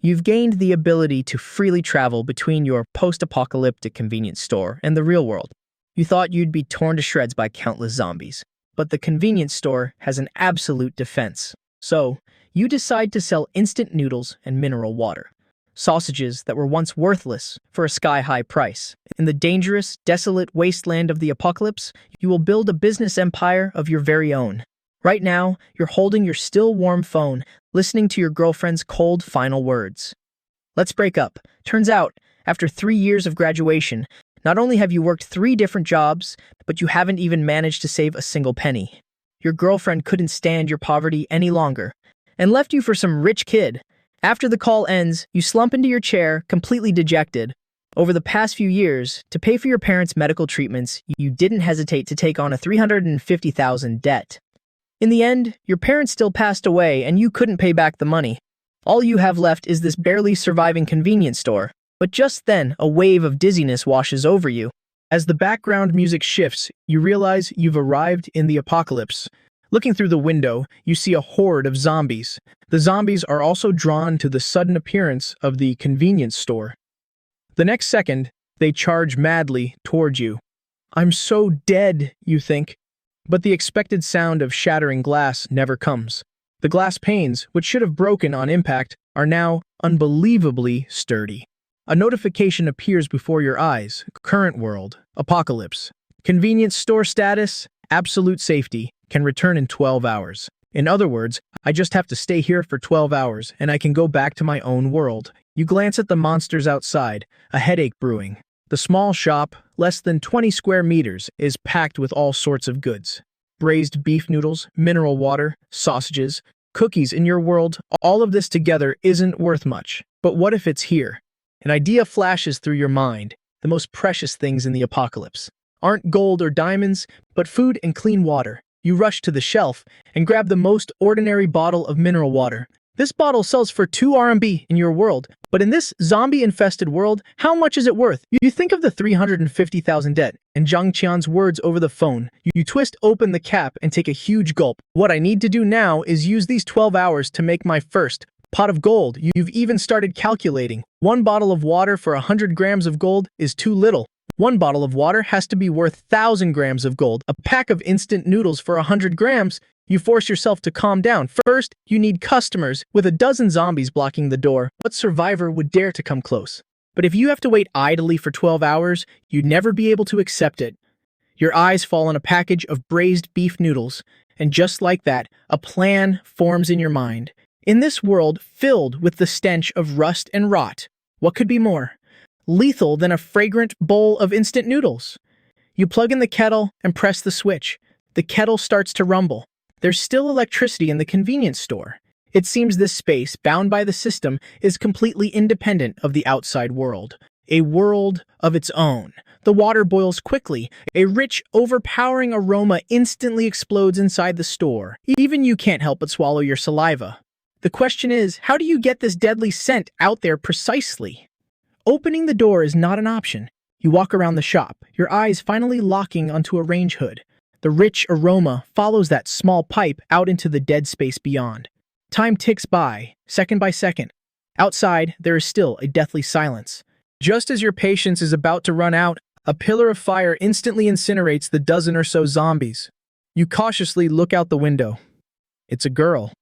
You've gained the ability to freely travel between your post-apocalyptic convenience store and the real world. You thought you'd be torn to shreds by countless zombies, but the convenience store has an absolute defense. So, you decide to sell instant noodles and mineral water, sausages that were once worthless, for a sky-high price. In the dangerous, desolate wasteland of the apocalypse, you will build a business empire of your very own. Right now, you're holding your still warm phone, listening to your girlfriend's cold final words. Let's break up. Turns out, after 3 years of graduation, not only have you worked 3 different jobs, but you haven't even managed to save a single penny. Your girlfriend couldn't stand your poverty any longer, and left you for some rich kid. After the call ends, you slump into your chair, completely dejected. Over the past few years, to pay for your parents' medical treatments, you didn't hesitate to take on a $350,000 debt. In the end, your parents still passed away and you couldn't pay back the money. All you have left is this barely surviving convenience store. But just then, a wave of dizziness washes over you. As the background music shifts, you realize you've arrived in the apocalypse. Looking through the window, you see a horde of zombies. The zombies are also drawn to the sudden appearance of the convenience store. The next second, they charge madly toward you. I'm so dead, you think. But the expected sound of shattering glass never comes. The glass panes, which should have broken on impact, are now unbelievably sturdy. A notification appears before your eyes. Current world. Apocalypse. Convenience store status. Absolute safety. Can return in 12 hours. In other words, I just have to stay here for 12 hours and I can go back to my own world. You glance at the monsters outside, a headache brewing. The small shop, less than 20 square meters, is packed with all sorts of goods. Braised beef noodles, mineral water, sausages, cookies. In your world, all of this together isn't worth much. But what if it's here? An idea flashes through your mind. The most precious things in the apocalypse aren't gold or diamonds, but food and clean water. You rush to the shelf and grab the most ordinary bottle of mineral water. This bottle sells for 2 RMB in your world, but in this zombie-infested world, how much is it worth? You think of the $350,000 debt and Zhang Qian's words over the phone. You twist open the cap and take a huge gulp. What I need to do now is use these 12 hours to make my first pot of gold. You've even started calculating. 1 bottle of water for 100 grams of gold is too little. 1 bottle of water has to be worth 1,000 grams of gold. A pack of instant noodles for 100 grams. You force yourself to calm down. First, you need customers. With a dozen zombies blocking the door, what survivor would dare to come close? But if you have to wait idly for 12 hours, you'd never be able to accept it. Your eyes fall on a package of braised beef noodles, and just like that, a plan forms in your mind. In this world filled with the stench of rust and rot, what could be more lethal than a fragrant bowl of instant noodles? You plug in the kettle and press the switch. The kettle starts to rumble. There's still electricity in the convenience store. It seems this space, bound by the system, is completely independent of the outside world. A world of its own. The water boils quickly. A rich, overpowering aroma instantly explodes inside the store. Even you can't help but swallow your saliva. The question is, how do you get this deadly scent out there precisely? Opening the door is not an option. You walk around the shop, your eyes finally locking onto a range hood. The rich aroma follows that small pipe out into the dead space beyond. Time ticks by, second by second. Outside, there is still a deathly silence. Just as your patience is about to run out, a pillar of fire instantly incinerates the dozen or so zombies. You cautiously look out the window. It's a girl.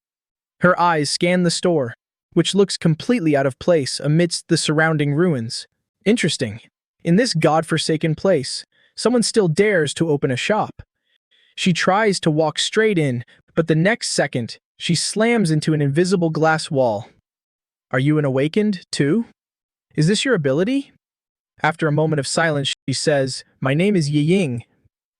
Her eyes scan the store, which looks completely out of place amidst the surrounding ruins. Interesting. In this godforsaken place, someone still dares to open a shop. She tries to walk straight in, but the next second, she slams into an invisible glass wall. Are you an awakened, too? Is this your ability? After a moment of silence, she says, "My name is Ying."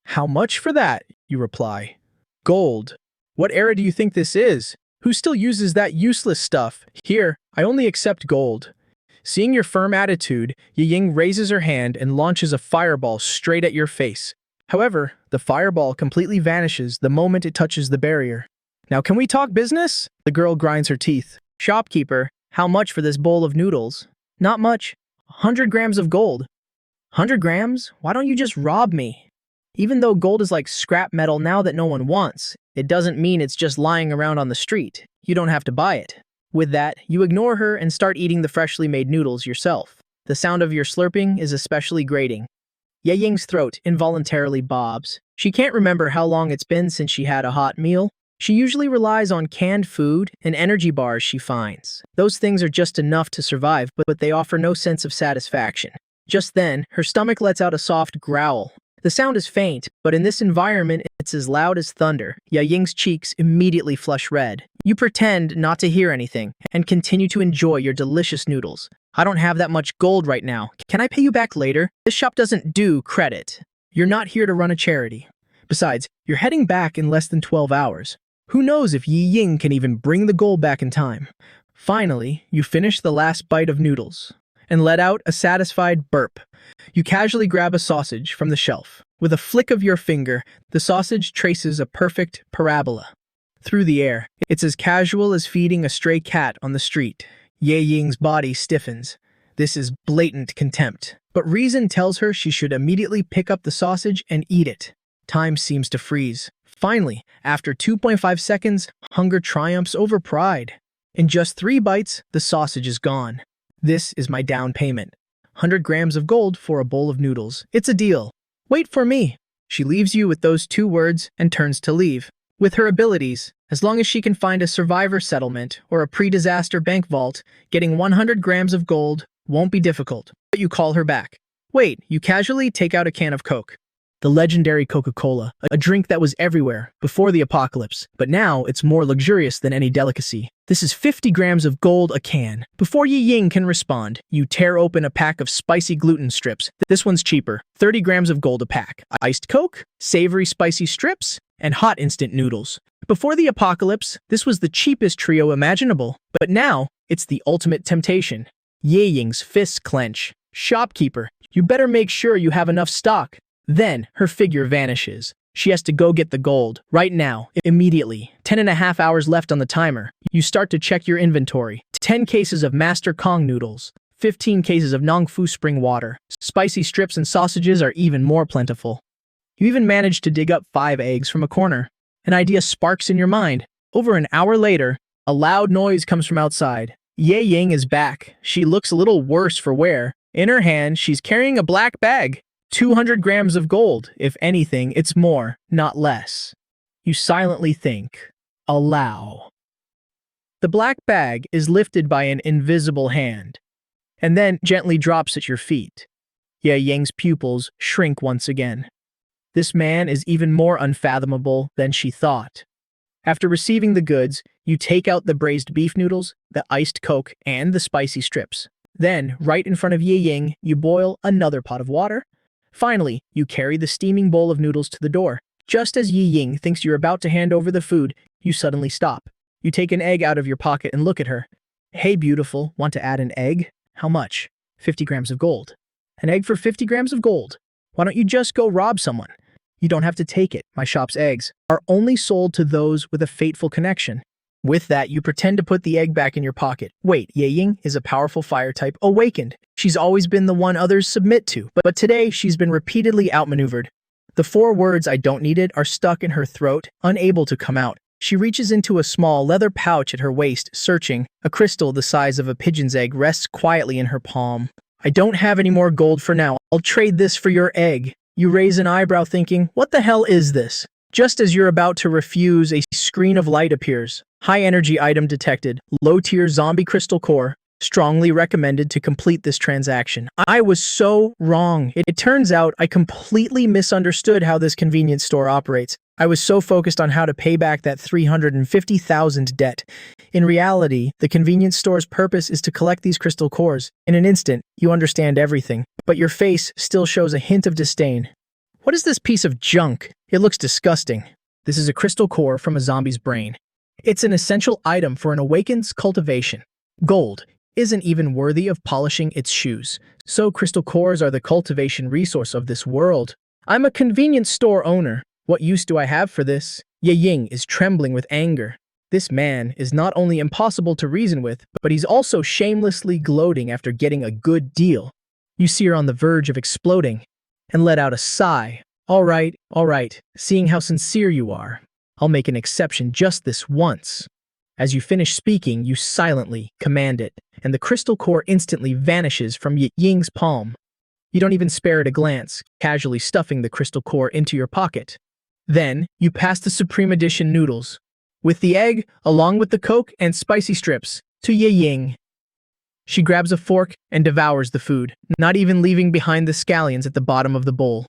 "How much for that?" you reply. "Gold." "What era do you think this is? Who still uses that useless stuff? Here, I only accept gold." Seeing your firm attitude, Ying raises her hand and launches a fireball straight at your face. However, the fireball completely vanishes the moment it touches the barrier. "Now can we talk business?" The girl grinds her teeth. "Shopkeeper, how much for this bowl of noodles?" "Not much. 100 grams of gold." 100 grams? Why don't you just rob me? Even though gold is like scrap metal now that no one wants, it doesn't mean it's just lying around on the street. You don't have to buy it. With that, you ignore her and start eating the freshly made noodles yourself. The sound of your slurping is especially grating. Ye Ying's throat involuntarily bobs. She can't remember how long it's been since she had a hot meal. She usually relies on canned food and energy bars she finds. Those things are just enough to survive, but they offer no sense of satisfaction. Just then, her stomach lets out a soft growl. The sound is faint, but in this environment, it's as loud as thunder. Ye Ying's cheeks immediately flush red. You pretend not to hear anything and continue to enjoy your delicious noodles. I don't have that much gold right now. Can I pay you back later? This shop doesn't do credit. You're not here to run a charity. Besides, you're heading back in less than 12 hours. Who knows if Yi Ying can even bring the gold back in time? Finally, you finish the last bite of noodles and let out a satisfied burp. You casually grab a sausage from the shelf. With a flick of your finger, the sausage traces a perfect parabola through the air. It's as casual as feeding a stray cat on the street. Ye Ying's body stiffens. This is blatant contempt. But reason tells her she should immediately pick up the sausage and eat it. Time seems to freeze. Finally, after 2.5 seconds, hunger triumphs over pride. In just 3 bites, the sausage is gone. This is my down payment. 100 grams of gold for a bowl of noodles. It's a deal. Wait for me. She leaves you with those 2 words and turns to leave. With her abilities, as long as she can find a survivor settlement or a pre-disaster bank vault, getting 100 grams of gold won't be difficult. But you call her back. Wait, you casually take out a can of Coke. The legendary Coca-Cola, a drink that was everywhere before the apocalypse, but now it's more luxurious than any delicacy. This is 50 grams of gold a can. Before Yi Ying can respond, you tear open a pack of spicy gluten strips. This one's cheaper, 30 grams of gold a pack. Iced Coke, savory spicy strips, and hot instant noodles. Before the apocalypse, this was the cheapest trio imaginable, but now it's the ultimate temptation. Ye Ying's fists clench. Shopkeeper, you better make sure you have enough stock. Then, her figure vanishes. She has to go get the gold, right now, immediately. 10.5 hours left on the timer. You start to check your inventory. 10 cases of Master Kong noodles. 15 cases of Nongfu spring water. Spicy strips and sausages are even more plentiful. You even manage to dig up 5 eggs from a corner. An idea sparks in your mind. Over an hour later, a loud noise comes from outside. Ye Ying is back. She looks a little worse for wear. In her hand, she's carrying a black bag. 200 grams of gold. If anything, it's more, not less. You silently think. Allow. The black bag is lifted by an invisible hand, and then gently drops at your feet. Ye Ying's pupils shrink once again. This man is even more unfathomable than she thought. After receiving the goods, you take out the braised beef noodles, the iced Coke, and the spicy strips. Then, right in front of Ye Ying, you boil another pot of water. Finally, you carry the steaming bowl of noodles to the door. Just as Yi Ying thinks you're about to hand over the food, you suddenly stop. You take an egg out of your pocket and look at her. Hey, beautiful, want to add an egg? How much? 50 grams of gold. An egg for 50 grams of gold. Why don't you just go rob someone? You don't have to take it. My shop's eggs are only sold to those with a fateful connection. With that, you pretend to put the egg back in your pocket. Wait, Ye Ying is a powerful fire type awakened. She's always been the one others submit to, but today she's been repeatedly outmaneuvered. The 4 words "I don't need it" are stuck in her throat, unable to come out. She reaches into a small leather pouch at her waist, searching. A crystal the size of a pigeon's egg rests quietly in her palm. I don't have any more gold for now. I'll trade this for your egg. You raise an eyebrow thinking, what the hell is this? Just as you're about to refuse, a screen of light appears. High energy item detected. Low tier zombie crystal core. Strongly recommended to complete this transaction. I was so wrong. It turns out I completely misunderstood how this convenience store operates. I was so focused on how to pay back that 350,000 debt. In reality, the convenience store's purpose is to collect these crystal cores. In an instant, you understand everything, but your face still shows a hint of disdain. What is this piece of junk? It looks disgusting. This is a crystal core from a zombie's brain. It's an essential item for an awakened's cultivation. Gold isn't even worthy of polishing its shoes. So crystal cores are the cultivation resource of this world. I'm a convenience store owner. What use do I have for this? Ye Ying is trembling with anger. This man is not only impossible to reason with, but he's also shamelessly gloating after getting a good deal. You see her on the verge of exploding and let out a sigh. All right, seeing how sincere you are, I'll make an exception just this once. As you finish speaking, you silently command it, and the crystal core instantly vanishes from Ying's palm. You don't even spare it a glance, casually stuffing the crystal core into your pocket. Then, you pass the Supreme Edition noodles, with the egg, along with the Coke and spicy strips, to Ying. She grabs a fork and devours the food, not even leaving behind the scallions at the bottom of the bowl.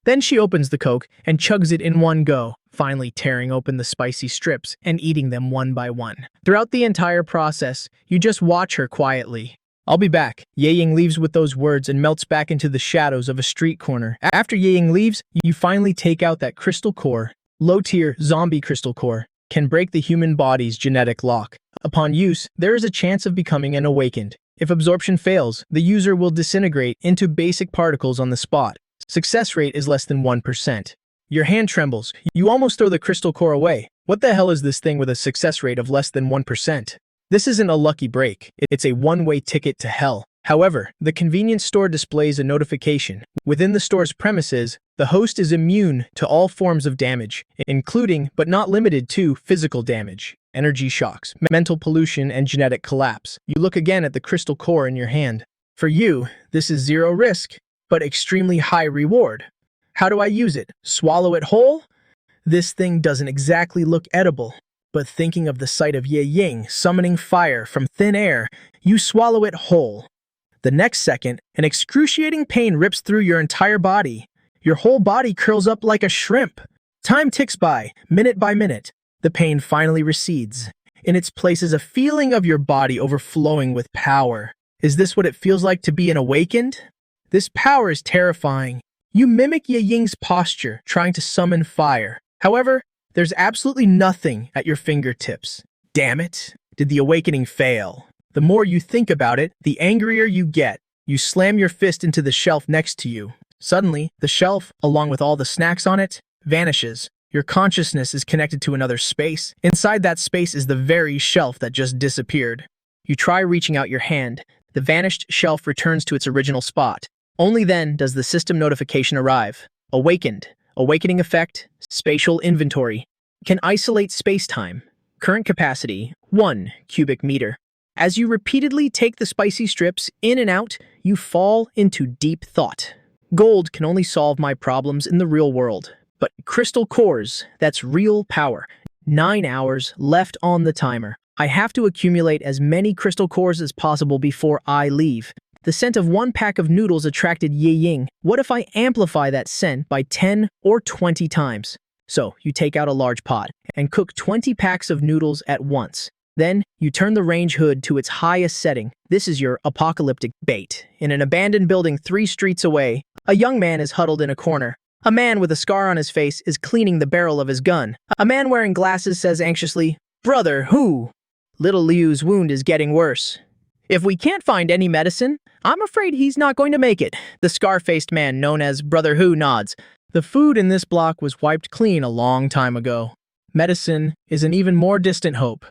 Then she opens the Coke and chugs it in one go, finally tearing open the spicy strips and eating them one by one. Throughout the entire process, you just watch her quietly. "I'll be back." Ying leaves with those words and melts back into the shadows of a street corner. After Ying leaves, you finally take out that crystal core. Low-tier zombie crystal core can break the human body's genetic lock. Upon use, there is a chance of becoming an awakened. If absorption fails, the user will disintegrate into basic particles on the spot. Success rate is less than 1%. Your hand trembles. You almost throw the crystal core away. What the hell is this thing with a success rate of less than 1%? This isn't a lucky break. It's a one-way ticket to hell. However, the convenience store displays a notification. Within the store's premises, the host is immune to all forms of damage, including, but not limited to, physical damage, energy shocks, mental pollution, and genetic collapse. You look again at the crystal core in your hand. For you, this is zero risk, but extremely high reward. How do I use it? Swallow it whole? This thing doesn't exactly look edible, but thinking of the sight of Ying summoning fire from thin air, you swallow it whole. The next second, an excruciating pain rips through your entire body. Your whole body curls up like a shrimp. Time ticks by, minute by minute. The pain finally recedes. In its place is a feeling of your body overflowing with power. Is this what it feels like to be an awakened? This power is terrifying. You mimic Ying's posture, trying to summon fire. However, there's absolutely nothing at your fingertips. Damn it! Did the awakening fail? The more you think about it, the angrier you get. You slam your fist into the shelf next to you. Suddenly, the shelf, along with all the snacks on it, vanishes. Your consciousness is connected to another space. Inside that space is the very shelf that just disappeared. You try reaching out your hand. The vanished shelf returns to its original spot. Only then does the system notification arrive. Awakened. Awakening effect. Spatial inventory. Can isolate space-time. Current capacity, 1 cubic meter. As you repeatedly take the spicy strips in and out, you fall into deep thought. Gold can only solve my problems in the real world. But crystal cores, that's real power. 9 hours left on the timer. I have to accumulate as many crystal cores as possible before I leave. The scent of one pack of noodles attracted Ying. What if I amplify that scent by 10 or 20 times? So, you take out a large pot and cook 20 packs of noodles at once. Then, you turn the range hood to its highest setting. This is your apocalyptic bait. In an abandoned building 3 streets away, a young man is huddled in a corner. A man with a scar on his face is cleaning the barrel of his gun. A man wearing glasses says anxiously, "Brother, who?" Little Liu's wound is getting worse. "If we can't find any medicine, I'm afraid he's not going to make it." The scar-faced man known as Brother Hu nods. The food in this block was wiped clean a long time ago. Medicine is an even more distant hope.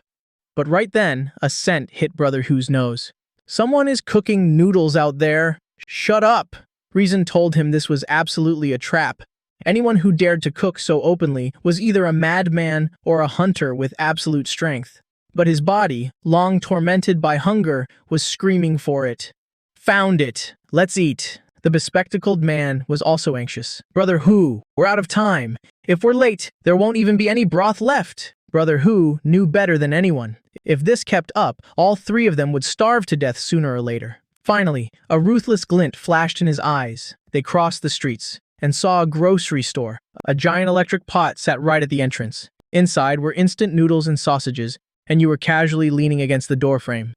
But right then, a scent hit Brother Hu's nose. "Someone is cooking noodles out there." "Shut up!" Reason told him this was absolutely a trap. Anyone who dared to cook so openly was either a madman or a hunter with absolute strength. But his body, long tormented by hunger, was screaming for it. "Found it! Let's eat!" The bespectacled man was also anxious. "Brother Hu, we're out of time. If we're late, there won't even be any broth left." Brother Hu knew better than anyone. If this kept up, all 3 of them would starve to death sooner or later. Finally, a ruthless glint flashed in his eyes. They crossed the streets and saw a grocery store. A giant electric pot sat right at the entrance. Inside were instant noodles and sausages, and you were casually leaning against the doorframe.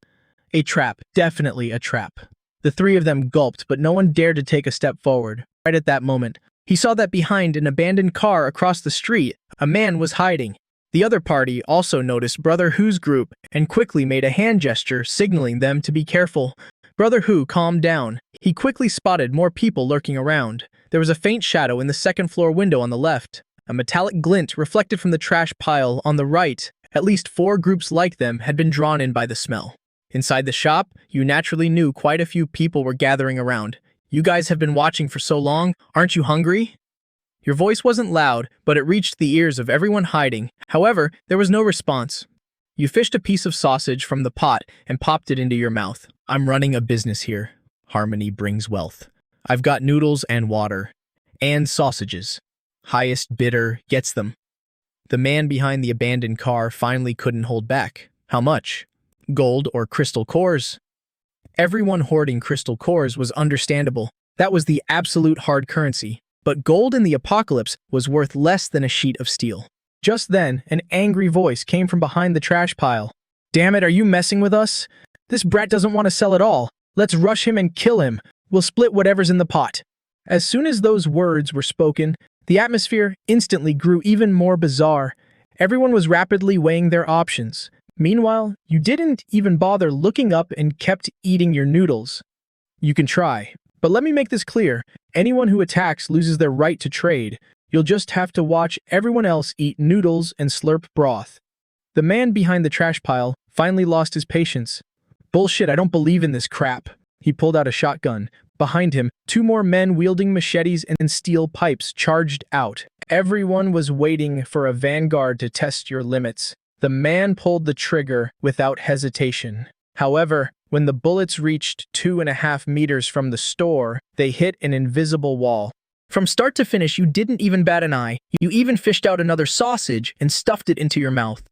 A trap, definitely a trap. The 3 of them gulped, but no one dared to take a step forward. Right at that moment, he saw that behind an abandoned car across the street, a man was hiding. The other party also noticed Brother Hu's group and quickly made a hand gesture signaling them to be careful. Brother Hu calmed down. He quickly spotted more people lurking around. There was a faint shadow in the second-floor window on the left. A metallic glint reflected from the trash pile on the right. At least 4 groups like them had been drawn in by the smell. Inside the shop, you naturally knew quite a few people were gathering around. "You guys have been watching for so long, aren't you hungry?" Your voice wasn't loud, but it reached the ears of everyone hiding. However, there was no response. You fished a piece of sausage from the pot and popped it into your mouth. I'm running a business here. Harmony brings wealth. I've got noodles and water. And sausages. Highest bidder gets them. The man behind the abandoned car finally couldn't hold back. How much? Gold or crystal cores? Everyone hoarding crystal cores was understandable. That was the absolute hard currency. But gold in the apocalypse was worth less than a sheet of steel. Just then, an angry voice came from behind the trash pile. Damn it, are you messing with us? This brat doesn't want to sell at all. Let's rush him and kill him. We'll split whatever's in the pot. As soon as those words were spoken, the atmosphere instantly grew even more bizarre. Everyone was rapidly weighing their options. Meanwhile, you didn't even bother looking up and kept eating your noodles. You can try, but let me make this clear. Anyone who attacks loses their right to trade. You'll just have to watch everyone else eat noodles and slurp broth. The man behind the trash pile finally lost his patience. Bullshit, I don't believe in this crap. He pulled out a shotgun. Behind him, two more men wielding machetes and steel pipes charged out. Everyone was waiting for a vanguard to test your limits. The man pulled the trigger without hesitation. However, when the bullets reached 2.5 meters from the store, they hit an invisible wall. From start to finish, you didn't even bat an eye. You even fished out another sausage and stuffed it into your mouth.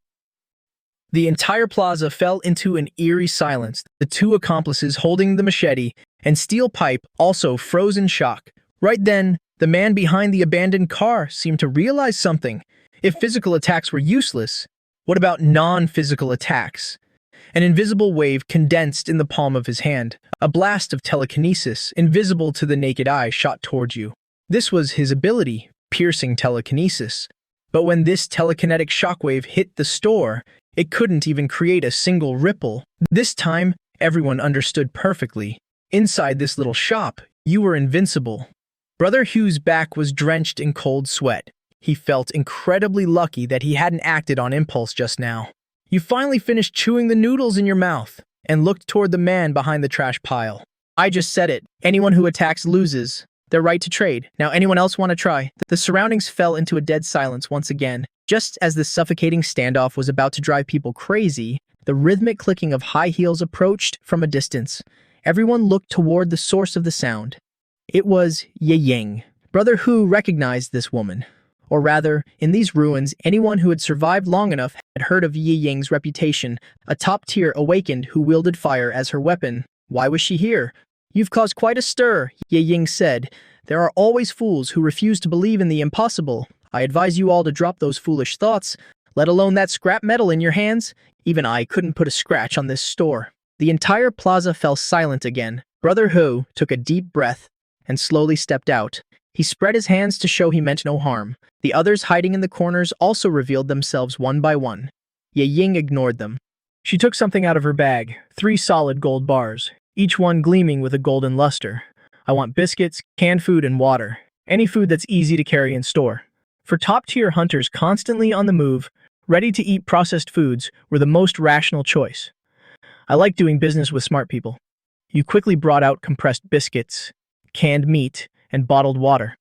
The entire plaza fell into an eerie silence. The two accomplices holding the machete and steel pipe also froze in shock. Right then, the man behind the abandoned car seemed to realize something. If physical attacks were useless, what about non-physical attacks? An invisible wave condensed in the palm of his hand. A blast of telekinesis, invisible to the naked eye, shot towards you. This was his ability, piercing telekinesis. But when this telekinetic shockwave hit the store, it couldn't even create a single ripple. This time, everyone understood perfectly. Inside this little shop, you were invincible. Brother Hugh's back was drenched in cold sweat. He felt incredibly lucky that he hadn't acted on impulse just now. You finally finished chewing the noodles in your mouth and looked toward the man behind the trash pile. I just said it. Anyone who attacks loses their right to trade. Now anyone else want to try? The surroundings fell into a dead silence once again. Just as this suffocating standoff was about to drive people crazy, the rhythmic clicking of high heels approached from a distance. Everyone looked toward the source of the sound. It was Ye Ying. Brother Hu recognized this woman. Or rather, in these ruins, anyone who had survived long enough had heard of Ye Ying's reputation, a top-tier awakened who wielded fire as her weapon. Why was she here? You've caused quite a stir, Ye Ying said. There are always fools who refuse to believe in the impossible. I advise you all to drop those foolish thoughts, let alone that scrap metal in your hands. Even I couldn't put a scratch on this store. The entire plaza fell silent again. Brother Hu took a deep breath and slowly stepped out. He spread his hands to show he meant no harm. The others hiding in the corners also revealed themselves one by one. Ye Ying ignored them. She took something out of her bag, 3 solid gold bars, each one gleaming with a golden luster. I want biscuits, canned food, and water. Any food that's easy to carry and store. For top-tier hunters constantly on the move, ready to eat processed foods were the most rational choice. I like doing business with smart people. You quickly brought out compressed biscuits, canned meat, and bottled water.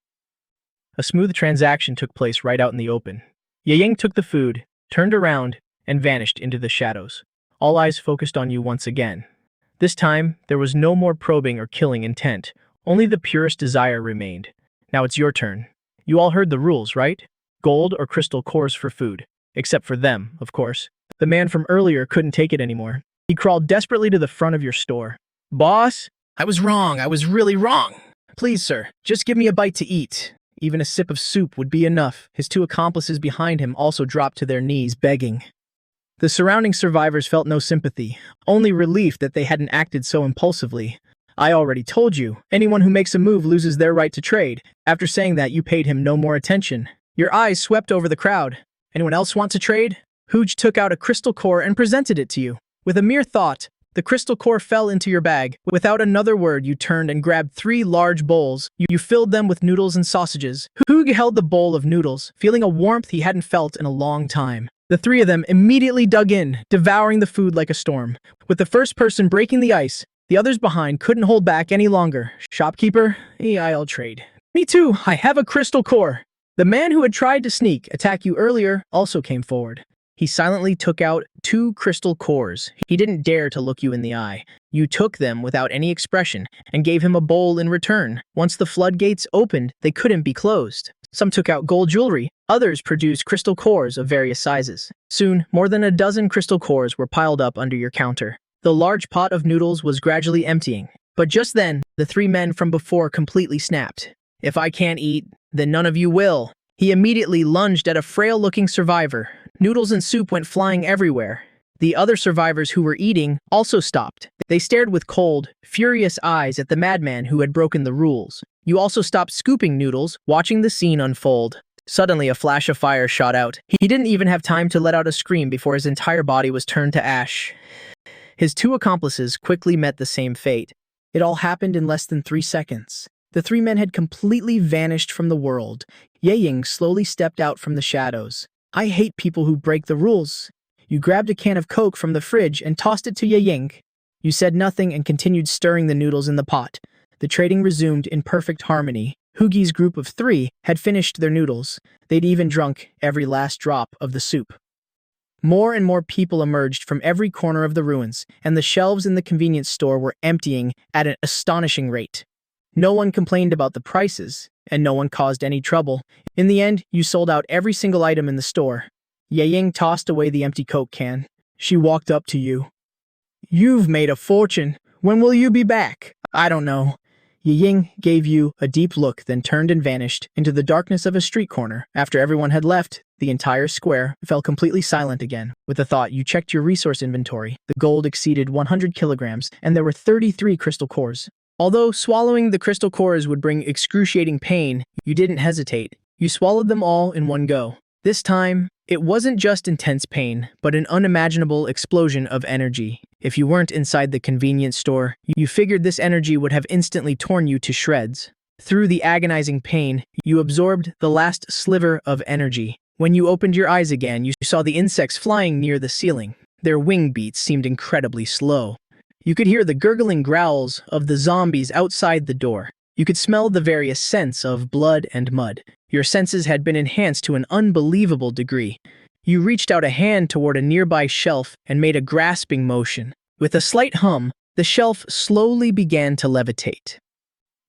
A smooth transaction took place right out in the open. Ye Ying took the food, turned around, and vanished into the shadows. All eyes focused on you once again. This time, there was no more probing or killing intent. Only the purest desire remained. Now it's your turn. You all heard the rules, right? Gold or crystal cores for food. Except for them, of course. The man from earlier couldn't take it anymore. He crawled desperately to the front of your store. Boss? I was wrong. I was really wrong. Please, sir, just give me a bite to eat. Even a sip of soup would be enough. His 2 accomplices behind him also dropped to their knees, begging. The surrounding survivors felt no sympathy, only relief that they hadn't acted so impulsively. I already told you, anyone who makes a move loses their right to trade. After saying that, you paid him no more attention. Your eyes swept over the crowd. Anyone else want to trade? Hooge took out a crystal core and presented it to you. With a mere thought, the crystal core fell into your bag. Without another word, you turned and grabbed 3 large bowls. You filled them with noodles and sausages. Hooge held the bowl of noodles, feeling a warmth he hadn't felt in a long time. The 3 of them immediately dug in, devouring the food like a storm. With the first person breaking the ice, the others behind couldn't hold back any longer. Shopkeeper, I'll trade. Me too, I have a crystal core. The man who had tried to attack you earlier, also came forward. He silently took out 2 crystal cores. He didn't dare to look you in the eye. You took them without any expression and gave him a bowl in return. Once the floodgates opened, they couldn't be closed. Some took out gold jewelry. Others produced crystal cores of various sizes. Soon, more than a dozen crystal cores were piled up under your counter. The large pot of noodles was gradually emptying. But just then, the 3 men from before completely snapped. "If I can't eat, then none of you will." He immediately lunged at a frail-looking survivor. Noodles and soup went flying everywhere. The other survivors who were eating also stopped. They stared with cold, furious eyes at the madman who had broken the rules. You also stopped scooping noodles, watching the scene unfold. Suddenly, a flash of fire shot out. He didn't even have time to let out a scream before his entire body was turned to ash. His 2 accomplices quickly met the same fate. It all happened in less than 3 seconds. The 3 men had completely vanished from the world. Ye Ying slowly stepped out from the shadows. "I hate people who break the rules." You grabbed a can of Coke from the fridge and tossed it to Ye Ying. You said nothing and continued stirring the noodles in the pot. The trading resumed in perfect harmony. Hugi's group of 3 had finished their noodles. They'd even drunk every last drop of the soup. More and more people emerged from every corner of the ruins, and the shelves in the convenience store were emptying at an astonishing rate. No one complained about the prices, and no one caused any trouble. In the end, you sold out every single item in the store. Ye Ying tossed away the empty Coke can. She walked up to you. "You've made a fortune. When will you be back?" "I don't know." Ye Ying gave you a deep look, then turned and vanished into the darkness of a street corner. After everyone had left, the entire square fell completely silent again. With a thought, you checked your resource inventory. The gold exceeded 100 kilograms, and there were 33 crystal cores. Although swallowing the crystal cores would bring excruciating pain, you didn't hesitate. You swallowed them all in one go. This time, it wasn't just intense pain, but an unimaginable explosion of energy. If you weren't inside the convenience store, you figured this energy would have instantly torn you to shreds. Through the agonizing pain, you absorbed the last sliver of energy. When you opened your eyes again, you saw the insects flying near the ceiling. Their wing beats seemed incredibly slow. You could hear the gurgling growls of the zombies outside the door. You could smell the various scents of blood and mud. Your senses had been enhanced to an unbelievable degree. You reached out a hand toward a nearby shelf and made a grasping motion. With a slight hum, the shelf slowly began to levitate.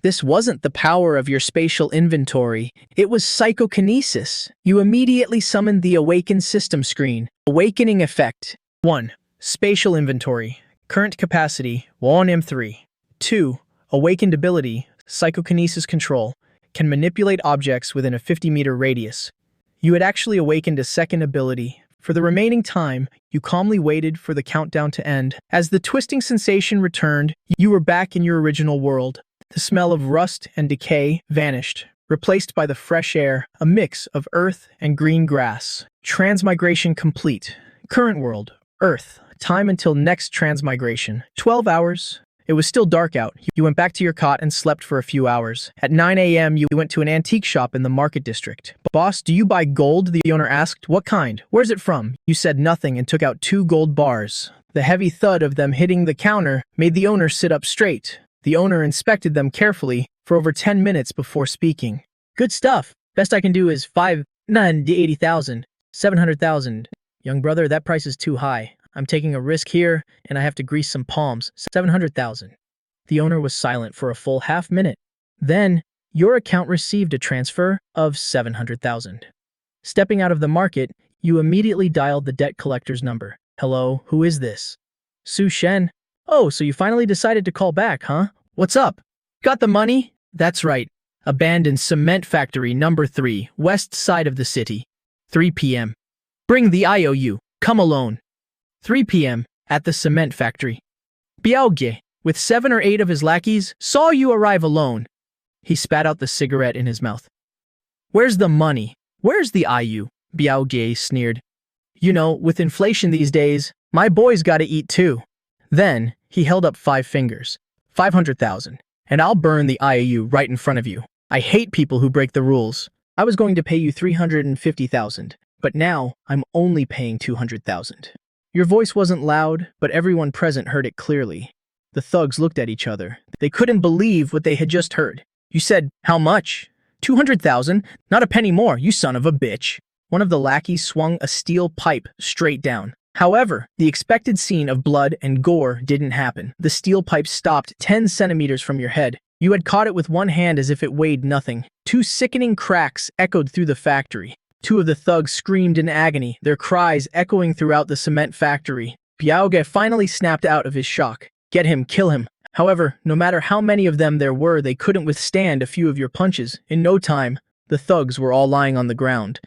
This wasn't the power of your spatial inventory. It was psychokinesis. You immediately summoned the Awaken system screen. Awakening effect. 1. Spatial inventory. Current capacity 1M3. 2. Awakened ability, psychokinesis control, can manipulate objects within a 50-meter radius. You had actually awakened a second ability. For the remaining time, you calmly waited for the countdown to end. As the twisting sensation returned, you were back in your original world. The smell of rust and decay vanished, replaced by the fresh air, a mix of earth and green grass. Transmigration complete. Current world, Earth. Time until next transmigration, 12 hours. It was still dark out. You went back to your cot and slept for a few hours. At 9 a.m., you went to an antique shop in the market district. "Boss, do you buy gold?" the owner asked. "What kind? Where's it from?" You said nothing and took out 2 gold bars. The heavy thud of them hitting the counter made the owner sit up straight. The owner inspected them carefully for over 10 minutes before speaking. "Good stuff. Best I can do is 580,000, 700,000. Young brother, that price is too high. I'm taking a risk here, and I have to grease some palms. 700,000. The owner was silent for a full half minute. Then, your account received a transfer of 700,000. Stepping out of the market, you immediately dialed the debt collector's number. "Hello, who is this?" "Su Shen." "Oh, so you finally decided to call back, huh? What's up? Got the money?" "That's right. Abandoned cement factory number 3, west side of the city. 3 p.m. Bring the IOU. Come alone. 3 p.m. at the cement factory. Biaoge, with 7 or 8 of his lackeys, saw you arrive alone." He spat out the cigarette in his mouth. "Where's the money? Where's the IU?" Biaoge sneered. "You know, with inflation these days, my boy's gotta eat too." Then, he held up 5 fingers. 500,000. And I'll burn the IOU right in front of you. I hate people who break the rules. I was going to pay you 350,000, but now I'm only paying 200,000. Your voice wasn't loud, but everyone present heard it clearly. The thugs looked at each other. They couldn't believe what they had just heard. "You said, how much?" 200,000? Not a penny more, you son of a bitch." one of the lackeys swung a steel pipe straight down. However, the expected scene of blood and gore didn't happen. The steel pipe stopped 10 centimeters from your head. You had caught it with one hand as if it weighed nothing. Two sickening cracks echoed through the factory. Two of the thugs screamed in agony, their cries echoing throughout the cement factory. Biaoge finally snapped out of his shock. Get him, kill him. However, no matter how many of them there were, they couldn't withstand a few of your punches. In no time, the thugs were all lying on the ground.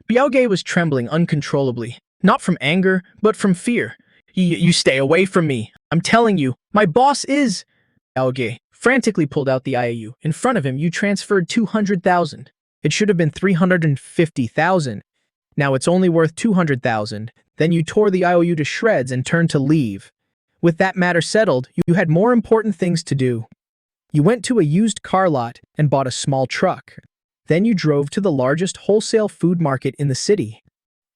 Biaoge was trembling uncontrollably. Not from anger, but from fear. You stay away from me. I'm telling you, my boss is... Biaoge frantically pulled out the IOU. In front of him, you transferred 200,000. It should have been 350,000. Now it's only worth 200,000. Then you tore the IOU to shreds and turned to leave. With that matter settled, you had more important things to do. You went to a used car lot and bought a small truck. Then you drove to the largest wholesale food market in the city.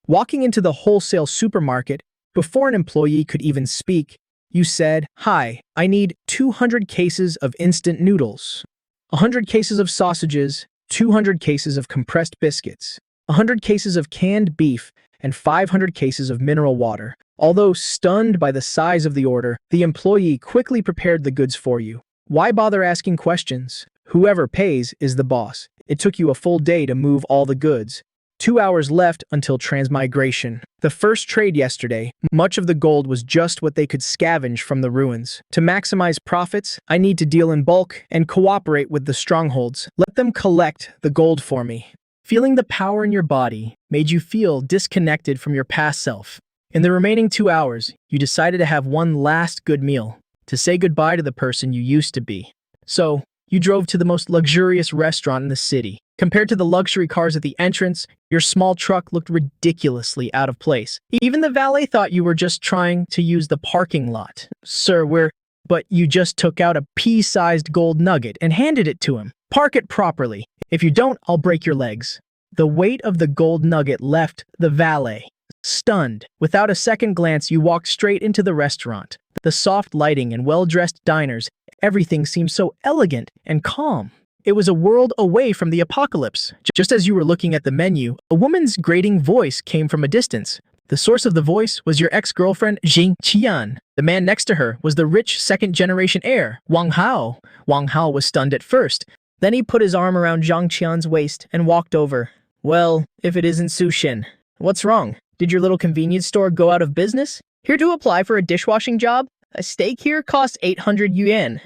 Walking into the wholesale supermarket, before an employee could even speak, you said, "Hi, I need 200 cases of instant noodles, 100 cases of sausages, 200 cases of compressed biscuits, 100 cases of canned beef, and 500 cases of mineral water." Although stunned by the size of the order, the employee quickly prepared the goods for you. Why bother asking questions? Whoever pays is the boss. It took you a full day to move all the goods. 2 hours left until transmigration. The first trade yesterday, much of the gold was just what they could scavenge from the ruins. To maximize profits, I need to deal in bulk and cooperate with the strongholds. Let them collect the gold for me. Feeling the power in your body made you feel disconnected from your past self. In the remaining 2 hours, you decided to have one last good meal, to say goodbye to the person you used to be. So, you drove to the most luxurious restaurant in the city. Compared to the luxury cars at the entrance, your small truck looked ridiculously out of place. Even the valet thought you were just trying to use the parking lot. Sir, but you just took out a pea-sized gold nugget and handed it to him. Park it properly. If you don't, I'll break your legs. The weight of the gold nugget left the valet. Stunned, without a second glance, you walked straight into the restaurant. The soft lighting and well-dressed diners, everything seemed so elegant and calm. It was a world away from the apocalypse. Just as you were looking at the menu, a woman's grating voice came from a distance. The source of the voice was your ex-girlfriend, Jing Qian. The man next to her was the rich second-generation heir, Wang Hao. Wang Hao was stunned at first. Then he put his arm around Zhang Qian's waist and walked over. Well, if it isn't Su Xin. What's wrong? Did your little convenience store go out of business? Here to apply for a dishwashing job? A steak here costs 800 yuan.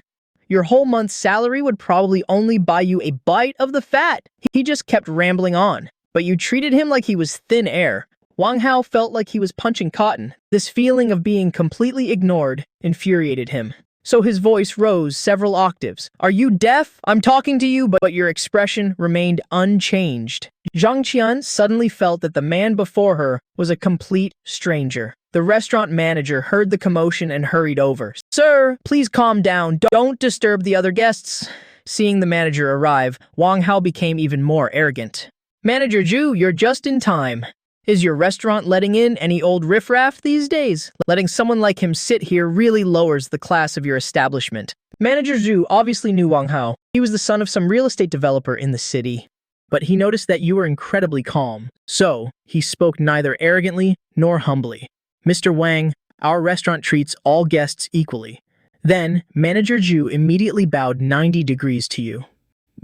Your whole month's salary would probably only buy you a bite of the fat. He just kept rambling on, but you treated him like he was thin air. Wang Hao felt like he was punching cotton. This feeling of being completely ignored infuriated him. So his voice rose several octaves. Are you deaf? I'm talking to you, but your expression remained unchanged. Zhang Qian suddenly felt that the man before her was a complete stranger. The restaurant manager heard the commotion and hurried over. Sir, please calm down. Don't disturb the other guests. Seeing the manager arrive, Wang Hao became even more arrogant. Manager Zhu, you're just in time. Is your restaurant letting in any old riffraff these days? Letting someone like him sit here really lowers the class of your establishment. Manager Zhu obviously knew Wang Hao. He was the son of some real estate developer in the city. But he noticed that you were incredibly calm. So, he spoke neither arrogantly nor humbly. Mr. Wang, our restaurant treats all guests equally. Then, Manager Zhu immediately bowed 90 degrees to you.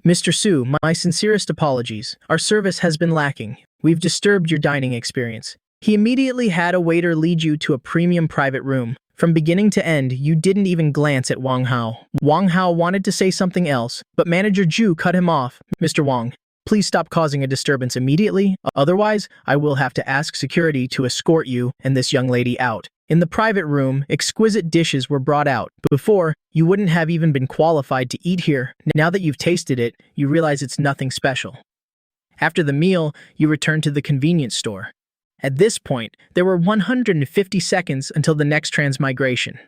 Mr. Su, my sincerest apologies. Our service has been lacking. We've disturbed your dining experience. He immediately had a waiter lead you to a premium private room. From beginning to end, you didn't even glance at Wang Hao. Wang Hao wanted to say something else, but Manager Zhu cut him off. Mr. Wang, please stop causing a disturbance immediately. Otherwise, I will have to ask security to escort you and this young lady out. In the private room, exquisite dishes were brought out. Before, you wouldn't have even been qualified to eat here. Now that you've tasted it, you realize it's nothing special. After the meal, you returned to the convenience store. At this point, there were 150 seconds until the next transmigration.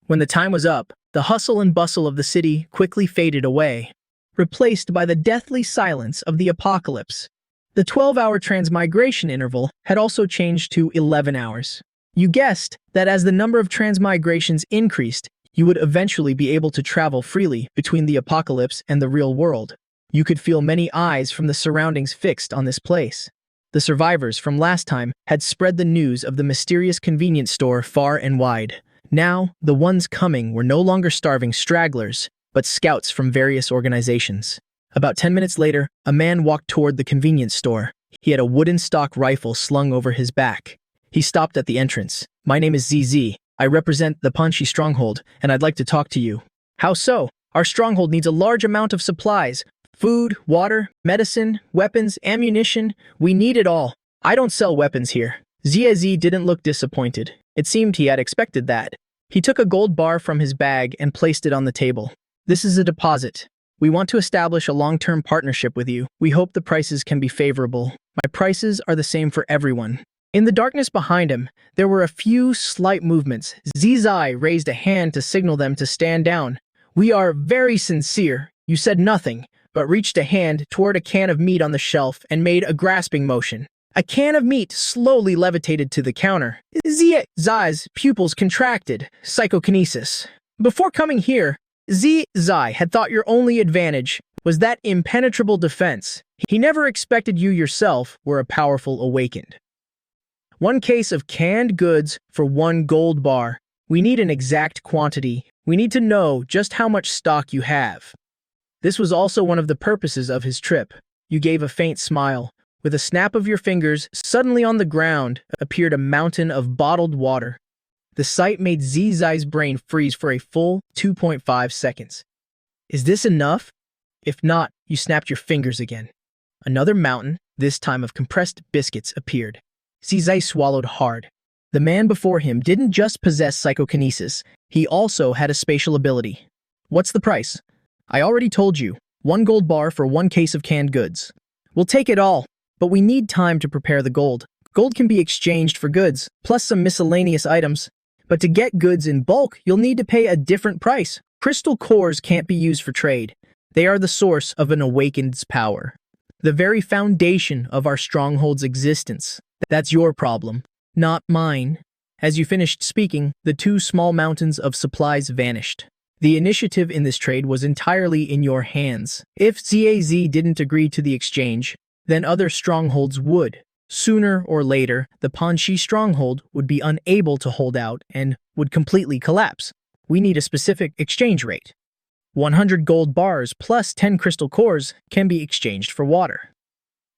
When the time was up, the hustle and bustle of the city quickly faded away, replaced by the deathly silence of the apocalypse. The 12-hour transmigration interval had also changed to 11 hours. You guessed that as the number of transmigrations increased, you would eventually be able to travel freely between the apocalypse and the real world. You could feel many eyes from the surroundings fixed on this place. The survivors from last time had spread the news of the mysterious convenience store far and wide. Now, the ones coming were no longer starving stragglers, but scouts from various organizations. About 10 minutes later, a man walked toward the convenience store. He had a wooden stock rifle slung over his back. He stopped at the entrance. "My name is ZZ. I represent the Panchi Stronghold, and I'd like to talk to you." "How so?" "Our stronghold needs a large amount of supplies. Food, water, medicine, weapons, ammunition. We need it all. I don't sell weapons here." ZZ didn't look disappointed. It seemed he had expected that. He took a gold bar from his bag and placed it on the table. "This is a deposit. We want to establish a long-term partnership with you. We hope the prices can be favorable. My prices are the same for everyone." In the darkness behind him, there were a few slight movements. ZZ raised a hand to signal them to stand down. "We are very sincere." You said nothing, but reached a hand toward a can of meat on the shelf and made a grasping motion. A can of meat slowly levitated to the counter. ZZ's pupils contracted. Psychokinesis. Before coming here, ZZ had thought your only advantage was that impenetrable defense. He never expected you yourself were a powerful awakened. One case of canned goods for 1 gold bar. We need an exact quantity. We need to know just how much stock you have. This was also one of the purposes of his trip. You gave a faint smile. With a snap of your fingers, suddenly on the ground appeared a mountain of bottled water. The sight made ZZ's brain freeze for a full 2.5 seconds. "Is this enough?" If not, you snapped your fingers again. Another mountain, this time of compressed biscuits, appeared. ZZ swallowed hard. The man before him didn't just possess psychokinesis, he also had a spatial ability. "What's the price?" "I already told you. 1 gold bar for 1 case of canned goods." "We'll take it all. But we need time to prepare the gold. Gold can be exchanged for goods, plus some miscellaneous items. But to get goods in bulk, you'll need to pay a different price. Crystal cores can't be used for trade. They are the source of an awakened's power. The very foundation of our stronghold's existence. That's your problem, not mine." As you finished speaking, the 2 small mountains of supplies vanished. The initiative in this trade was entirely in your hands. If ZAZ didn't agree to the exchange, then other strongholds would. Sooner or later, the Panchi stronghold would be unable to hold out and would completely collapse. We need a specific exchange rate. 100 gold bars plus 10 crystal cores can be exchanged for water.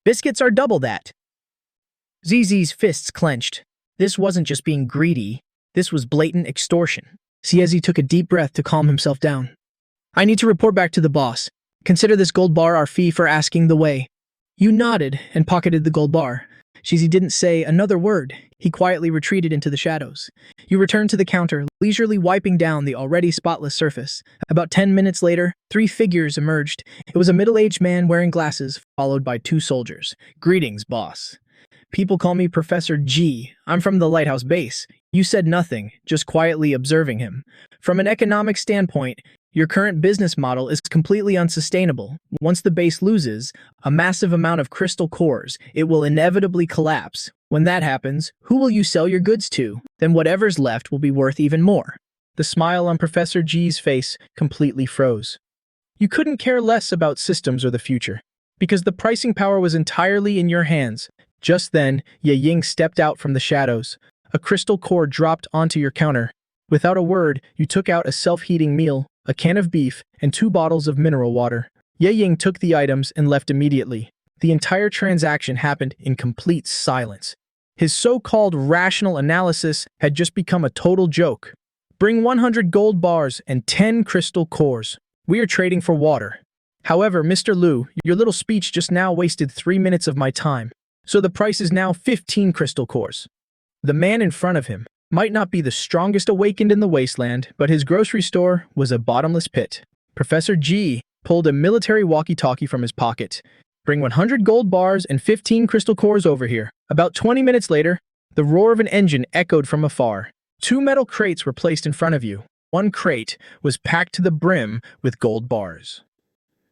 Biscuits are double that. ZZ's fists clenched. This wasn't just being greedy, this was blatant extortion. ZZ took a deep breath to calm himself down. "I need to report back to the boss. Consider this gold bar our fee for asking the way." You nodded and pocketed the gold bar. ZZ didn't say another word. He quietly retreated into the shadows. You returned to the counter, leisurely wiping down the already spotless surface. About 10 minutes later, 3 figures emerged. It was a middle-aged man wearing glasses, followed by 2 soldiers. "Greetings, boss. People call me Professor G. I'm from the Lighthouse base." You said nothing, just quietly observing him. "From an economic standpoint, your current business model is completely unsustainable. Once the base loses a massive amount of crystal cores, it will inevitably collapse. When that happens, who will you sell your goods to? Then whatever's left will be worth even more." The smile on Professor G's face completely froze. You couldn't care less about systems or the future, because the pricing power was entirely in your hands. Just then, Ye Ying stepped out from the shadows. A crystal core dropped onto your counter. Without a word, you took out a self-heating meal, a can of beef, and 2 bottles of mineral water. Ye Ying took the items and left immediately. The entire transaction happened in complete silence. His so-called rational analysis had just become a total joke. "Bring 100 gold bars and 10 crystal cores. We are trading for water." "However, Mr. Liu, your little speech just now wasted 3 minutes of my time. So the price is now 15 crystal cores." The man in front of him might not be the strongest awakened in the wasteland, but his grocery store was a bottomless pit. Professor G pulled a military walkie-talkie from his pocket. "Bring 100 gold bars and 15 crystal cores over here." About 20 minutes later, the roar of an engine echoed from afar. 2 metal crates were placed in front of you. One crate was packed to the brim with gold bars.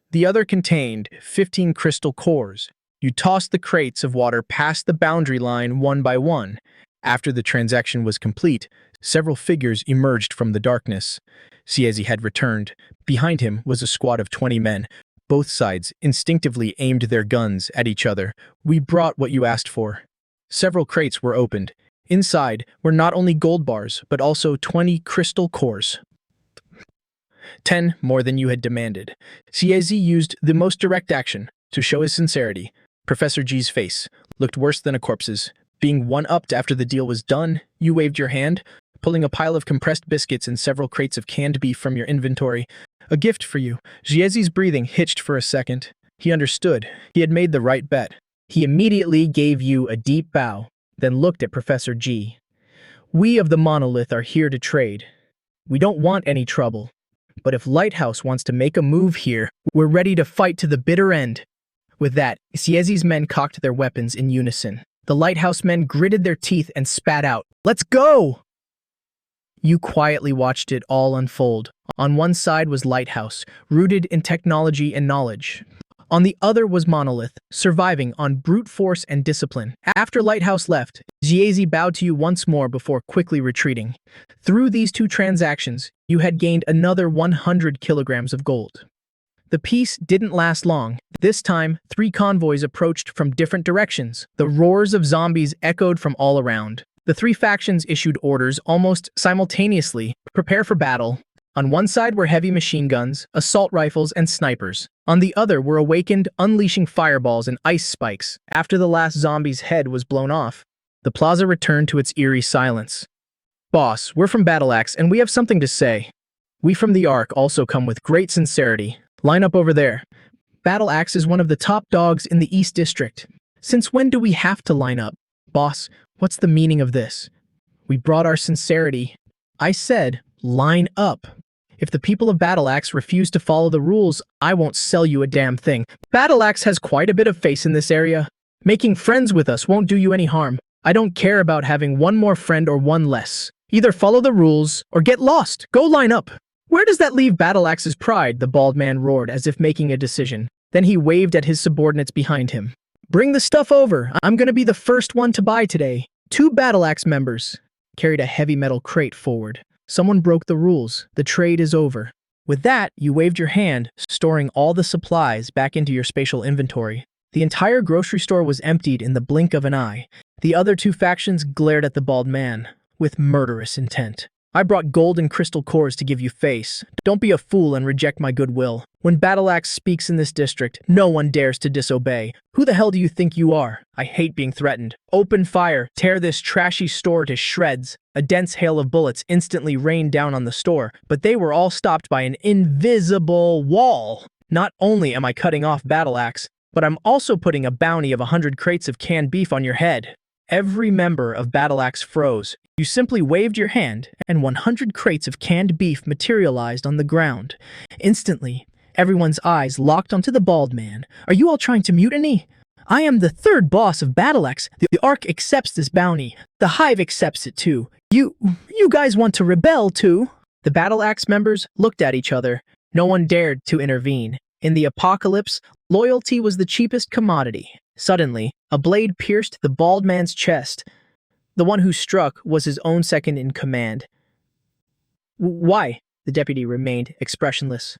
The other contained 15 crystal cores. You tossed the crates of water past the boundary line one by one. After the transaction was complete, several figures emerged from the darkness. Siezi had returned. Behind him was a squad of 20 men, Both sides instinctively aimed their guns at each other. "We brought what you asked for." Several crates were opened. Inside were not only gold bars, but also 20 crystal cores. 10 more than you had demanded. Siezi used the most direct action to show his sincerity. Professor G's face looked worse than a corpse's. Being one-upped after the deal was done, you waved your hand, pulling a pile of compressed biscuits and several crates of canned beef from your inventory. "A gift for you." Jiezi's breathing hitched for a second. He understood. He had made the right bet. He immediately gave you a deep bow, then looked at Professor G. "We of the Monolith are here to trade. We don't want any trouble. But if Lighthouse wants to make a move here, we're ready to fight to the bitter end." With that, Siezi's men cocked their weapons in unison. The Lighthouse men gritted their teeth and spat out, "Let's go!" You quietly watched it all unfold. On one side was Lighthouse, rooted in technology and knowledge. On the other was Monolith, surviving on brute force and discipline. After Lighthouse left, Jiezi bowed to you once more before quickly retreating. Through these two transactions, you had gained another 100 kilograms of gold. The peace didn't last long. This time, 3 convoys approached from different directions. The roars of zombies echoed from all around. The 3 factions issued orders almost simultaneously. "Prepare for battle." On one side were heavy machine guns, assault rifles, and snipers. On the other were awakened, unleashing fireballs and ice spikes. After the last zombie's head was blown off, the plaza returned to its eerie silence. "Boss, we're from Battle Axe, and we have something to say. We from the Ark also come with great sincerity. Line up over there." Battle Axe is one of the top dogs in the East District. "Since when do we have to line up?" "Boss, what's the meaning of this?" "We brought our sincerity." "I said, line up. If the people of Battle Axe refuse to follow the rules, I won't sell you a damn thing." Battle Axe has quite a bit of face in this area. "Making friends with us won't do you any harm. I don't care about having one more friend or one less. Either follow the rules or get lost. Go line up." "Where does that leave Battle Axe's pride?" the bald man roared as if making a decision. Then he waved at his subordinates behind him. "Bring the stuff over. I'm gonna be the first one to buy today." 2 Battle Axe members carried a heavy metal crate forward. "Someone broke the rules. The trade is over." With that, you waved your hand, storing all the supplies back into your spatial inventory. The entire grocery store was emptied in the blink of an eye. The other 2 factions glared at the bald man with murderous intent. "I brought gold and crystal cores to give you face. Don't be a fool and reject my goodwill. When Battle Axe speaks in this district, no one dares to disobey. Who the hell do you think you are? I hate being threatened. Open fire. Tear this trashy store to shreds." A dense hail of bullets instantly rained down on the store, but they were all stopped by an invisible wall. "Not only am I cutting off Battle Axe, but I'm also putting a bounty of 100 crates of canned beef on your head." Every member of Battle Axe froze. You simply waved your hand, and 100 crates of canned beef materialized on the ground. Instantly, everyone's eyes locked onto the bald man. "Are you all trying to mutiny?" "I am the 3rd boss of Battle Axe. The Ark accepts this bounty. The Hive accepts it too. You guys want to rebel too?" The Battle Axe members looked at each other. No one dared to intervene. In the apocalypse, loyalty was the cheapest commodity. Suddenly, a blade pierced the bald man's chest. The one who struck was his own second in command. "Why?" The deputy remained expressionless.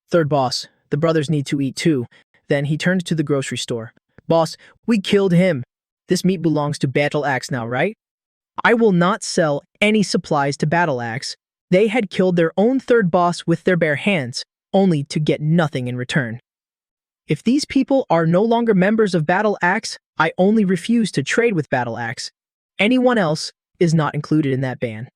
"Third boss, the brothers need to eat too." Then he turned to the grocery store. "Boss, we killed him. This meat belongs to Battle Axe now, right?" "I will not sell any supplies to Battle Axe." They had killed their own 3rd boss with their bare hands, only to get nothing in return. "If these people are no longer members of Battle Axe, I only refuse to trade with Battle Axe. Anyone else is not included in that ban."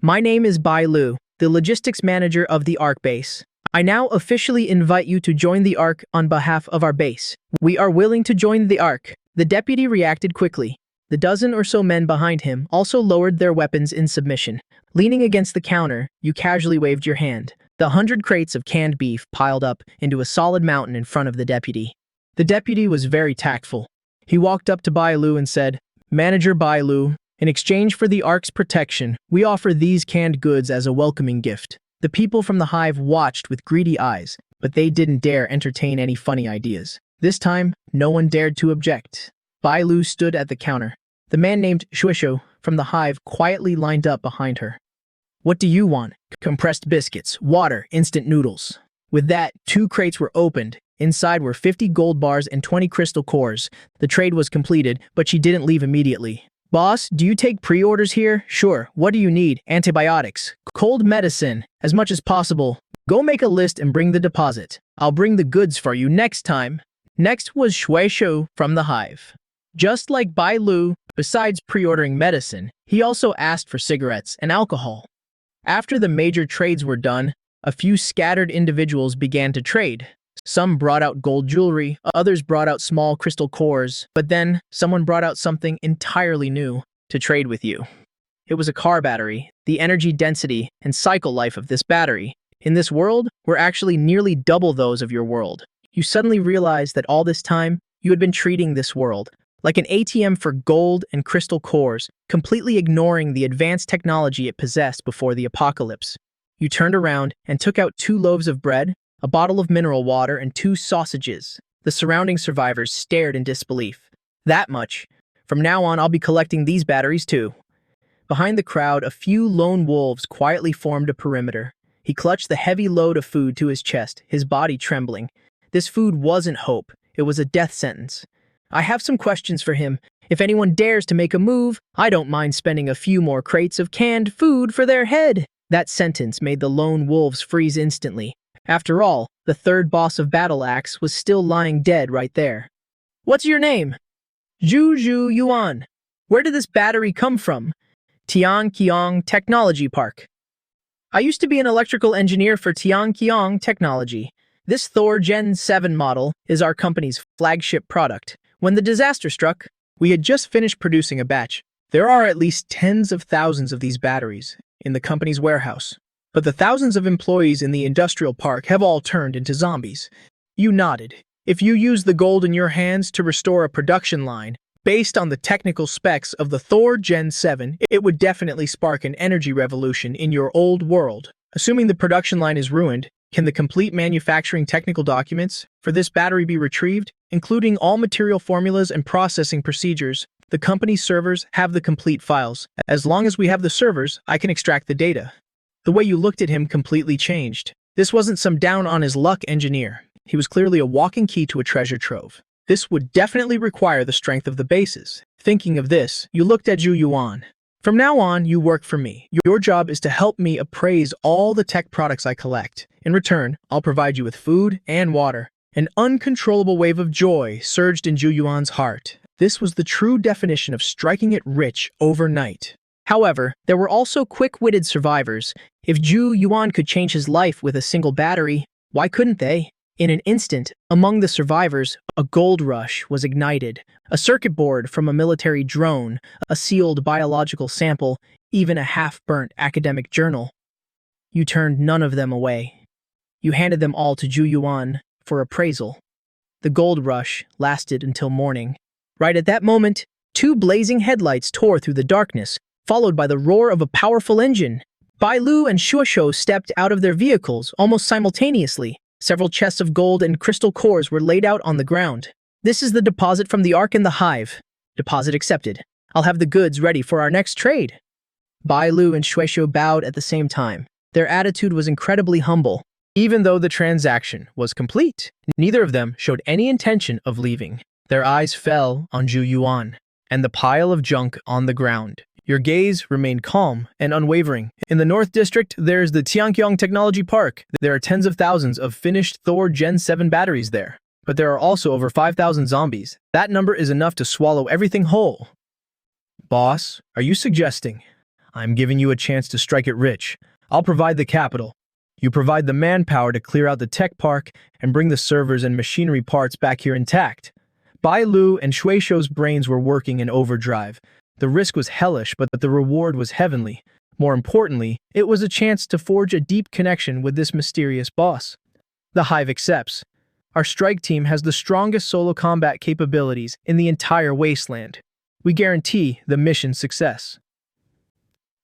"My name is Bai Lu, the logistics manager of the Ark base. I now officially invite you to join the Ark on behalf of our base. We are willing to join the Ark." The deputy reacted quickly. The dozen or so men behind him also lowered their weapons in submission. Leaning against the counter, you casually waved your hand. The 100 crates of canned beef piled up into a solid mountain in front of the deputy. The deputy was very tactful. He walked up to Bai Lu and said, "Manager Bai Lu, in exchange for the Ark's protection, we offer these canned goods as a welcoming gift." The people from the Hive watched with greedy eyes, but they didn't dare entertain any funny ideas. This time, no one dared to object. Bai Lu stood at the counter. The man named Shuisho from the Hive quietly lined up behind her. "What do you want?" "Compressed biscuits, water, instant noodles." With that, 2 crates were opened. Inside were 50 gold bars and 20 crystal cores. The trade was completed, but she didn't leave immediately. Boss, do you take pre-orders here? Sure. What do you need? Antibiotics. Cold medicine. As much as possible. Go make a list and bring the deposit. I'll bring the goods for you next time. Next was Shueishu from the hive. Just like Bai Lu, besides pre-ordering medicine, he also asked for cigarettes and alcohol. After the major trades were done, a few scattered individuals began to trade. Some brought out gold jewelry, others brought out small crystal cores, but then someone brought out something entirely new to trade with you. It was a car battery. The energy density and cycle life of this battery in this world were actually nearly double those of your world. You suddenly realized that all this time, you had been treating this world like an ATM for gold and crystal cores, completely ignoring the advanced technology it possessed before the apocalypse. You turned around and took out 2 loaves of bread, a bottle of mineral water, and 2 sausages. The surrounding survivors stared in disbelief. That much. From now on, I'll be collecting these batteries too. Behind the crowd, a few lone wolves quietly formed a perimeter. He clutched the heavy load of food to his chest, his body trembling. This food wasn't hope. It was a death sentence. I have some questions for him. If anyone dares to make a move, I don't mind spending a few more crates of canned food for their head. That sentence made the lone wolves freeze instantly. After all, the third boss of Battle Axe was still lying dead right there. What's your name? Zhu Yuan. Where did this battery come from? Tianqiang Technology Park. I used to be an electrical engineer for Tianqiang Technology. This Thor Gen 7 model is our company's flagship product. When the disaster struck, we had just finished producing a batch. There are at least tens of thousands of these batteries in the company's warehouse. But the thousands of employees in the industrial park have all turned into zombies. You nodded. If you use the gold in your hands to restore a production line, based on the technical specs of the Thor Gen 7, it would definitely spark an energy revolution in your old world. Assuming the production line is ruined, can the complete manufacturing technical documents for this battery be retrieved, including all material formulas and processing procedures? The company's servers have the complete files. As long as we have the servers, I can extract the data. The way you looked at him completely changed. This wasn't some down-on-his-luck engineer. He was clearly a walking key to a treasure trove. This would definitely require the strength of the bases. Thinking of this, you looked at Zhu Yuan. From now on, you work for me. Your job is to help me appraise all the tech products I collect. In return, I'll provide you with food and water. An uncontrollable wave of joy surged in Zhu Yuan's heart. This was the true definition of striking it rich overnight. However, there were also quick-witted survivors. If Zhu Yuan could change his life with a single battery, why couldn't they? In an instant, among the survivors, a gold rush was ignited. A circuit board from a military drone, a sealed biological sample, even a half-burnt academic journal. You turned none of them away. You handed them all to Zhu Yuan for appraisal. The gold rush lasted until morning. Right at that moment, 2 blazing headlights tore through the darkness, followed by the roar of a powerful engine. Bai Lu and Shueishu stepped out of their vehicles almost simultaneously. Several chests of gold and crystal cores were laid out on the ground. This is the deposit from the Ark and the Hive. Deposit accepted. I'll have the goods ready for our next trade. Bai Lu and Shueishu bowed at the same time. Their attitude was incredibly humble. Even though the transaction was complete, neither of them showed any intention of leaving. Their eyes fell on Zhu Yuan and the pile of junk on the ground. Your gaze remained calm and unwavering. In the North District, there's the Tianqiang Technology Park. There are tens of thousands of finished Thor Gen 7 batteries there. But there are also over 5,000 zombies. That number is enough to swallow everything whole. Boss, are you suggesting I'm giving you a chance to strike it rich? I'll provide the capital. You provide the manpower to clear out the tech park and bring the servers and machinery parts back here intact. Bai Lu and Shueishu's brains were working in overdrive. The risk was hellish, but the reward was heavenly. More importantly, it was a chance to forge a deep connection with this mysterious boss. The Hive accepts. Our strike team has the strongest solo combat capabilities in the entire wasteland. We guarantee the mission's success.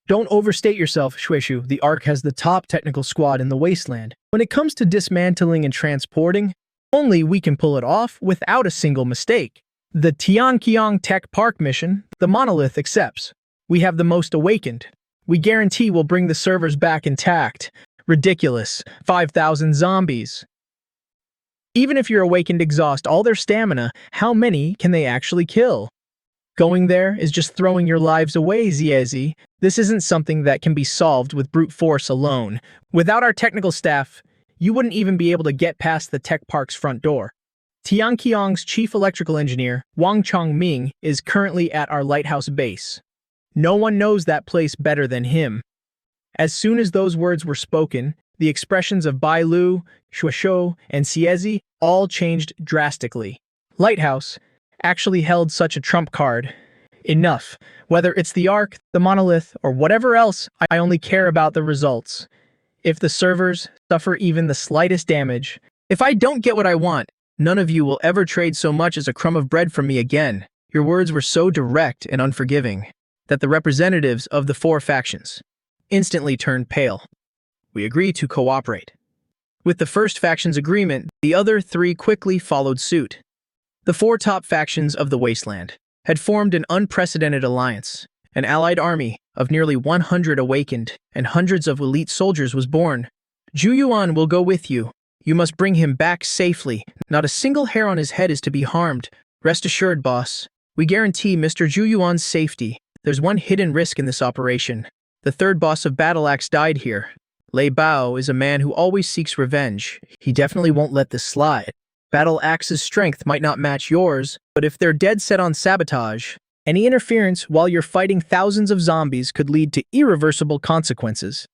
Don't overstate yourself, Shueishu. The Ark has the top technical squad in the wasteland. When it comes to dismantling and transporting, only we can pull it off without a single mistake. The Tianqiang Tech Park mission, the Monolith accepts. We have the most awakened. We guarantee we'll bring the servers back intact. Ridiculous. 5,000 zombies. Even if your awakened exhaust all their stamina, how many can they actually kill? Going there is just throwing your lives away, Ziezi. This isn't something that can be solved with brute force alone. Without our technical staff, you wouldn't even be able to get past the tech park's front door. Tianqiang's chief electrical engineer, Wang Chongming, is currently at our lighthouse base. No one knows that place better than him. As soon as those words were spoken, the expressions of Bai Lu, Shueshou, and Siezi all changed drastically. Lighthouse actually held such a trump card. Enough. Whether it's the Ark, the Monolith, or whatever else, I only care about the results. If the servers suffer even the slightest damage, if I don't get what I want, none of you will ever trade so much as a crumb of bread from me again. Your words were so direct and unforgiving that the representatives of the four factions instantly turned pale. We agree to cooperate. With the first faction's agreement, the other three quickly followed suit. The four top factions of the Wasteland had formed an unprecedented alliance. An allied army of nearly 100 awakened and hundreds of elite soldiers was born. Zhu Yuan will go with you. You must bring him back safely. Not a single hair on his head is to be harmed. Rest assured, boss. We guarantee Mr. Zhu Yuan's safety. There's one hidden risk in this operation. The third boss of Battle Axe died here. Lei Bao is a man who always seeks revenge. He definitely won't let this slide. Battle Axe's strength might not match yours, but if they're dead set on sabotage, any interference while you're fighting thousands of zombies could lead to irreversible consequences.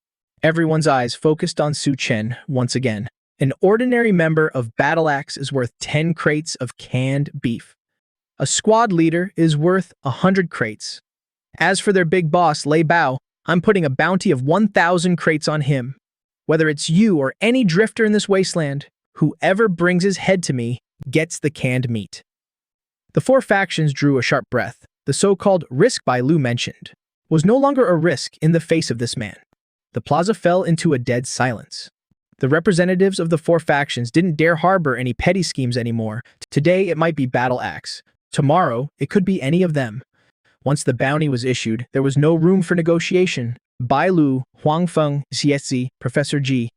Everyone's eyes focused on Su Chen once again. An ordinary member of Battle Axe is worth 10 crates of canned beef. A squad leader is worth 100 crates. As for their big boss, Lei Bao, I'm putting a bounty of 1,000 crates on him. Whether it's you or any drifter in this wasteland, whoever brings his head to me gets the canned meat. The four factions drew a sharp breath. The so-called risk Bai Lu mentioned was no longer a risk in the face of this man. The plaza fell into a dead silence. The representatives of the four factions didn't dare harbor any petty schemes anymore. Today it might be Battle Axe. Tomorrow it could be any of them. Once the bounty was issued, there was no room for negotiation. Bai Lu, Huang Feng, Xiezi, Professor Ji,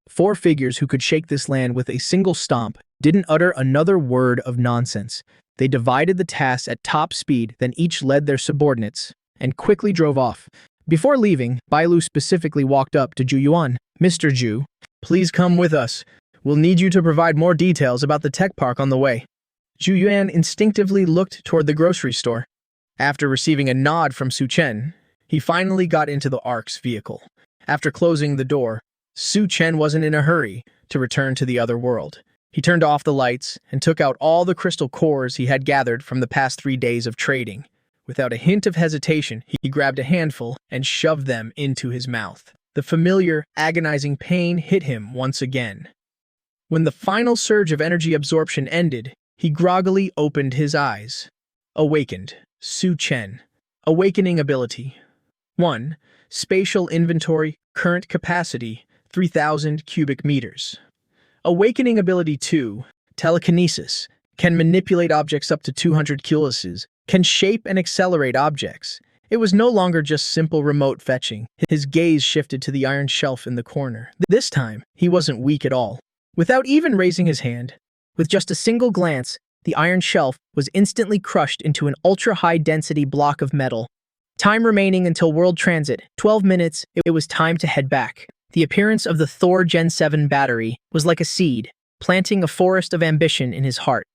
four figures who could shake this land with a single stomp, didn't utter another word of nonsense. They divided the tasks at top speed, then each led their subordinates, and quickly drove off. Before leaving, Bai Lu specifically walked up to Zhu Yuan. Mr. Zhu, please come with us. We'll need you to provide more details about the tech park on the way. Zhu Yuan instinctively looked toward the grocery store. After receiving a nod from Su Chen, he finally got into the Ark's vehicle. After closing the door, Su Chen wasn't in a hurry to return to the other world. He turned off the lights and took out all the crystal cores he had gathered from the past 3 days of trading. Without a hint of hesitation, he grabbed a handful and shoved them into his mouth. The familiar, agonizing pain hit him once again. When the final surge of energy absorption ended, he groggily opened his eyes. Awakened. Su Chen. Awakening ability. 1. Spatial inventory, current capacity, 3,000 cubic meters. Awakening ability 2. Telekinesis. Can manipulate objects up to 200 kiloses. Can shape and accelerate objects. It was no longer just simple remote fetching. His gaze shifted to the iron shelf in the corner. This time, he wasn't weak at all. Without even raising his hand, with just a single glance, the iron shelf was instantly crushed into an ultra-high-density block of metal. Time remaining until world transit, 12 minutes, it was time to head back. The appearance of the Thor Gen 7 battery was like a seed, planting a forest of ambition in his heart.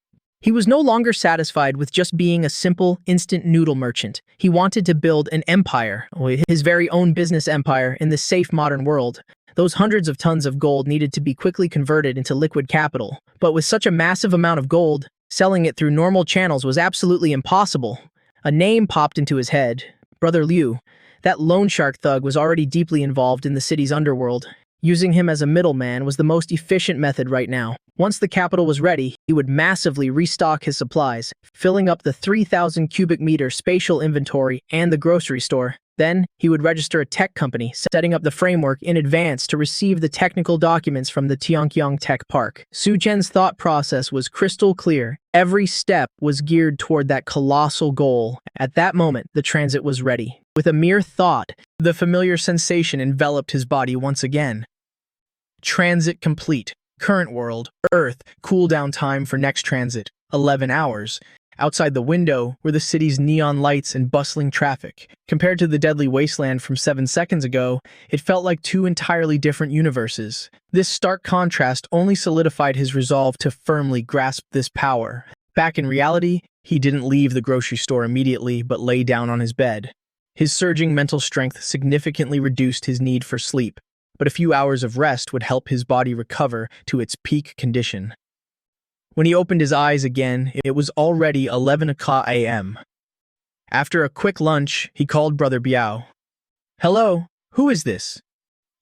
He was no longer satisfied with just being a simple, instant noodle merchant. He wanted to build an empire, his very own business empire in this safe modern world. Those hundreds of tons of gold needed to be quickly converted into liquid capital. But with such a massive amount of gold, selling it through normal channels was absolutely impossible. A name popped into his head. Brother Liu. That loan shark thug was already deeply involved in the city's underworld. Using him as a middleman was the most efficient method right now. Once the capital was ready, he would massively restock his supplies, filling up the 3,000 cubic meter spatial inventory and the grocery store. Then, he would register a tech company, setting up the framework in advance to receive the technical documents from the Tianqiang Tech Park. Su Chen's thought process was crystal clear. Every step was geared toward that colossal goal. At that moment, the transit was ready. With a mere thought, the familiar sensation enveloped his body once again. Transit complete. Current world, Earth, cooldown time for next transit, 11 hours. Outside the window were the city's neon lights and bustling traffic. Compared to the deadly wasteland from 7 seconds ago, it felt like two entirely different universes. This stark contrast only solidified his resolve to firmly grasp this power. Back in reality, he didn't leave the grocery store immediately but lay down on his bed. His surging mental strength significantly reduced his need for sleep, but a few hours of rest would help his body recover to its peak condition. When he opened his eyes again, it was already 11 o'clock a.m. After a quick lunch, he called Brother Biao. "Hello, who is this?"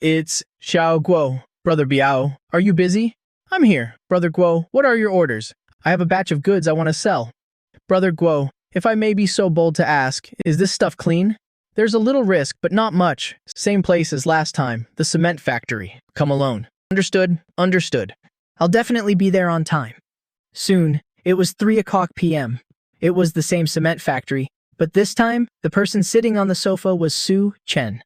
"It's Xiao Guo." "Brother Biao, are you busy?" "I'm here." "Brother Guo, what are your orders? I have a batch of goods I want to sell." "Brother Guo, if I may be so bold to ask, is this stuff clean?" "There's a little risk, but not much. Same place as last time, the cement factory. Come alone." "Understood, understood. I'll definitely be there on time." Soon, it was 3 o'clock p.m. It was the same cement factory, but this time, the person sitting on the sofa was Su Chen.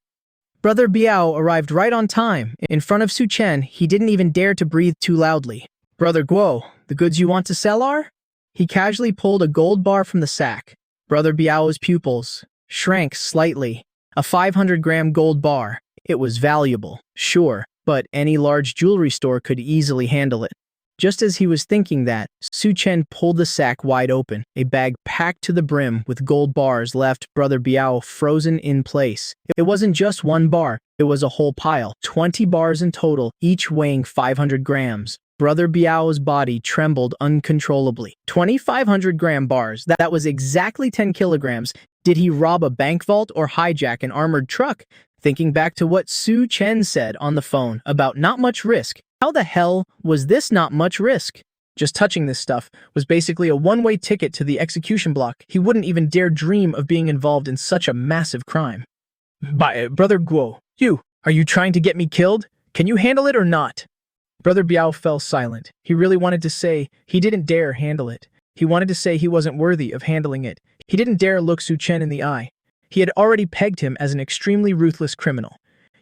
Brother Biao arrived right on time. In front of Su Chen, he didn't even dare to breathe too loudly. "Brother Guo, the goods you want to sell are?" He casually pulled a gold bar from the sack. Brother Biao's pupils shrank slightly. A 500-gram gold bar. It was valuable, sure, but any large jewelry store could easily handle it. Just as he was thinking that, Su Chen pulled the sack wide open. A bag packed to the brim with gold bars left Brother Biao frozen in place. It wasn't just one bar, it was a whole pile. 20 bars in total, each weighing 500 grams. Brother Biao's body trembled uncontrollably. 2,500-gram bars, that was exactly 10 kilograms. Did he rob a bank vault or hijack an armored truck? Thinking back to what Su Chen said on the phone about not much risk, how the hell was this not much risk? Just touching this stuff was basically a one-way ticket to the execution block. He wouldn't even dare dream of being involved in such a massive crime. Brother Guo, are you trying to get me killed? Can you handle it or not?" Brother Biao fell silent. He really wanted to say he didn't dare handle it. He wanted to say he wasn't worthy of handling it. He didn't dare look Su Chen in the eye. He had already pegged him as an extremely ruthless criminal.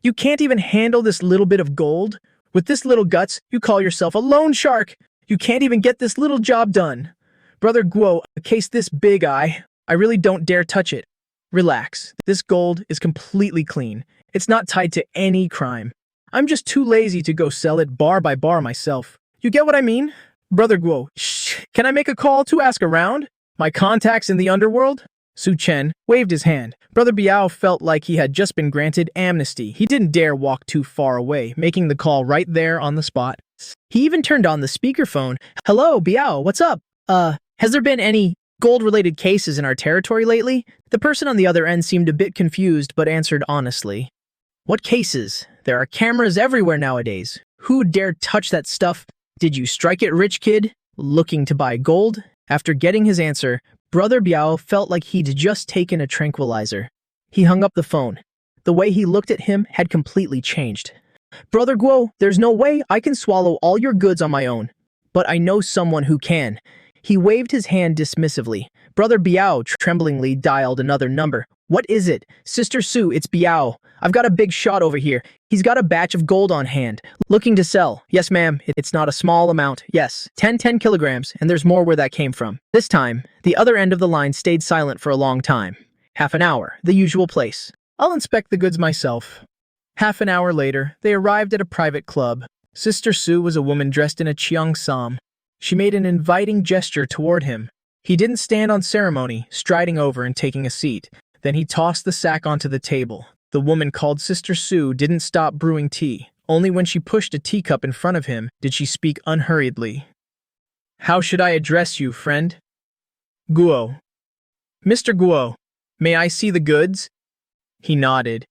"You can't even handle this little bit of gold? With this little guts, you call yourself a loan shark. You can't even get this little job done. Brother Guo, a case this big, I really don't dare touch it. Relax. This gold is completely clean. It's not tied to any crime. I'm just too lazy to go sell it bar by bar myself. You get what I mean? Brother Guo, shh, can I make a call to ask around? My contacts in the underworld?" Su Chen waved his hand. Brother Biao felt like he had just been granted amnesty. He didn't dare walk too far away, making the call right there on the spot. He even turned on the speakerphone. "Hello, Biao, what's up? Has there been any gold-related cases in our territory lately?" The person on the other end seemed a bit confused, but answered honestly. "What cases? There are cameras everywhere nowadays. Who dare touch that stuff? Did you strike it, rich kid? Looking to buy gold?" After getting his answer, Brother Biao felt like he'd just taken a tranquilizer. He hung up the phone. The way he looked at him had completely changed. "Brother Guo, there's no way I can swallow all your goods on my own. But I know someone who can." He waved his hand dismissively. Brother Biao tremblingly dialed another number. "What is it?" "Sister Su, it's Biao. I've got a big shot over here. He's got a batch of gold on hand. Looking to sell." "Yes, ma'am. It's not a small amount. Yes, 10 kilograms, and there's more where that came from." This time, the other end of the line stayed silent for a long time. Half an hour, the usual place. "I'll inspect the goods myself." Half an hour later, they arrived at a private club. Sister Su was a woman dressed in a cheongsam. She made an inviting gesture toward him. He didn't stand on ceremony, striding over and taking a seat. Then he tossed the sack onto the table. The woman called Sister Su didn't stop brewing tea. Only when she pushed a teacup in front of him did she speak unhurriedly. "How should I address you, friend?" "Guo." "Mr. Guo, may I see the goods?" He nodded.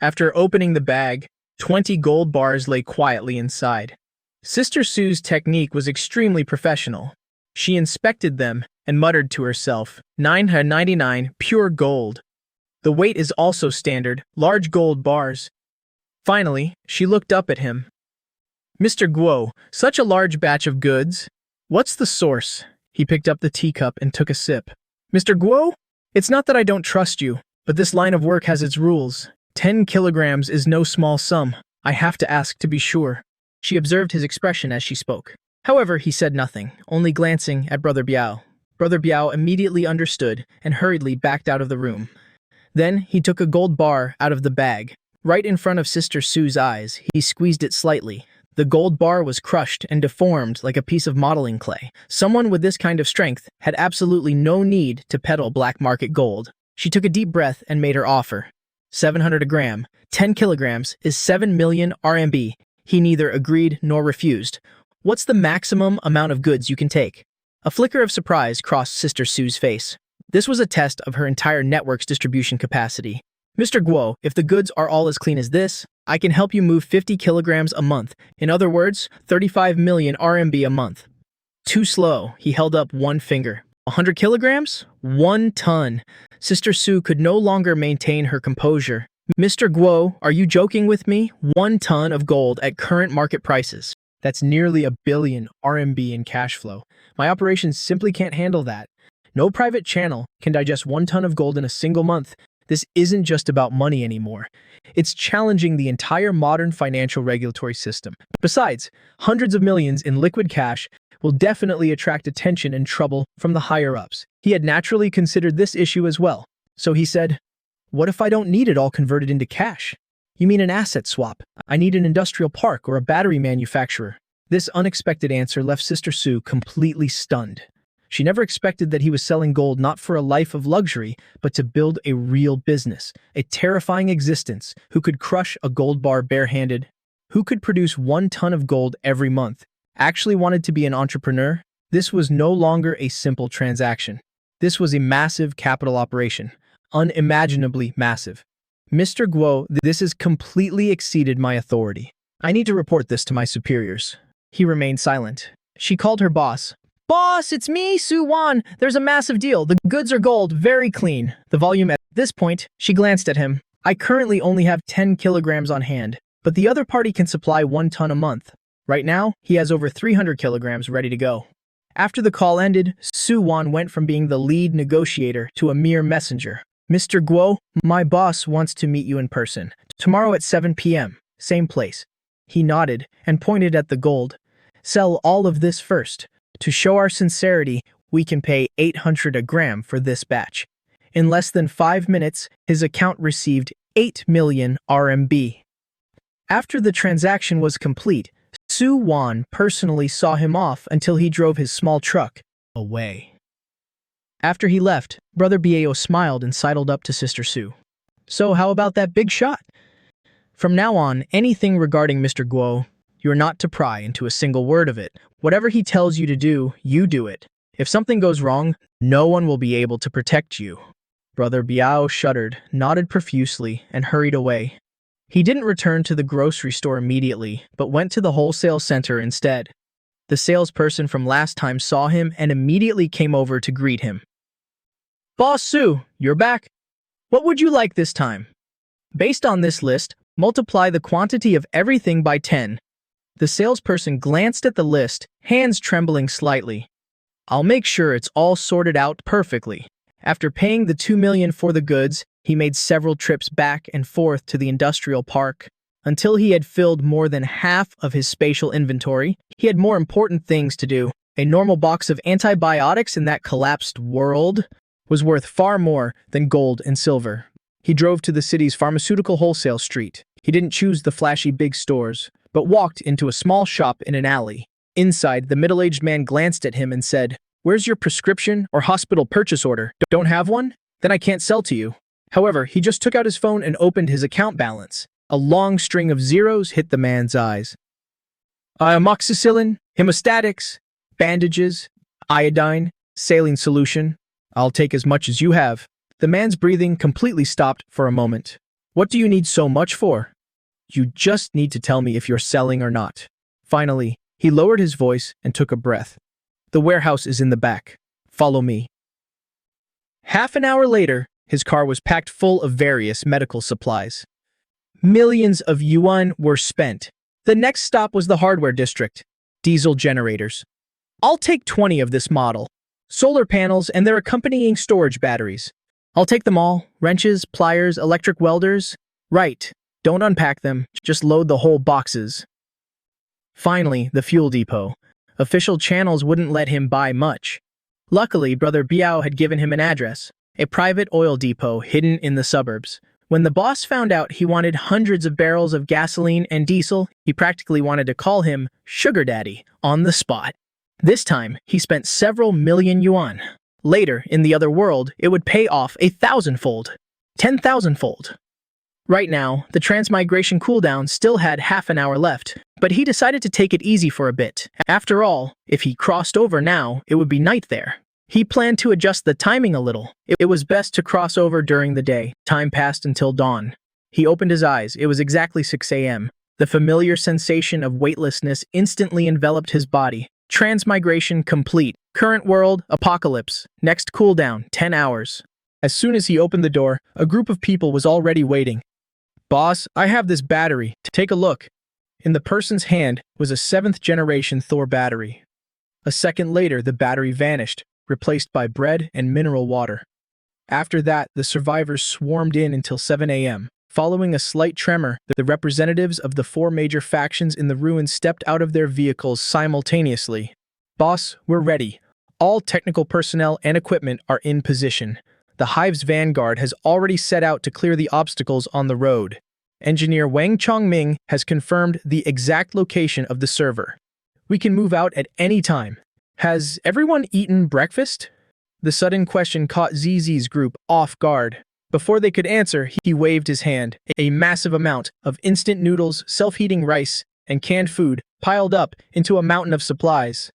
After opening the bag, 20 gold bars lay quietly inside. Sister Sue's technique was extremely professional. She inspected them and muttered to herself, 999 pure gold. The weight is also standard, large gold bars. Finally, she looked up at him. "Mr. Guo, such a large batch of goods. What's the source?" He picked up the teacup and took a sip. "Mr. Guo, it's not that I don't trust you, but this line of work has its rules. 10 kilograms is no small sum. I have to ask to be sure." She observed his expression as she spoke. However, he said nothing, only glancing at Brother Biao. Brother Biao immediately understood and hurriedly backed out of the room. Then he took a gold bar out of the bag. Right in front of Sister Sue's eyes, he squeezed it slightly. The gold bar was crushed and deformed like a piece of modeling clay. Someone with this kind of strength had absolutely no need to peddle black market gold. She took a deep breath and made her offer. 700 a gram, 10 kilograms is 7 million RMB. He neither agreed nor refused. What's the maximum amount of goods you can take? A flicker of surprise crossed Sister Sue's face. This was a test of her entire network's distribution capacity. Mr. Guo, if the goods are all as clean as this, I can help you move 50 kilograms a month. In other words, 35 million RMB a month. Too slow, he held up one finger. 100 kilograms? 1 ton. Sister Sue could no longer maintain her composure. Mr. Guo, are you joking with me? 1 ton of gold at current market prices. That's nearly 1 billion RMB in cash flow. My operations simply can't handle that. No private channel can digest 1 ton of gold in a single month. This isn't just about money anymore. It's challenging the entire modern financial regulatory system. Besides, hundreds of millions in liquid cash will definitely attract attention and trouble from the higher-ups. He had naturally considered this issue as well. So he said, "What if I don't need it all converted into cash?" "You mean an asset swap? I need an industrial park or a battery manufacturer." This unexpected answer left Sister Sue completely stunned. She never expected that he was selling gold not for a life of luxury, but to build a real business, a terrifying existence. Who could crush a gold bar barehanded? Who could produce 1 ton of gold every month? Actually wanted to be an entrepreneur? This was no longer a simple transaction. This was a massive capital operation, unimaginably massive. "Mr. Guo, this has completely exceeded my authority. I need to report this to my superiors." He remained silent. She called her boss. "Boss, it's me, Su Wan. There's a massive deal. The goods are gold, very clean." The volume at this point, she glanced at him. "I currently only have 10 kilograms on hand, but the other party can supply 1 ton a month. Right now, he has over 300 kilograms ready to go." After the call ended, Su Wan went from being the lead negotiator to a mere messenger. "Mr. Guo, my boss wants to meet you in person. Tomorrow at 7 p.m., same place." He nodded and pointed at the gold. "Sell all of this first. To show our sincerity, we can pay 800 a gram for this batch." In less than 5 minutes, his account received 8 million RMB. After the transaction was complete, Su Wan personally saw him off until he drove his small truck away. After he left, Brother Biao smiled and sidled up to Sister Sue. "So how about that big shot? From now on, anything regarding Mr. Guo, you're not to pry into a single word of it. Whatever he tells you to do, you do it. If something goes wrong, no one will be able to protect you." Brother Biao shuddered, nodded profusely, and hurried away. He didn't return to the grocery store immediately, but went to the wholesale center instead. The salesperson from last time saw him and immediately came over to greet him. "Boss Su, you're back. What would you like this time? Based on this list, multiply the quantity of everything by 10. The salesperson glanced at the list, hands trembling slightly. "I'll make sure it's all sorted out perfectly." After paying the 2 million for the goods, he made several trips back and forth to the industrial park. Until he had filled more than half of his spatial inventory, he had more important things to do. A normal box of antibiotics in that collapsed world was worth far more than gold and silver. He drove to the city's pharmaceutical wholesale street. He didn't choose the flashy big stores, but walked into a small shop in an alley. Inside, the middle-aged man glanced at him and said, "Where's your prescription or hospital purchase order? Don't have one? Then I can't sell to you." However, he just took out his phone and opened his account balance. A long string of zeros hit the man's eyes. "Amoxicillin, hemostatics, bandages, iodine, saline solution. I'll take as much as you have." The man's breathing completely stopped for a moment. "What do you need so much for?" "You just need to tell me if you're selling or not." Finally, he lowered his voice and took a breath. "The warehouse is in the back. Follow me." Half an hour later, his car was packed full of various medical supplies. Millions of yuan were spent. The next stop was the hardware district. Diesel generators. "I'll take 20 of this model. Solar panels and their accompanying storage batteries. I'll take them all. Wrenches, pliers, electric welders. Right. Don't unpack them. Just load the whole boxes." Finally, the fuel depot. Official channels wouldn't let him buy much. Luckily, Brother Biao had given him an address, a private oil depot hidden in the suburbs. When the boss found out he wanted hundreds of barrels of gasoline and diesel, he practically wanted to call him Sugar Daddy on the spot. This time, he spent several million yuan. Later, in the other world, it would pay off 1,000-fold, 10,000-fold. Right now, the transmigration cooldown still had half an hour left, but he decided to take it easy for a bit. After all, if he crossed over now, it would be night there. He planned to adjust the timing a little. It was best to cross over during the day. Time passed until dawn. He opened his eyes. It was exactly 6 a.m. The familiar sensation of weightlessness instantly enveloped his body. Transmigration complete. Current world, apocalypse. Next cooldown, 10 hours. As soon as he opened the door, a group of people was already waiting. "Boss, I have this battery. Take a look." In the person's hand was a 7th-generation Thor battery. A second later, the battery vanished, replaced by bread and mineral water. After that, the survivors swarmed in until 7 a.m. Following a slight tremor, the representatives of the 4 major factions in the ruins stepped out of their vehicles simultaneously. "Boss, we're ready. All technical personnel and equipment are in position. The Hive's vanguard has already set out to clear the obstacles on the road. Engineer Wang Chongming has confirmed the exact location of the server. We can move out at any time. Has everyone eaten breakfast?" The sudden question caught ZZ's group off guard. Before they could answer, he waved his hand. A massive amount of instant noodles, self-heating rice, and canned food piled up into a mountain of supplies.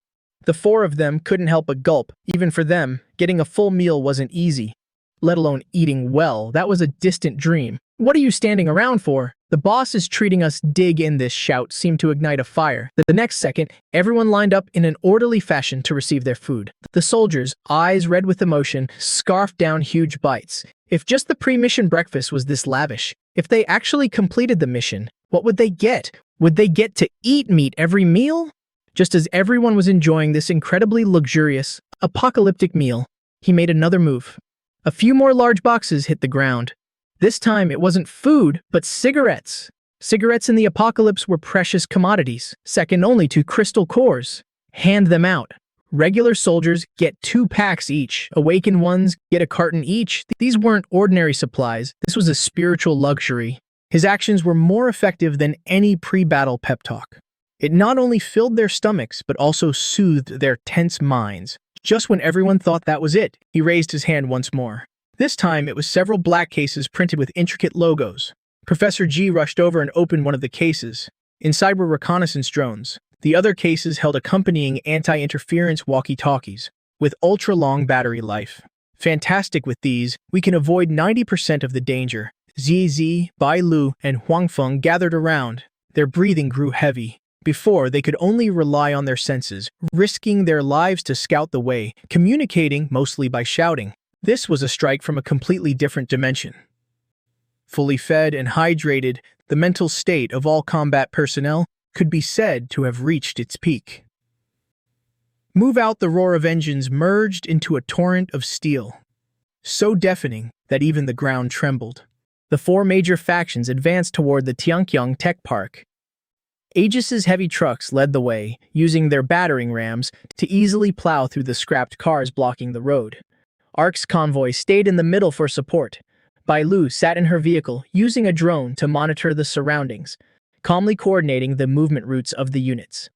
The 4 of them couldn't help but gulp. Even for them, getting a full meal wasn't easy. Let alone eating well, that was a distant dream. "What are you standing around for? The boss is treating us." Dig in. This shout seemed to ignite a fire. The next second, everyone lined up in an orderly fashion to receive their food. The soldiers, eyes red with emotion, scarfed down huge bites. If just the pre-mission breakfast was this lavish, if they actually completed the mission, what would they get? Would they get to eat meat every meal? Just as everyone was enjoying this incredibly luxurious, apocalyptic meal, he made another move. A few more large boxes hit the ground. This time, it wasn't food, but cigarettes. Cigarettes in the apocalypse were precious commodities, second only to crystal cores. Hand them out. Regular soldiers get 2 packs each. Awakened ones get a carton each. These weren't ordinary supplies. This was a spiritual luxury. His actions were more effective than any pre-battle pep talk. It not only filled their stomachs, but also soothed their tense minds. Just when everyone thought that was it, he raised his hand once more. This time, it was several black cases printed with intricate logos. Professor G rushed over and opened one of the cases. Inside were reconnaissance drones. The other cases held accompanying anti-interference walkie-talkies, with ultra-long battery life. Fantastic. With these, we can avoid 90% of the danger. ZZ, Bai Lu, and Huangfeng gathered around. Their breathing grew heavy. Before, they could only rely on their senses, risking their lives to scout the way, communicating mostly by shouting. This was a strike from a completely different dimension. Fully fed and hydrated, the mental state of all combat personnel could be said to have reached its peak. Move out. The roar of engines merged into a torrent of steel, so deafening that even the ground trembled. The 4 major factions advanced toward the Tianqiang Tech Park. Aegis's heavy trucks led the way, using their battering rams to easily plow through the scrapped cars blocking the road. ARC's convoy stayed in the middle for support. Bai Lu sat in her vehicle, using a drone to monitor the surroundings, calmly coordinating the movement routes of the units.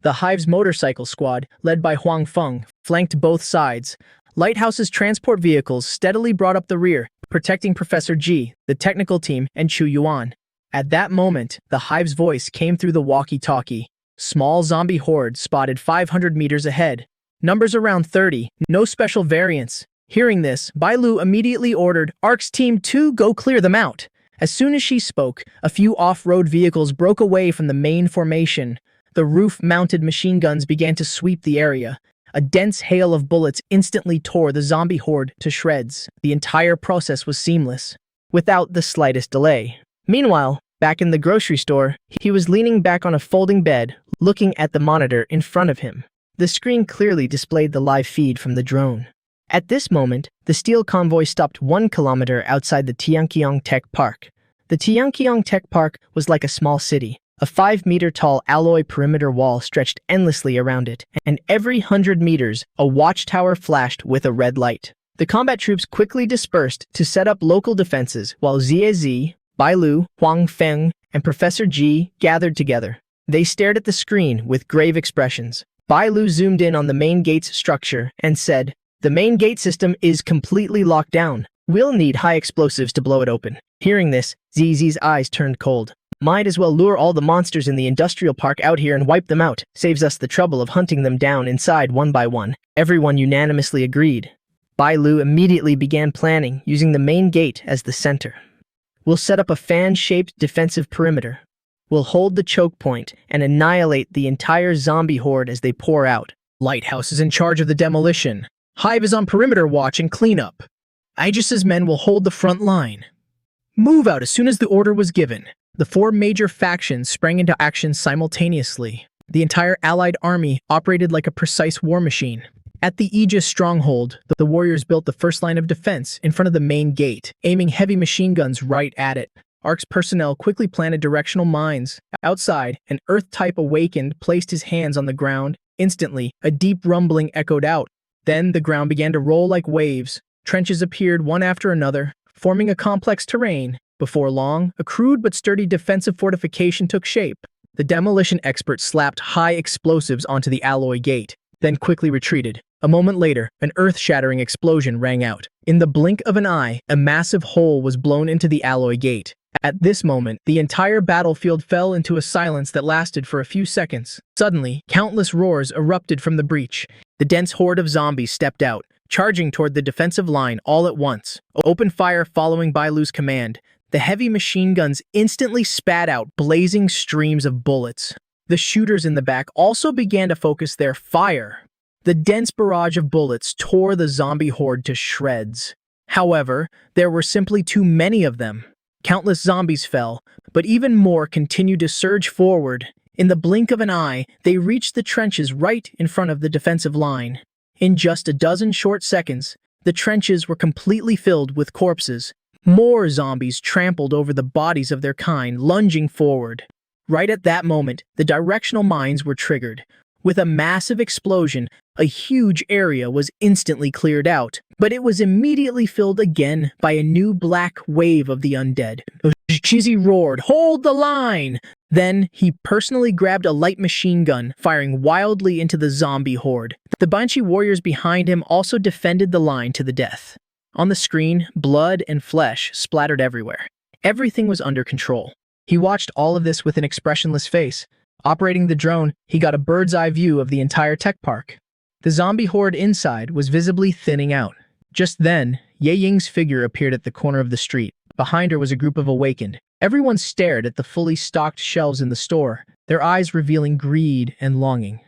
The Hive's motorcycle squad, led by Huang Feng, flanked both sides. Lighthouse's transport vehicles steadily brought up the rear, protecting Professor G, the technical team, and Chu Yuan. At that moment, the Hive's voice came through the walkie-talkie. Small zombie horde spotted 500 meters ahead. Numbers around 30, no special variants. Hearing this, Bai Lu immediately ordered ARC's team to go clear them out. As soon as she spoke, a few off-road vehicles broke away from the main formation. The roof-mounted machine guns began to sweep the area. A dense hail of bullets instantly tore the zombie horde to shreds. The entire process was seamless, without the slightest delay. Meanwhile, back in the grocery store, he was leaning back on a folding bed, looking at the monitor in front of him. The screen clearly displayed the live feed from the drone. At this moment, the steel convoy stopped 1 kilometer outside the Tianqiang Tech Park. The Tianqiang Tech Park was like a small city, A 5-meter-tall alloy perimeter wall stretched endlessly around it, and every 100 meters, a watchtower flashed with a red light. The combat troops quickly dispersed to set up local defenses, while Zia, Bai Lu, Huang Feng, and Professor Ji gathered together. They stared at the screen with grave expressions. Bai Lu zoomed in on the main gate's structure and said, "The main gate system is completely locked down. We'll need high explosives to blow it open." Hearing this, Zizi's eyes turned cold. "Might as well lure all the monsters in the industrial park out here and wipe them out. Saves us the trouble of hunting them down inside one by one." Everyone unanimously agreed. Bai Lu immediately began planning, using the main gate as the center. "We'll set up a fan-shaped defensive perimeter. We'll hold the choke point and annihilate the entire zombie horde as they pour out. Lighthouse is in charge of the demolition. Hive is on perimeter watch and cleanup. Aegis's men will hold the front line. Move out as soon as the order was given." The 4 major factions sprang into action simultaneously. The entire Allied army operated like a precise war machine. At the Aegis stronghold, the warriors built the first line of defense in front of the main gate, aiming heavy machine guns right at it. ARC's personnel quickly planted directional mines. Outside, an Earth-type awakened placed his hands on the ground. Instantly, a deep rumbling echoed out. Then the ground began to roll like waves. Trenches appeared one after another, forming a complex terrain. Before long, a crude but sturdy defensive fortification took shape. The demolition expert slapped high explosives onto the alloy gate, then quickly retreated. A moment later, an earth-shattering explosion rang out. In the blink of an eye, a massive hole was blown into the alloy gate. At this moment, the entire battlefield fell into a silence that lasted for a few seconds. Suddenly, countless roars erupted from the breach. The dense horde of zombies stepped out, charging toward the defensive line all at once. Open fire following Bai Lu's command. The heavy machine guns instantly spat out blazing streams of bullets. The shooters in the back also began to focus their fire. The dense barrage of bullets tore the zombie horde to shreds. However, there were simply too many of them. Countless zombies fell, but even more continued to surge forward. In the blink of an eye, they reached the trenches right in front of the defensive line. In just a dozen short seconds, the trenches were completely filled with corpses. More zombies trampled over the bodies of their kind, lunging forward. Right at that moment, the directional mines were triggered. With a massive explosion, a huge area was instantly cleared out, but it was immediately filled again by a new black wave of the undead. Chizzy roared, "Hold the line!" Then, he personally grabbed a light machine gun, firing wildly into the zombie horde. The Banshee warriors behind him also defended the line to the death. On the screen, blood and flesh splattered everywhere. Everything was under control. He watched all of this with an expressionless face. Operating the drone, he got a bird's-eye view of the entire tech park. The zombie horde inside was visibly thinning out. Just then, Ye Ying's figure appeared at the corner of the street. Behind her was a group of awakened. Everyone stared at the fully stocked shelves in the store, their eyes revealing greed and longing.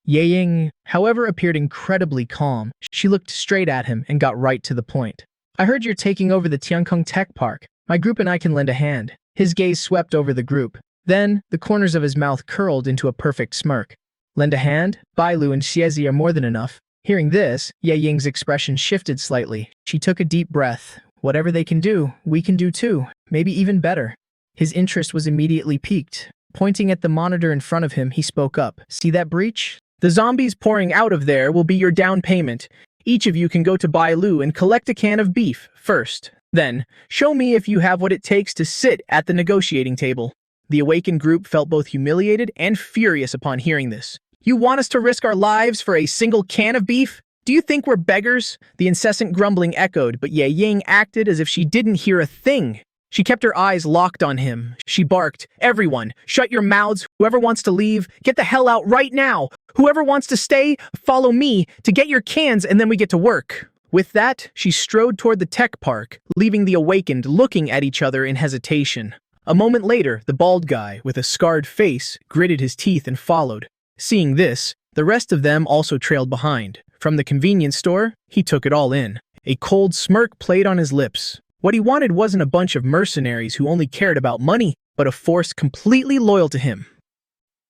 Ye Ying, however, appeared incredibly calm. She looked straight at him and got right to the point. "I heard you're taking over the Tiankong Tech Park. My group and I can lend a hand." His gaze swept over the group. Then, the corners of his mouth curled into a perfect smirk. "Lend a hand? Bai Lu and Xiezi are more than enough." Hearing this, Ye Ying's expression shifted slightly. She took a deep breath. "Whatever they can do, we can do too. Maybe even better." His interest was immediately piqued. Pointing at the monitor in front of him, he spoke up. "See that breach? The zombies pouring out of there will be your down payment. Each of you can go to Bai Lu and collect a can of beef first. Then, show me if you have what it takes to sit at the negotiating table." The awakened group felt both humiliated and furious upon hearing this. "You want us to risk our lives for a single can of beef? Do you think we're beggars?" The incessant grumbling echoed, but Ye Ying acted as if she didn't hear a thing. She kept her eyes locked on him. She barked, "Everyone, shut your mouths. Whoever wants to leave, get the hell out right now. Whoever wants to stay, follow me to get your cans and then we get to work." With that, she strode toward the tech park, leaving the awakened looking at each other in hesitation. A moment later, the bald guy, with a scarred face, gritted his teeth and followed. Seeing this, the rest of them also trailed behind. From the convenience store, he took it all in. A cold smirk played on his lips. What he wanted wasn't a bunch of mercenaries who only cared about money, but a force completely loyal to him.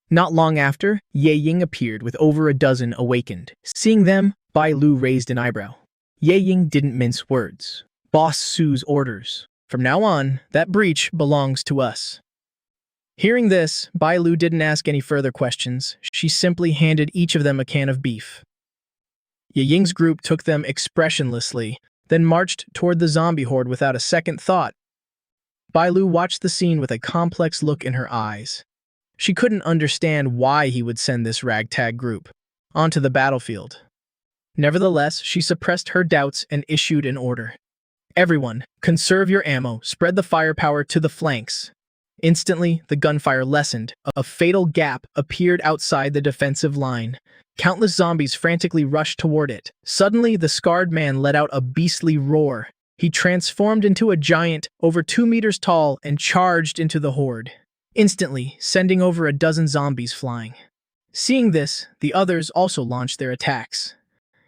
Not long after, Ye Ying appeared with over a dozen awakened. Seeing them, Bai Lu raised an eyebrow. Ye Ying didn't mince words. "Boss Su's orders. From now on, that breach belongs to us." Hearing this, Bai Lu didn't ask any further questions. She simply handed each of them a can of beef. Ye Ying's group took them expressionlessly, then marched toward the zombie horde without a second thought. Bai Lu watched the scene with a complex look in her eyes. She couldn't understand why he would send this ragtag group onto the battlefield. Nevertheless, she suppressed her doubts and issued an order. Everyone, conserve your ammo, spread the firepower to the flanks. Instantly, the gunfire lessened. A fatal gap appeared outside the defensive line. Countless zombies frantically rushed toward it. Suddenly, the scarred man let out a beastly roar. He transformed into a giant, over 2 meters tall, and charged into the horde, instantly sending over a dozen zombies flying. Seeing this, the others also launched their attacks.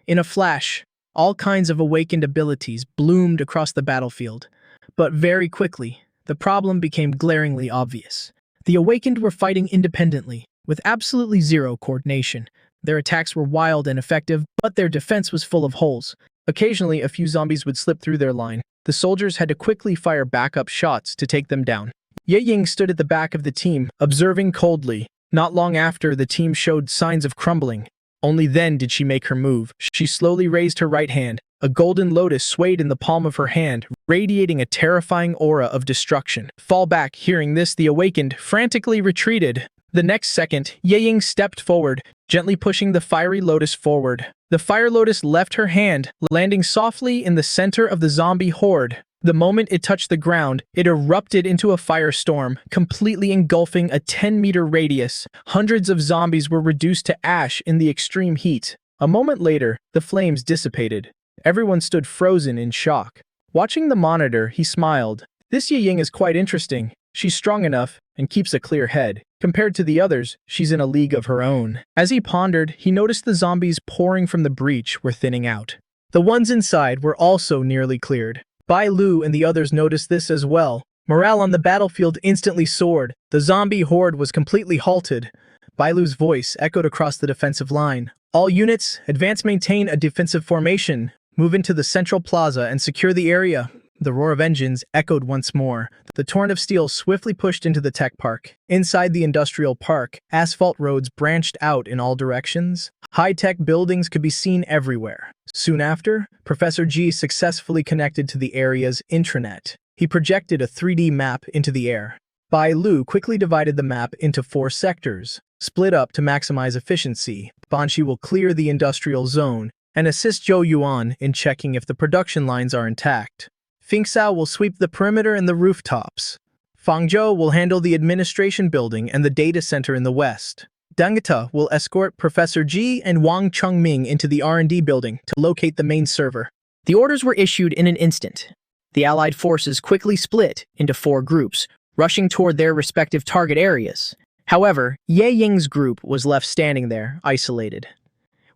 In a flash, all kinds of awakened abilities bloomed across the battlefield. But very quickly, the problem became glaringly obvious. The awakened were fighting independently, with absolutely zero coordination. Their attacks were wild and effective, but their defense was full of holes. Occasionally, a few zombies would slip through their line. The soldiers had to quickly fire backup shots to take them down. Ye Ying stood at the back of the team, observing coldly. Not long after, the team showed signs of crumbling. Only then did she make her move. She slowly raised her right hand. A golden lotus swayed in the palm of her hand, radiating a terrifying aura of destruction. Fall back. Hearing this, the awakened frantically retreated. The next second, Ye Ying stepped forward, gently pushing the fiery lotus forward. The fire lotus left her hand, landing softly in the center of the zombie horde. The moment it touched the ground, it erupted into a firestorm, completely engulfing a 10-meter radius. Hundreds of zombies were reduced to ash in the extreme heat. A moment later, the flames dissipated. Everyone stood frozen in shock. Watching the monitor, he smiled. This Ye Ying is quite interesting. She's strong enough and keeps a clear head. Compared to the others, she's in a league of her own. As he pondered, he noticed the zombies pouring from the breach were thinning out. The ones inside were also nearly cleared. Bai Lu and the others noticed this as well. Morale on the battlefield instantly soared. The zombie horde was completely halted. Bai Lu's voice echoed across the defensive line. All units, advance, maintain a defensive formation. Move into the central plaza and secure the area. The roar of engines echoed once more. The torrent of steel swiftly pushed into the tech park. Inside the industrial park, asphalt roads branched out in all directions. High-tech buildings could be seen everywhere. Soon after, Professor G successfully connected to the area's intranet. He projected a 3D map into the air. Bai Lu quickly divided the map into 4 sectors, split up to maximize efficiency. Banshee will clear the industrial zone and assist Zhou Yuan in checking if the production lines are intact. Fingxiao will sweep the perimeter and the rooftops. Fangzhou will handle the administration building and the data center in the west. Dengta will escort Professor Ji and Wang Chengming into the R&D building to locate the main server. The orders were issued in an instant. The Allied forces quickly split into 4 groups, rushing toward their respective target areas. However, Ye Ying's group was left standing there, isolated.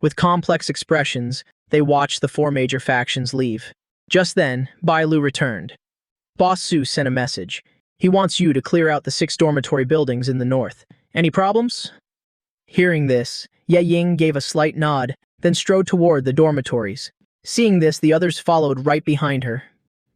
With complex expressions, they watched the 4 major factions leave. Just then, Bai Lu returned. Boss Su sent a message. He wants you to clear out the 6 dormitory buildings in the north. Any problems? Hearing this, Ye Ying gave a slight nod, then strode toward the dormitories. Seeing this, the others followed right behind her.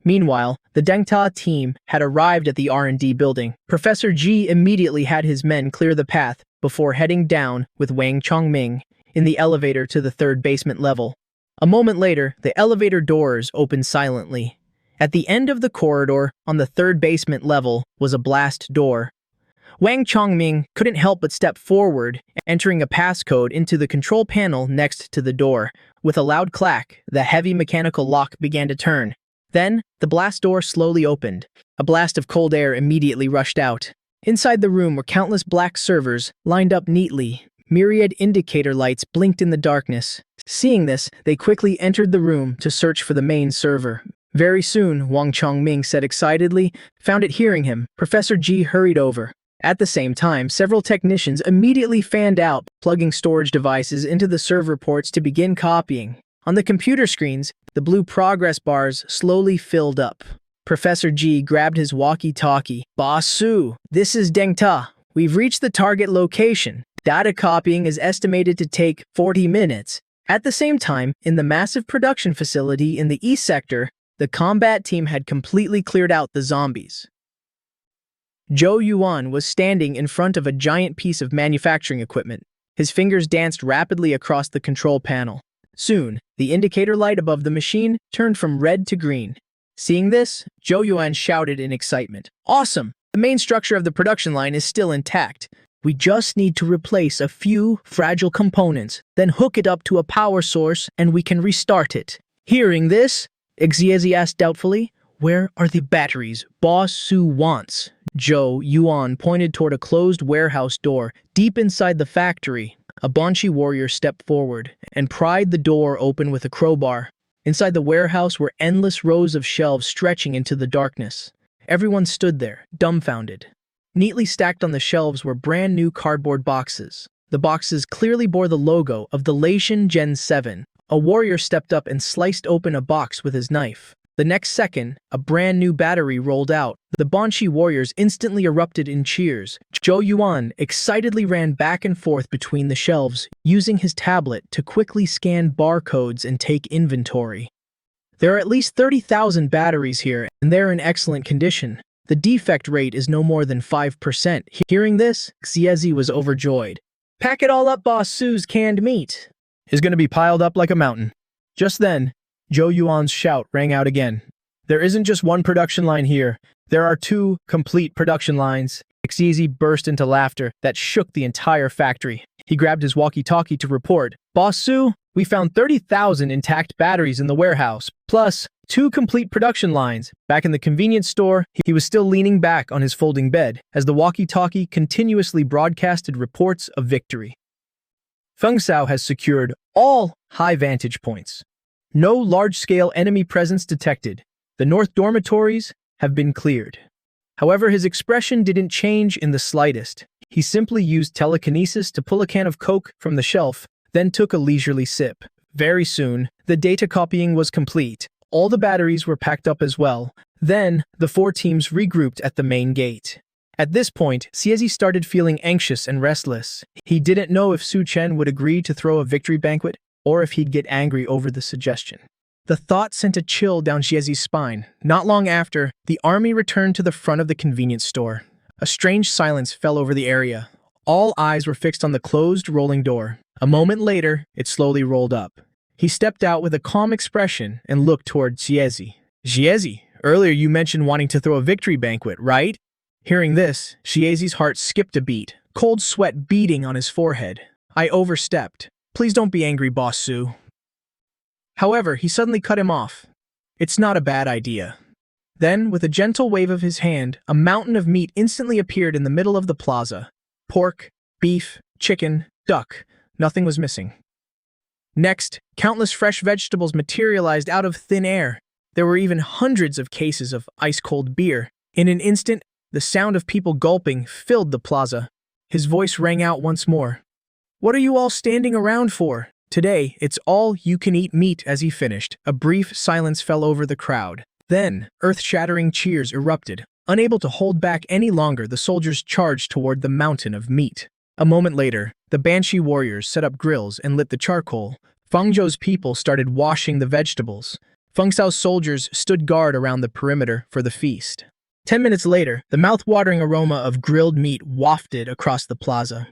Meanwhile, the Dengta team had arrived at the R&D building. Professor Ji immediately had his men clear the path before heading down with Wang Chongming in the elevator to the 3rd basement level. A moment later, the elevator doors opened silently. At the end of the corridor, on the 3rd basement level, was a blast door. Wang Chongming couldn't help but step forward, entering a passcode into the control panel next to the door. With a loud clack, the heavy mechanical lock began to turn. Then, the blast door slowly opened. A blast of cold air immediately rushed out. Inside the room were countless black servers, lined up neatly. Myriad indicator lights blinked in the darkness. Seeing this, they quickly entered the room to search for the main server. Very soon, Wang Chongming said excitedly, found it. Hearing him, Professor Ji hurried over. At the same time, several technicians immediately fanned out, plugging storage devices into the server ports to begin copying. On the computer screens, the blue progress bars slowly filled up. Professor Ji grabbed his walkie-talkie. Boss Su, this is Dengta. We've reached the target location. Data copying is estimated to take 40 minutes. At the same time, in the massive production facility in the east sector, the combat team had completely cleared out the zombies. Zhou Yuan was standing in front of a giant piece of manufacturing equipment. His fingers danced rapidly across the control panel. Soon, the indicator light above the machine turned from red to green. Seeing this, Zhou Yuan shouted in excitement. Awesome! The main structure of the production line is still intact. We just need to replace a few fragile components, then hook it up to a power source and we can restart it. Hearing this, Xiezi asked doubtfully, where are the batteries Boss Su wants? Zhou Yuan pointed toward a closed warehouse door deep inside the factory. A Banshee warrior stepped forward and pried the door open with a crowbar. Inside the warehouse were endless rows of shelves stretching into the darkness. Everyone stood there, dumbfounded. Neatly stacked on the shelves were brand new cardboard boxes. The boxes clearly bore the logo of the Laitian Gen 7. A warrior stepped up and sliced open a box with his knife. The next second, a brand new battery rolled out. The Banshee warriors instantly erupted in cheers. Zhou Yuan excitedly ran back and forth between the shelves, using his tablet to quickly scan barcodes and take inventory. There are at least 30,000 batteries here, and they're in excellent condition. The defect rate is no more than 5%. Hearing this, Xiezi was overjoyed. Pack it all up, Boss Su's canned meat is going to be piled up like a mountain. Just then, Zhou Yuan's shout rang out again. There isn't just one production line here. There are 2 complete production lines. Xiezi burst into laughter that shook the entire factory. He grabbed his walkie-talkie to report. Boss Su, we found 30,000 intact batteries in the warehouse, plus 2 complete production lines. Back in the convenience store, he was still leaning back on his folding bed as the walkie-talkie continuously broadcasted reports of victory. Feng Sao has secured all high vantage points. No large-scale enemy presence detected. The north dormitories have been cleared. However, his expression didn't change in the slightest. He simply used telekinesis to pull a can of Coke from the shelf, then took a leisurely sip. Very soon, the data copying was complete. All the batteries were packed up as well. Then, the 4 teams regrouped at the main gate. At this point, Xiezi started feeling anxious and restless. He didn't know if Su Chen would agree to throw a victory banquet, or if he'd get angry over the suggestion. The thought sent a chill down Xiezi's spine. Not long after, the army returned to the front of the convenience store. A strange silence fell over the area. All eyes were fixed on the closed rolling door. A moment later, it slowly rolled up. He stepped out with a calm expression and looked toward Xiezi. Xiezi, earlier you mentioned wanting to throw a victory banquet, right? Hearing this, Xiezi's heart skipped a beat, cold sweat beading on his forehead. I overstepped. Please don't be angry, Boss Su. However, he suddenly cut him off. It's not a bad idea. Then, with a gentle wave of his hand, a mountain of meat instantly appeared in the middle of the plaza. Pork, beef, chicken, duck. Nothing was missing. Next, countless fresh vegetables materialized out of thin air. There were even hundreds of cases of ice-cold beer. In an instant, the sound of people gulping filled the plaza. His voice rang out once more. What are you all standing around for? Today, it's all you can eat meat. As he finished, a brief silence fell over the crowd. Then, earth-shattering cheers erupted. Unable to hold back any longer, the soldiers charged toward the mountain of meat. A moment later, the Banshee warriors set up grills and lit the charcoal. Feng Zhou's people started washing the vegetables. Feng Sao's soldiers stood guard around the perimeter for the feast. 10 minutes later, the mouth-watering aroma of grilled meat wafted across the plaza.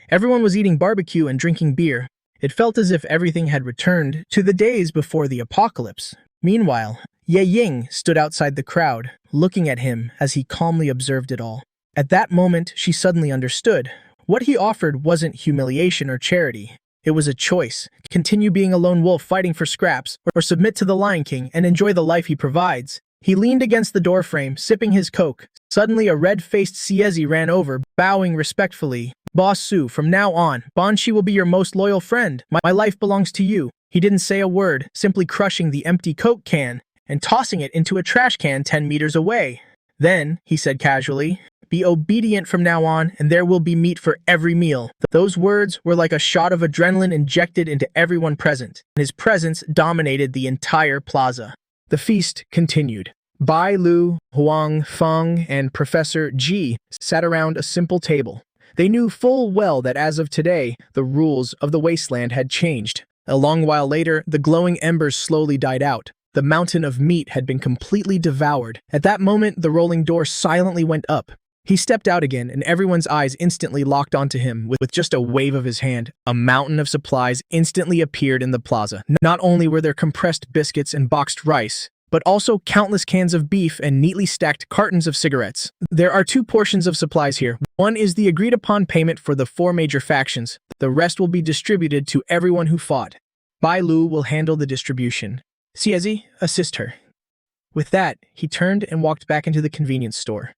Everyone was eating barbecue and drinking beer. It felt as if everything had returned to the days before the apocalypse. Meanwhile, Ye Ying stood outside the crowd, looking at him as he calmly observed it all. At that moment, she suddenly understood. What he offered wasn't humiliation or charity. It was a choice. Continue being a lone wolf fighting for scraps, or submit to the Lion King and enjoy the life he provides. He leaned against the doorframe, sipping his Coke. Suddenly, a red-faced Xiezi ran over, bowing respectfully. Boss Su, from now on, Banshee will be your most loyal friend. My life belongs to you. He didn't say a word, simply crushing the empty Coke can and tossing it into a trash can 10 meters away. Then, he said casually, be obedient from now on, and there will be meat for every meal. Those words were like a shot of adrenaline injected into everyone present. His presence dominated the entire plaza. The feast continued. Bai Lu, Huang Feng, and Professor Ji sat around a simple table. They knew full well that as of today, the rules of the wasteland had changed. A long while later, the glowing embers slowly died out. The mountain of meat had been completely devoured. At that moment, the rolling door silently went up. He stepped out again, and everyone's eyes instantly locked onto him. With just a wave of his hand, a mountain of supplies instantly appeared in the plaza. Not only were there compressed biscuits and boxed rice, but also countless cans of beef and neatly stacked cartons of cigarettes. There are two portions of supplies here. One is the agreed-upon payment for the 4 major factions. The rest will be distributed to everyone who fought. Bai Lu will handle the distribution. Xiezi, assist her. With that, he turned and walked back into the convenience store.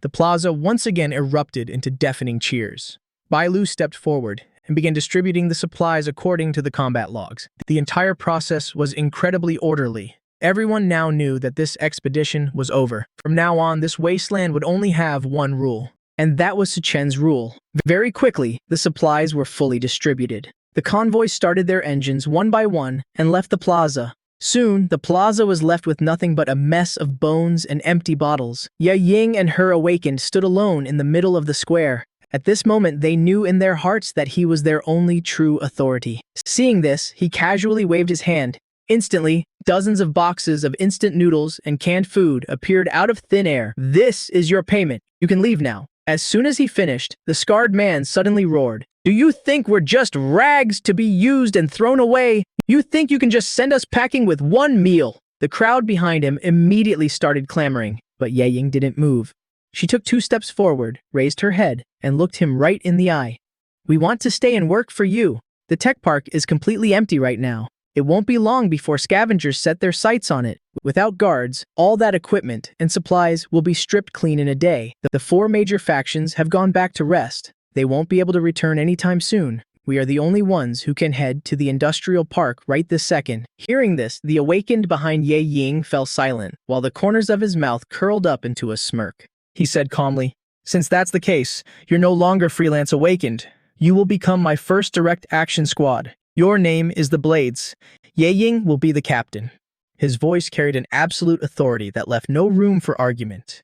The plaza once again erupted into deafening cheers. Bai Lu stepped forward and began distributing the supplies according to the combat logs. The entire process was incredibly orderly. Everyone now knew that this expedition was over. From now on, this wasteland would only have one rule, and that was Sichen's rule. Very quickly, the supplies were fully distributed. The convoys started their engines one by one and left the plaza. Soon, the plaza was left with nothing but a mess of bones and empty bottles. Ye Ying and her awakened stood alone in the middle of the square. At this moment, they knew in their hearts that he was their only true authority. Seeing this, he casually waved his hand. Instantly, dozens of boxes of instant noodles and canned food appeared out of thin air. This is your payment. You can leave now. As soon as he finished, the scarred man suddenly roared. Do you think we're just rags to be used and thrown away? You think you can just send us packing with one meal? The crowd behind him immediately started clamoring, but Ye Ying didn't move. She took 2 steps forward, raised her head, and looked him right in the eye. We want to stay and work for you. The tech park is completely empty right now. It won't be long before scavengers set their sights on it. Without guards, all that equipment and supplies will be stripped clean in a day. The 4 major factions have gone back to rest. They won't be able to return anytime soon. We are the only ones who can head to the industrial park right this second. Hearing this, the awakened behind Ye Ying fell silent, while the corners of his mouth curled up into a smirk. He said calmly, Since that's the case, you're no longer freelance awakened. You will become my first direct action squad. Your name is the Blades. Ye Ying will be the captain. His voice carried an absolute authority that left no room for argument.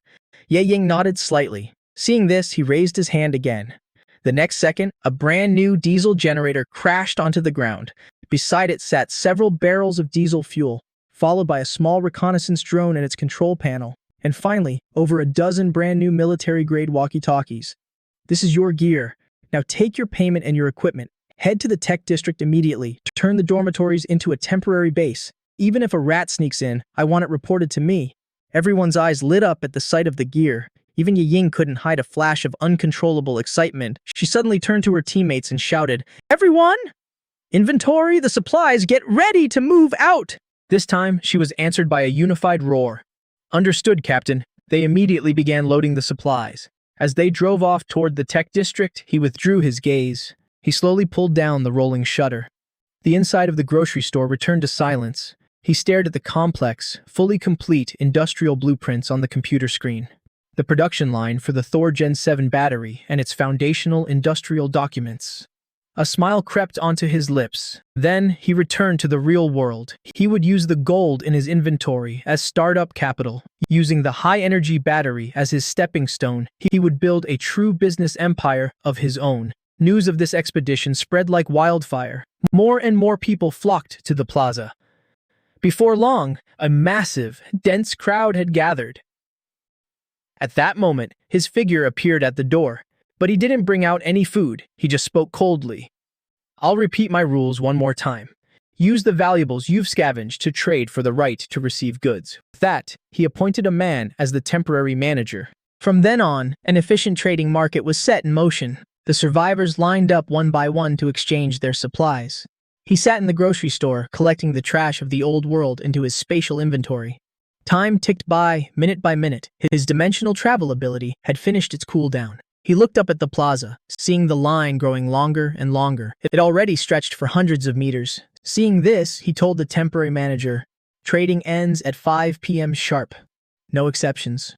Ye Ying nodded slightly. Seeing this, he raised his hand again. The next second, a brand new diesel generator crashed onto the ground. Beside it sat several barrels of diesel fuel, followed by a small reconnaissance drone and its control panel, and finally, over a dozen brand new military-grade walkie-talkies. This is your gear. Now take your payment and your equipment. Head to the tech district immediately to turn the dormitories into a temporary base. Even if a rat sneaks in, I want it reported to me. Everyone's eyes lit up at the sight of the gear. Even Ye Ying couldn't hide a flash of uncontrollable excitement. She suddenly turned to her teammates and shouted, Everyone! Inventory the supplies, get ready to move out! This time, she was answered by a unified roar. Understood, Captain. They immediately began loading the supplies. As they drove off toward the tech district, he withdrew his gaze. He slowly pulled down the rolling shutter. The inside of the grocery store returned to silence. He stared at the complex, fully complete industrial blueprints on the computer screen. The production line for the Thor Gen 7 battery and its foundational industrial documents. A smile crept onto his lips. Then he returned to the real world. He would use the gold in his inventory as startup capital. Using the high-energy battery as his stepping stone, he would build a true business empire of his own. News of this expedition spread like wildfire. More and more people flocked to the plaza. Before long, a massive, dense crowd had gathered. At that moment, his figure appeared at the door, but he didn't bring out any food. He just spoke coldly. I'll repeat my rules one more time. Use the valuables you've scavenged to trade for the right to receive goods. With that, he appointed a man as the temporary manager. From then on, an efficient trading market was set in motion. The survivors lined up one by one to exchange their supplies. He sat in the grocery store, collecting the trash of the old world into his spatial inventory. Time ticked by, minute by minute. His dimensional travel ability had finished its cooldown. He looked up at the plaza, seeing the line growing longer and longer. It already stretched for hundreds of meters. Seeing this, he told the temporary manager, Trading ends at 5 p.m. sharp. No exceptions.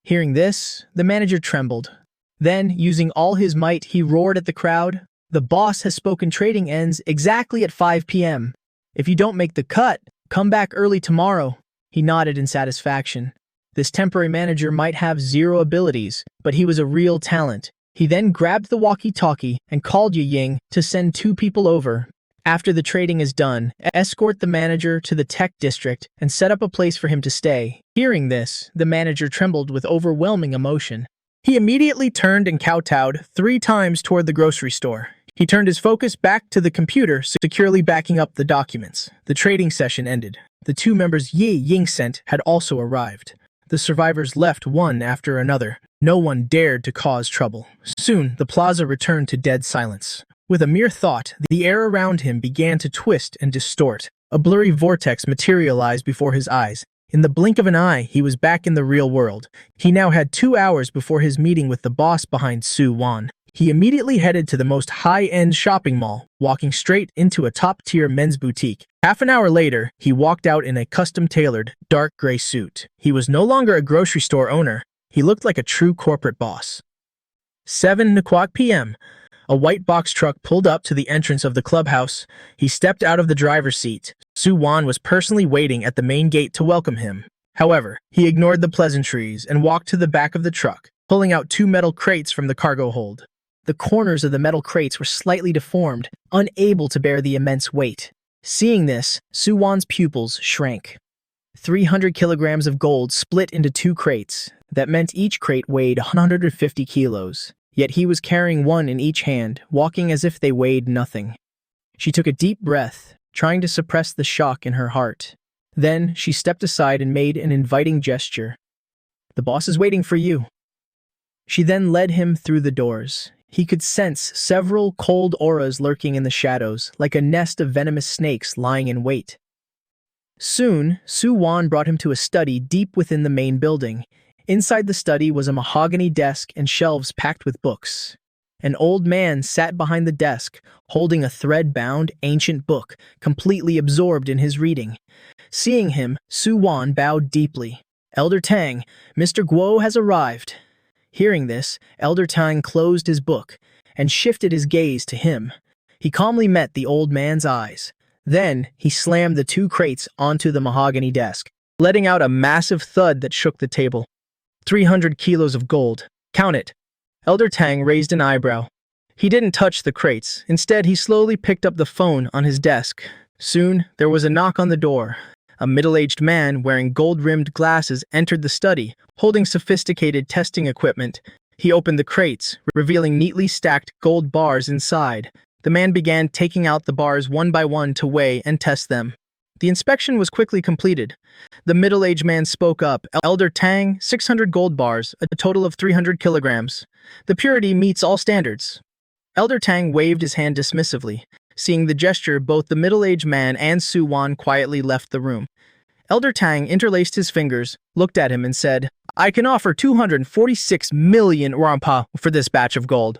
Hearing this, the manager trembled. Then, using all his might, he roared at the crowd, The boss has spoken, trading ends exactly at 5 p.m. If you don't make the cut, come back early tomorrow. He nodded in satisfaction. This temporary manager might have 0 abilities, but he was a real talent. He then grabbed the walkie-talkie and called Ye Ying to send 2 people over. After the trading is done, escort the manager to the tech district and set up a place for him to stay. Hearing this, the manager trembled with overwhelming emotion. He immediately turned and kowtowed 3 times toward the grocery store. He turned his focus back to the computer, securely backing up the documents. The trading session ended. The 2 members Yi Ying sent had also arrived. The survivors left one after another. No one dared to cause trouble. Soon, the plaza returned to dead silence. With a mere thought, the air around him began to twist and distort. A blurry vortex materialized before his eyes. In the blink of an eye, he was back in the real world. He now had 2 hours before his meeting with the boss behind Su Wan. He immediately headed to the most high-end shopping mall, walking straight into a top-tier men's boutique. Half an hour later, he walked out in a custom-tailored, dark gray suit. He was no longer a grocery store owner. He looked like a true corporate boss. 7 o'clock p.m. A white box truck pulled up to the entrance of the clubhouse. He stepped out of the driver's seat. Su Wan was personally waiting at the main gate to welcome him. However, he ignored the pleasantries and walked to the back of the truck, pulling out 2 metal crates from the cargo hold. The corners of the metal crates were slightly deformed, unable to bear the immense weight. Seeing this, Su Wan's pupils shrank. 300 kilograms of gold split into 2 crates. That meant each crate weighed 150 kilos. Yet he was carrying one in each hand, walking as if they weighed nothing. She took a deep breath, trying to suppress the shock in her heart. Then she stepped aside and made an inviting gesture. "The boss is waiting for you." She then led him through the doors. He could sense several cold auras lurking in the shadows, like a nest of venomous snakes lying in wait. Soon, Su Wan brought him to a study deep within the main building. Inside the study was a mahogany desk and shelves packed with books. An old man sat behind the desk, holding a thread-bound, ancient book, completely absorbed in his reading. Seeing him, Su Wan bowed deeply. "Elder Tang, Mr. Guo has arrived." Hearing this, Elder Tang closed his book and shifted his gaze to him. He calmly met the old man's eyes. Then, he slammed the 2 crates onto the mahogany desk, letting out a massive thud that shook the table. 300 kilos of gold. Count it. Elder Tang raised an eyebrow. He didn't touch the crates. Instead, he slowly picked up the phone on his desk. Soon, there was a knock on the door. A middle-aged man wearing gold-rimmed glasses entered the study, holding sophisticated testing equipment. He opened the crates, revealing neatly stacked gold bars inside. The man began taking out the bars one by one to weigh and test them. The inspection was quickly completed. The middle-aged man spoke up. "Elder Tang, 600 gold bars, a total of 300 kilograms. The purity meets all standards." Elder Tang waved his hand dismissively. Seeing the gesture, both the middle-aged man and Su Wan quietly left the room. Elder Tang interlaced his fingers, looked at him and said, "I can offer 246 million rampa for this batch of gold."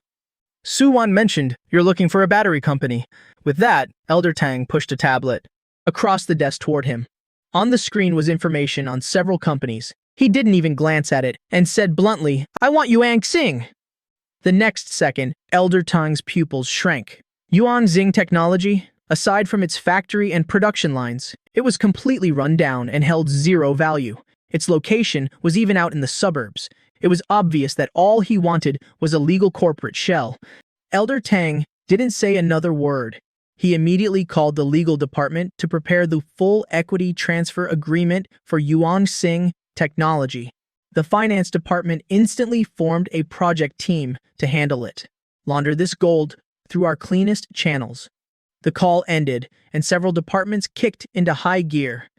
Su Wan mentioned, "You're looking for a battery company." With that, Elder Tang pushed a tablet across the desk toward him. On the screen was information on several companies. He didn't even glance at it and said bluntly, "I want Yuan Xing." The next second, Elder Tang's pupils shrank. Yuan Xing Technology, aside from its factory and production lines, it was completely run down and held 0 value. Its location was even out in the suburbs. It was obvious that all he wanted was a legal corporate shell. Elder Tang didn't say another word. He immediately called the legal department to prepare the full equity transfer agreement for Yuan Xing Technology. The finance department instantly formed a project team to handle it. "Launder this gold through our cleanest channels." The call ended, and several departments kicked into high gear.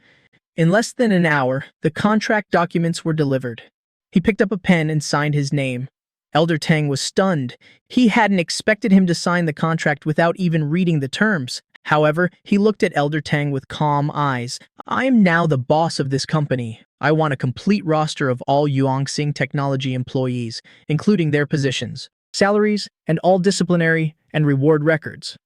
In less than an hour, the contract documents were delivered. He picked up a pen and signed his name. Elder Tang was stunned. He hadn't expected him to sign the contract without even reading the terms. However, he looked at Elder Tang with calm eyes. "I am now the boss of this company. I want a complete roster of all Yuanxing Technology employees, including their positions, salaries, and all disciplinary and reward records.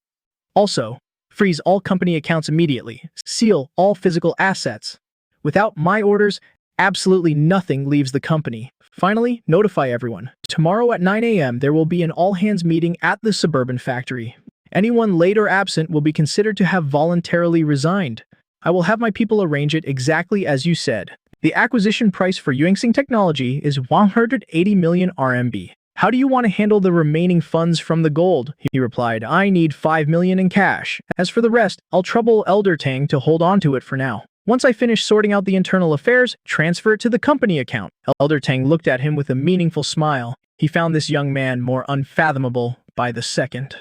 Also, freeze all company accounts immediately. Seal all physical assets. Without my orders, absolutely nothing leaves the company. Finally, notify everyone. Tomorrow at 9 a.m. there will be an all-hands meeting at the suburban factory. Anyone late or absent will be considered to have voluntarily resigned. I will have my people arrange it exactly as you said. The acquisition price for Yuanxing Technology is 180 million RMB. How do you want to handle the remaining funds from the gold?" He replied, "I need 5 million in cash. As for the rest, I'll trouble Elder Tang to hold on to it for now. Once I finish sorting out the internal affairs, transfer it to the company account." Elder Tang looked at him with a meaningful smile. He found this young man more unfathomable by the second.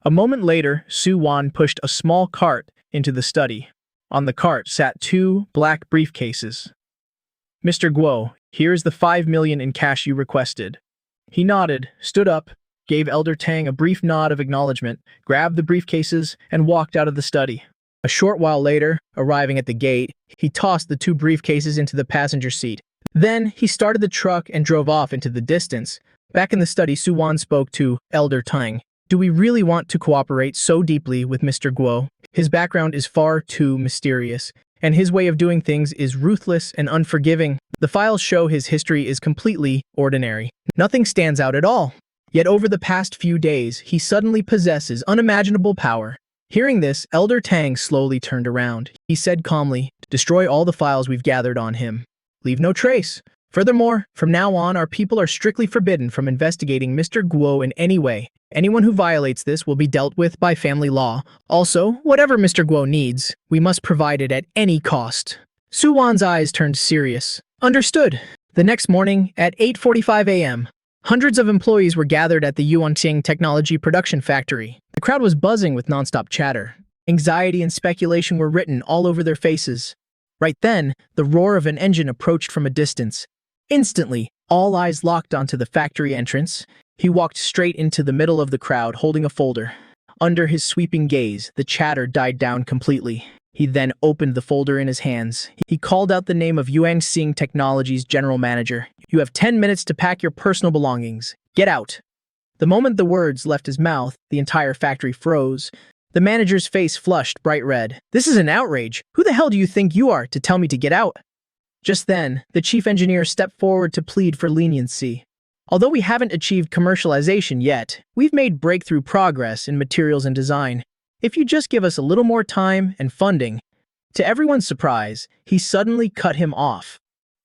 A moment later, Su Wan pushed a small cart into the study. On the cart sat two black briefcases. "Mr. Guo, here is the 5 million in cash you requested." He nodded, stood up, gave Elder Tang a brief nod of acknowledgement, grabbed the briefcases, and walked out of the study. A short while later, arriving at the gate, he tossed the two briefcases into the passenger seat. Then, he started the truck and drove off into the distance. Back in the study, Su Wan spoke to Elder Tang. "Do we really want to cooperate so deeply with Mr. Guo? His background is far too mysterious, and his way of doing things is ruthless and unforgiving. The files show his history is completely ordinary. Nothing stands out at all. Yet over the past few days, he suddenly possesses unimaginable power." Hearing this, Elder Tang slowly turned around. He said calmly, "Destroy all the files we've gathered on him. Leave no trace. Furthermore, from now on, our people are strictly forbidden from investigating Mr. Guo in any way. Anyone who violates this will be dealt with by family law. Also, whatever Mr. Guo needs, we must provide it at any cost." Su Wan's eyes turned serious. "Understood." The next morning, at 8:45 a.m., hundreds of employees were gathered at the Yuanqing Technology Production Factory. The crowd was buzzing with nonstop chatter. Anxiety and speculation were written all over their faces. Right then, the roar of an engine approached from a distance. Instantly, all eyes locked onto the factory entrance. He walked straight into the middle of the crowd, holding a folder. Under his sweeping gaze, the chatter died down completely. He then opened the folder in his hands. He called out the name of Yuanxing Technology's general manager. "You have 10 minutes to pack your personal belongings. Get out." The moment the words left his mouth, the entire factory froze. The manager's face flushed bright red. "This is an outrage. Who the hell do you think you are to tell me to get out?" Just then, the chief engineer stepped forward to plead for leniency. "Although we haven't achieved commercialization yet, we've made breakthrough progress in materials and design. If you just give us a little more time and funding." To everyone's surprise, he suddenly cut him off.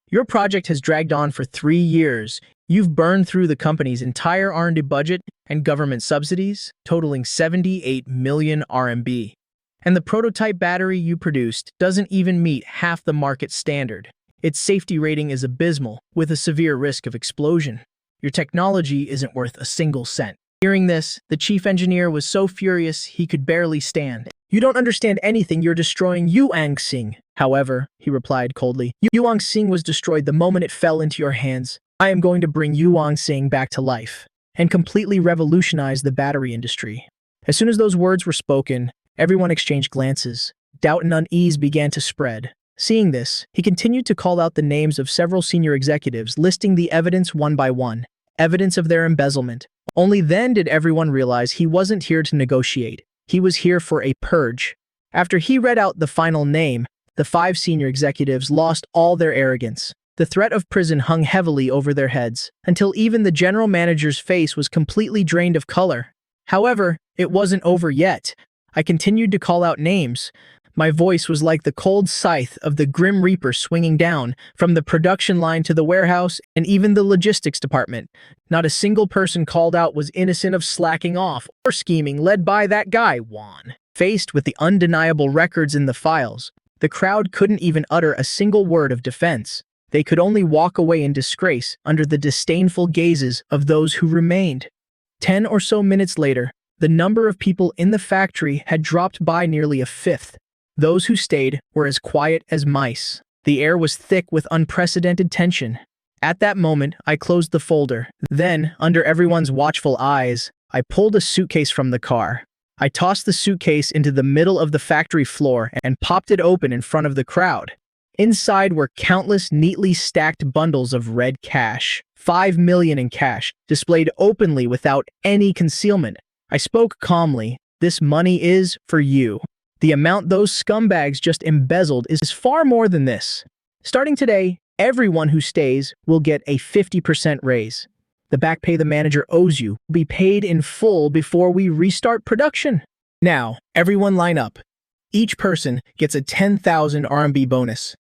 "Your project has dragged on for 3 years. You've burned through the company's entire R&D budget and government subsidies, totaling 78 million RMB. And the prototype battery you produced doesn't even meet half the market standard. Its safety rating is abysmal, with a severe risk of explosion. Your technology isn't worth a single cent." Hearing this, the chief engineer was so furious he could barely stand. "You don't understand anything. You're destroying Yuanxing." "However," he replied coldly, "Yuanxing was destroyed the moment it fell into your hands. I am going to bring Yuanxing back to life and completely revolutionize the battery industry." As soon as those words were spoken, everyone exchanged glances. Doubt and unease began to spread. Seeing this, he continued to call out the names of several senior executives, listing the evidence one by one. Evidence of their embezzlement. Only then did everyone realize he wasn't here to negotiate. He was here for a purge. After he read out the final name, the 5 senior executives lost all their arrogance. The threat of prison hung heavily over their heads, until even the general manager's face was completely drained of color. However, it wasn't over yet. I continued to call out names. My voice was like the cold scythe of the Grim Reaper swinging down, from the production line to the warehouse and even the logistics department. Not a single person called out was innocent of slacking off or scheming, led by that guy, Juan. Faced with the undeniable records in the files, the crowd couldn't even utter a single word of defense. They could only walk away in disgrace under the disdainful gazes of those who remained. 10 or so minutes later, the number of people in the factory had dropped by nearly a fifth. Those who stayed were as quiet as mice. The air was thick with unprecedented tension. At that moment, I closed the folder. Then, under everyone's watchful eyes, I pulled a suitcase from the car. I tossed the suitcase into the middle of the factory floor and popped it open in front of the crowd. Inside were countless neatly stacked bundles of red cash, 5 million in cash, displayed openly without any concealment. I spoke calmly. "This money is for you. The amount those scumbags just embezzled is far more than this. Starting today, everyone who stays will get a 50% raise. The back pay the manager owes you will be paid in full before we restart production. Now, everyone line up. Each person gets a 10,000 RMB bonus."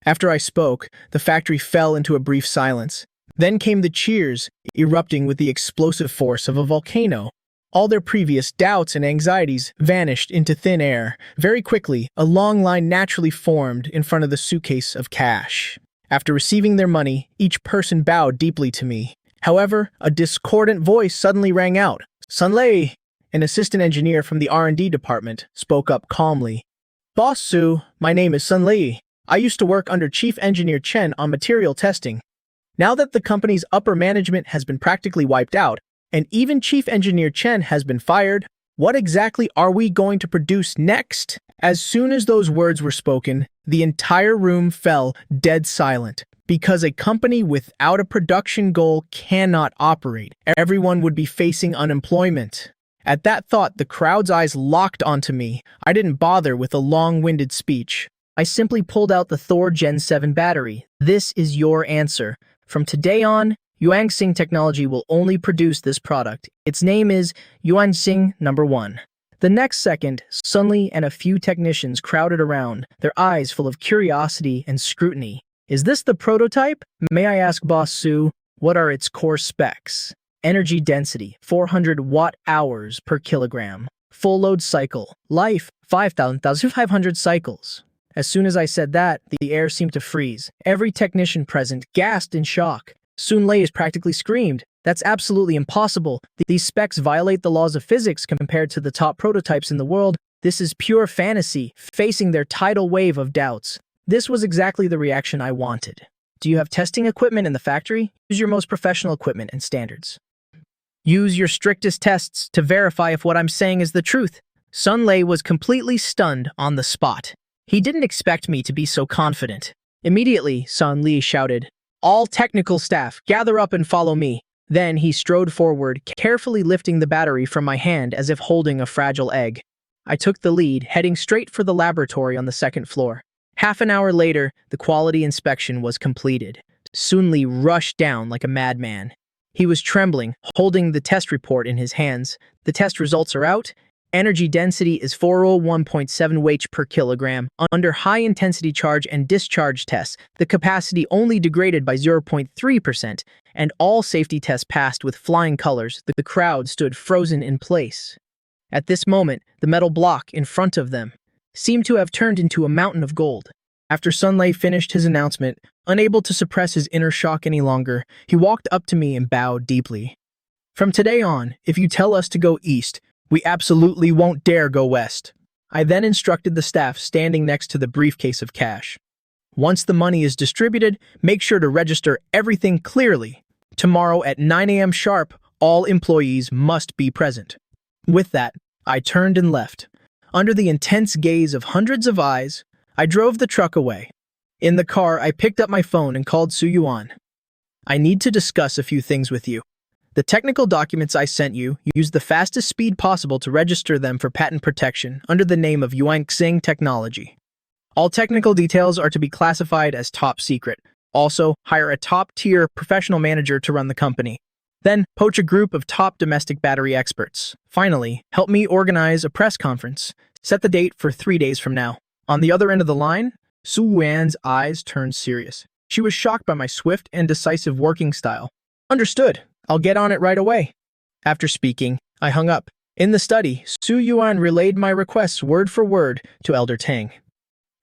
After I spoke, the factory fell into a brief silence. Then came the cheers, erupting with the explosive force of a volcano. All their previous doubts and anxieties vanished into thin air. Very quickly, a long line naturally formed in front of the suitcase of cash. After receiving their money, each person bowed deeply to me. However, a discordant voice suddenly rang out. Sunlei, an assistant engineer from the R&D department, spoke up calmly. Boss Su, my name is Sunlei. I used to work under Chief Engineer Chen on material testing. Now that the company's upper management has been practically wiped out, and even Chief Engineer Chen has been fired, what exactly are we going to produce next? As soon as those words were spoken, the entire room fell dead silent. Because a company without a production goal cannot operate, everyone would be facing unemployment. At that thought, the crowd's eyes locked onto me. I didn't bother with a long-winded speech. I simply pulled out the Thor Gen 7 battery. This is your answer. From today on, Yuanxing Technology will only produce this product. Its name is Yuanxing Number 1. The next second, Sunli and a few technicians crowded around, their eyes full of curiosity and scrutiny. Is this the prototype? May I ask Boss Su, what are its core specs? Energy density, 400 watt-hours per kilogram. Full load cycle, life, 5,500 cycles. As soon as I said that, the air seemed to freeze. Every technician present gasped in shock. Sun Lei practically screamed, "That's absolutely impossible. These specs violate the laws of physics compared to the top prototypes in the world. This is pure fantasy." Facing their tidal wave of doubts, this was exactly the reaction I wanted. Do you have testing equipment in the factory? Use your most professional equipment and standards. Use your strictest tests to verify if what I'm saying is the truth. Sun Lei was completely stunned on the spot. He didn't expect me to be so confident. Immediately, Sun Li shouted, "All technical staff, gather up and follow me." Then he strode forward, carefully lifting the battery from my hand as if holding a fragile egg. I took the lead, heading straight for the laboratory on the second floor. Half an hour later, the quality inspection was completed. Sun Li rushed down like a madman. He was trembling, holding the test report in his hands. The test results are out. Energy density is 401.7 watts per kilogram. Under high-intensity charge and discharge tests, the capacity only degraded by 0.3%, and all safety tests passed with flying colors. The crowd stood frozen in place. At this moment, the metal block in front of them seemed to have turned into a mountain of gold. After Sun Lei finished his announcement, unable to suppress his inner shock any longer, he walked up to me and bowed deeply. "From today on, if you tell us to go east, we absolutely won't dare go west." I then instructed the staff standing next to the briefcase of cash. "Once the money is distributed, make sure to register everything clearly. Tomorrow at 9 a.m. sharp, all employees must be present." With that, I turned and left. Under the intense gaze of hundreds of eyes, I drove the truck away. In the car, I picked up my phone and called Su Yuan. "I need to discuss a few things with you. The technical documents I sent you used the fastest speed possible to register them for patent protection under the name of Yuanxing Technology. All technical details are to be classified as top secret. Also, hire a top-tier professional manager to run the company. Then, poach a group of top domestic battery experts. Finally, help me organize a press conference. Set the date for 3 days from now." On the other end of the line, Su Wan's eyes turned serious. She was shocked by my swift and decisive working style. "Understood. I'll get on it right away." After speaking, I hung up. In the study, Su Yuan relayed my requests word for word to Elder Tang.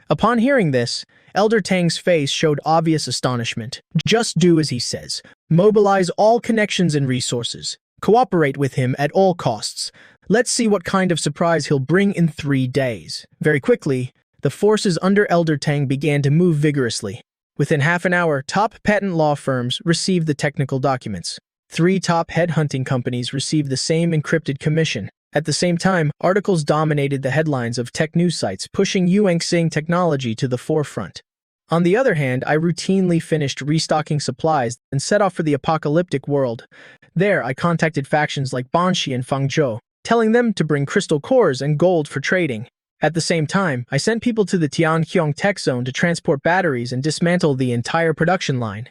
Upon hearing this, Elder Tang's face showed obvious astonishment. "Just do as he says. Mobilize all connections and resources. Cooperate with him at all costs. Let's see what kind of surprise he'll bring in 3 days." Very quickly, the forces under Elder Tang began to move vigorously. Within half an hour, top patent law firms received the technical documents. 3 top headhunting companies received the same encrypted commission. At the same time, articles dominated the headlines of tech news sites, pushing Yuanxing Technology to the forefront. On the other hand, I routinely finished restocking supplies and set off for the apocalyptic world. There, I contacted factions like Banshi and Fangzhou, telling them to bring crystal cores and gold for trading. At the same time, I sent people to the Tianqiong Tech Zone to transport batteries and dismantle the entire production line.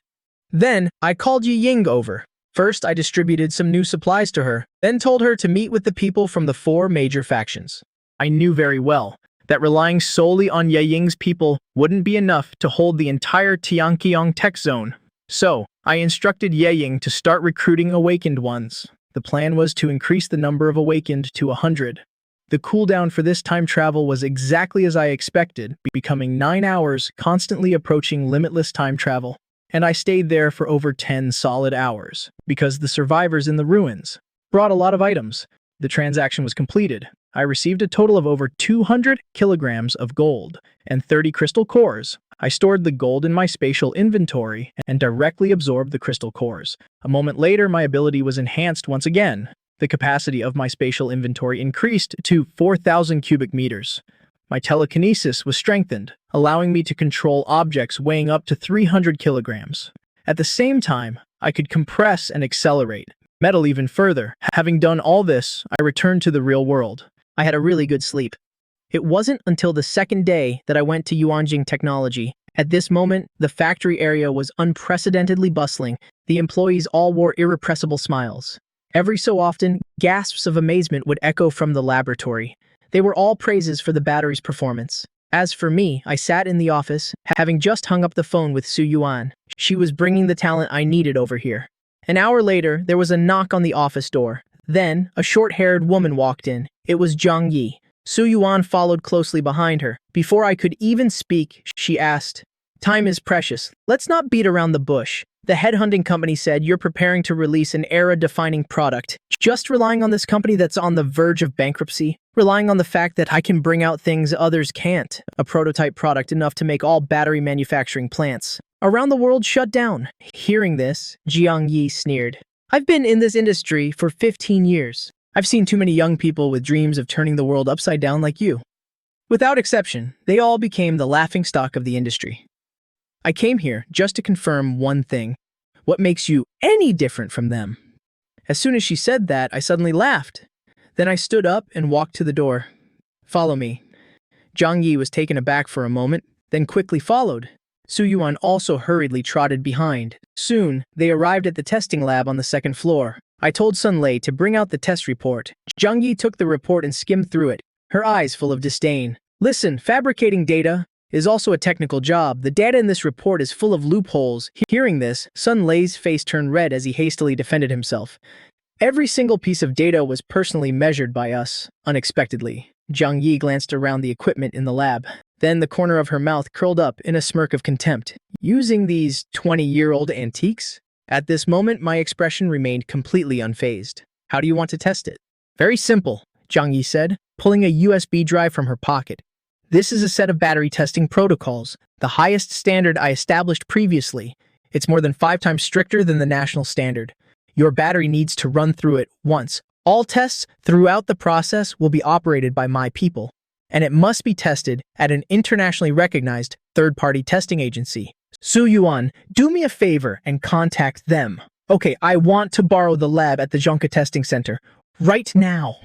Then, I called Yi Ying over. First, I distributed some new supplies to her, then told her to meet with the people from the 4 major factions. I knew very well that relying solely on Ye Ying's people wouldn't be enough to hold the entire Tianqiong Tech Zone. So, I instructed Ye Ying to start recruiting awakened ones. The plan was to increase the number of awakened to 100. The cooldown for this time travel was exactly as I expected, becoming 9 hours, constantly approaching limitless time travel. and I stayed there for over 10 solid hours because the survivors in the ruins brought a lot of items. The transaction was completed. I received a total of over 200 kilograms of gold and 30 crystal cores. I stored the gold in my spatial inventory and directly absorbed the crystal cores. A moment later, my ability was enhanced once again. The capacity of my spatial inventory increased to 4,000 cubic meters. My telekinesis was strengthened, allowing me to control objects weighing up to 300 kilograms. At the same time, I could compress and accelerate metal even further. Having done all this, I returned to the real world. I had a really good sleep. It wasn't until the second day that I went to Yuanjing Technology. At this moment, the factory area was unprecedentedly bustling. The employees all wore irrepressible smiles. Every so often, gasps of amazement would echo from the laboratory. They were all praises for the battery's performance. As for me, I sat in the office, having just hung up the phone with Su Yuan. She was bringing the talent I needed over here. An hour later, there was a knock on the office door. Then, a short-haired woman walked in. It was Zhang Yi. Su Yuan followed closely behind her. Before I could even speak, she asked, "Time is precious. Let's not beat around the bush. The headhunting company said you're preparing to release an era-defining product. Just relying on this company that's on the verge of bankruptcy? Relying on the fact that I can bring out things others can't? A prototype product enough to make all battery manufacturing plants around the world shut down." Hearing this, Jiang Yi sneered. "I've been in this industry for 15 years. I've seen too many young people with dreams of turning the world upside down like you." Without exception, they all became the laughingstock of the industry. I came here just to confirm one thing. What makes you any different from them? As soon as she said that, I suddenly laughed. Then I stood up and walked to the door. "Follow me." Zhang Yi was taken aback for a moment, then quickly followed. Su Yuan also hurriedly trotted behind. Soon, they arrived at the testing lab on the second floor. I told Sun Lei to bring out the test report. Zhang Yi took the report and skimmed through it, her eyes full of disdain. "Listen, fabricating data is also a technical job. The data in this report is full of loopholes." Hearing this, Sun Lei's face turned red as he hastily defended himself. "Every single piece of data was personally measured by us." Unexpectedly, Zhang Yi glanced around the equipment in the lab. Then the corner of her mouth curled up in a smirk of contempt. "Using these 20-year-old antiques?" At this moment, my expression remained completely unfazed. "How do you want to test it?" "Very simple," Zhang Yi said, pulling a USB drive from her pocket. "This is a set of battery testing protocols, the highest standard I established previously. It's more than 5 times stricter than the national standard. Your battery needs to run through it once. All tests throughout the process will be operated by my people, and it must be tested at an internationally recognized third-party testing agency. Su Yuan, do me a favor and contact them." "Okay, I want to borrow the lab at the Zhongke Testing Center. Right now."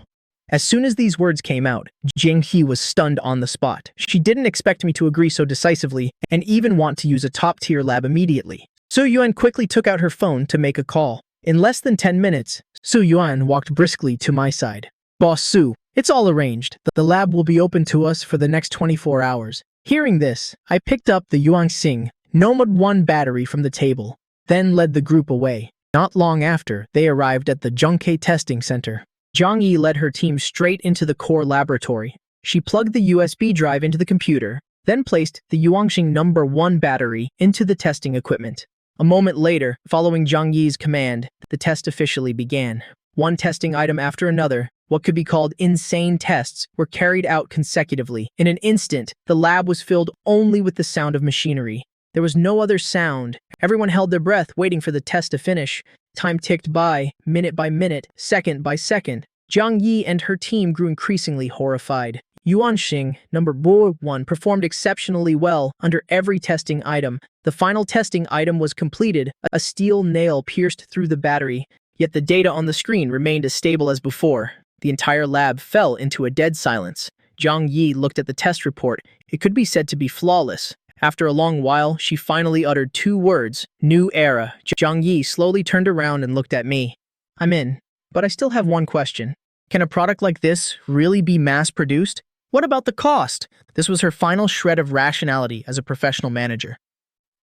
As soon as these words came out, Jing He was stunned on the spot. She didn't expect me to agree so decisively and even want to use a top-tier lab immediately. Su Yuan quickly took out her phone to make a call. In less than 10 minutes, Su Yuan walked briskly to my side. "Boss Su, it's all arranged. The lab will be open to us for the next 24 hours. Hearing this, I picked up the Yuanxing Nomad 1 battery from the table, then led the group away. Not long after, they arrived at the Zhongke Testing Center. Zhang Yi led her team straight into the core laboratory. She plugged the USB drive into the computer, then placed the Yuanxing number 1 battery into the testing equipment. A moment later, following Zhang Yi's command, the test officially began. One testing item after another, what could be called insane tests, were carried out consecutively. In an instant, the lab was filled only with the sound of machinery. There was no other sound. Everyone held their breath, waiting for the test to finish. Time ticked by minute, second by second. Zhang Yi and her team grew increasingly horrified. Yuanxing number 1 performed exceptionally well under every testing item. The final testing item was completed. A steel nail pierced through the battery, yet the data on the screen remained as stable as before. The entire lab fell into a dead silence. Zhang Yi looked at the test report. It could be said to be flawless. After a long while, she finally uttered 2 words, "New era." Zhang Yi slowly turned around and looked at me. "I'm in, but I still have one question. Can a product like this really be mass-produced? What about the cost?" This was her final shred of rationality as a professional manager.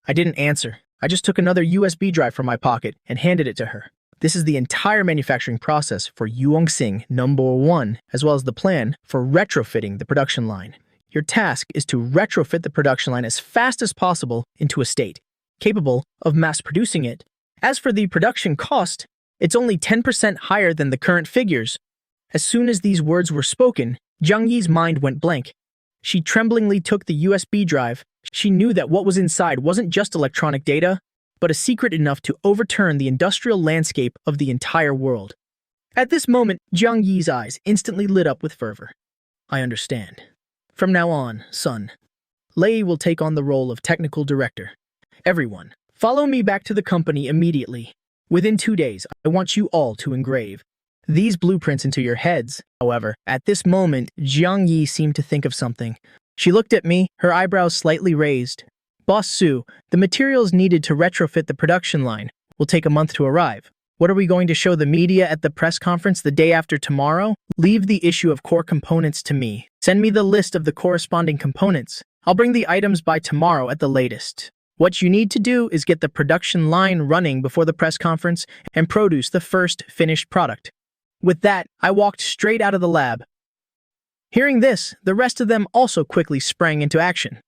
I didn't answer. I just took another USB drive from my pocket and handed it to her. "This is the entire manufacturing process for Yuanxing number 1, as well as the plan for retrofitting the production line. Your task is to retrofit the production line as fast as possible into a state capable of mass producing it. As for the production cost, it's only 10% higher than the current figures. As soon as these words were spoken, Jiang Yi's mind went blank. She tremblingly took the USB drive. She knew that what was inside wasn't just electronic data, but a secret enough to overturn the industrial landscape of the entire world. At this moment, Jiang Yi's eyes instantly lit up with fervor. I understand. From now on, son, Lei will take on the role of technical director. Everyone, follow me back to the company immediately. Within 2 days, I want you all to engrave these blueprints into your heads. However, at this moment, Jiang Yi seemed to think of something. She looked at me, her eyebrows slightly raised. Boss Su, the materials needed to retrofit the production line will take a month to arrive. What are we going to show the media at the press conference the day after tomorrow? Leave the issue of core components to me. Send me the list of the corresponding components. I'll bring the items by tomorrow at the latest. What you need to do is get the production line running before the press conference and produce the first finished product. With that, I walked straight out of the lab. Hearing this, the rest of them also quickly sprang into action.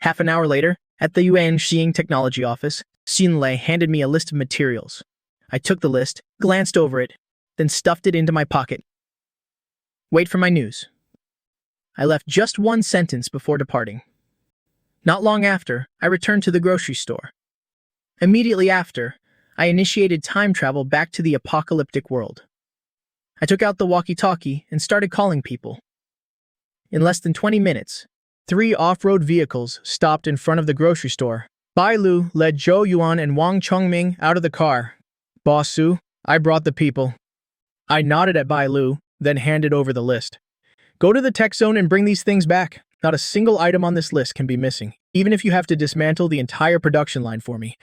Half an hour later, at the Yuan Xing Technology office, Xinlei handed me a list of materials. I took the list, glanced over it, then stuffed it into my pocket. Wait for my news. I left just one sentence before departing. Not long after, I returned to the grocery store. Immediately after, I initiated time travel back to the apocalyptic world. I took out the walkie-talkie and started calling people. In less than 20 minutes, 3 off-road vehicles stopped in front of the grocery store. Bai Lu led Zhou Yuan and Wang Chongming out of the car. Boss Su, I brought the people. I nodded at Bai Lu, then handed over the list. Go to the tech zone and bring these things back. Not a single item on this list can be missing, even if you have to dismantle the entire production line for me.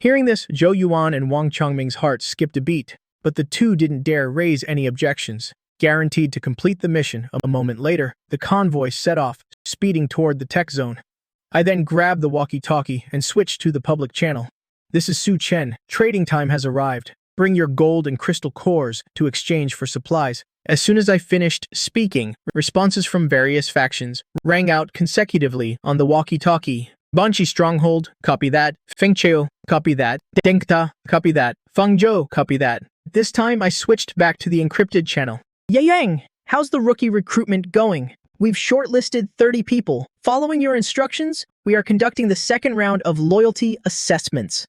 Hearing this, Zhou Yuan and Wang Chongming's hearts skipped a beat, but the two didn't dare raise any objections, guaranteed to complete the mission. A moment later, the convoy set off, speeding toward the tech zone. I then grabbed the walkie-talkie and switched to the public channel. This is Su Chen. Trading time has arrived. Bring your gold and crystal cores to exchange for supplies. As soon as I finished speaking, responses from various factions rang out consecutively on the walkie-talkie. Banqi Stronghold, copy that. Fengcheo, copy that. Dengta, copy that. Fangzhou, copy that. This time I switched back to the encrypted channel. Yang, how's the rookie recruitment going? We've shortlisted 30 people. Following your instructions, we are conducting the second round of loyalty assessments.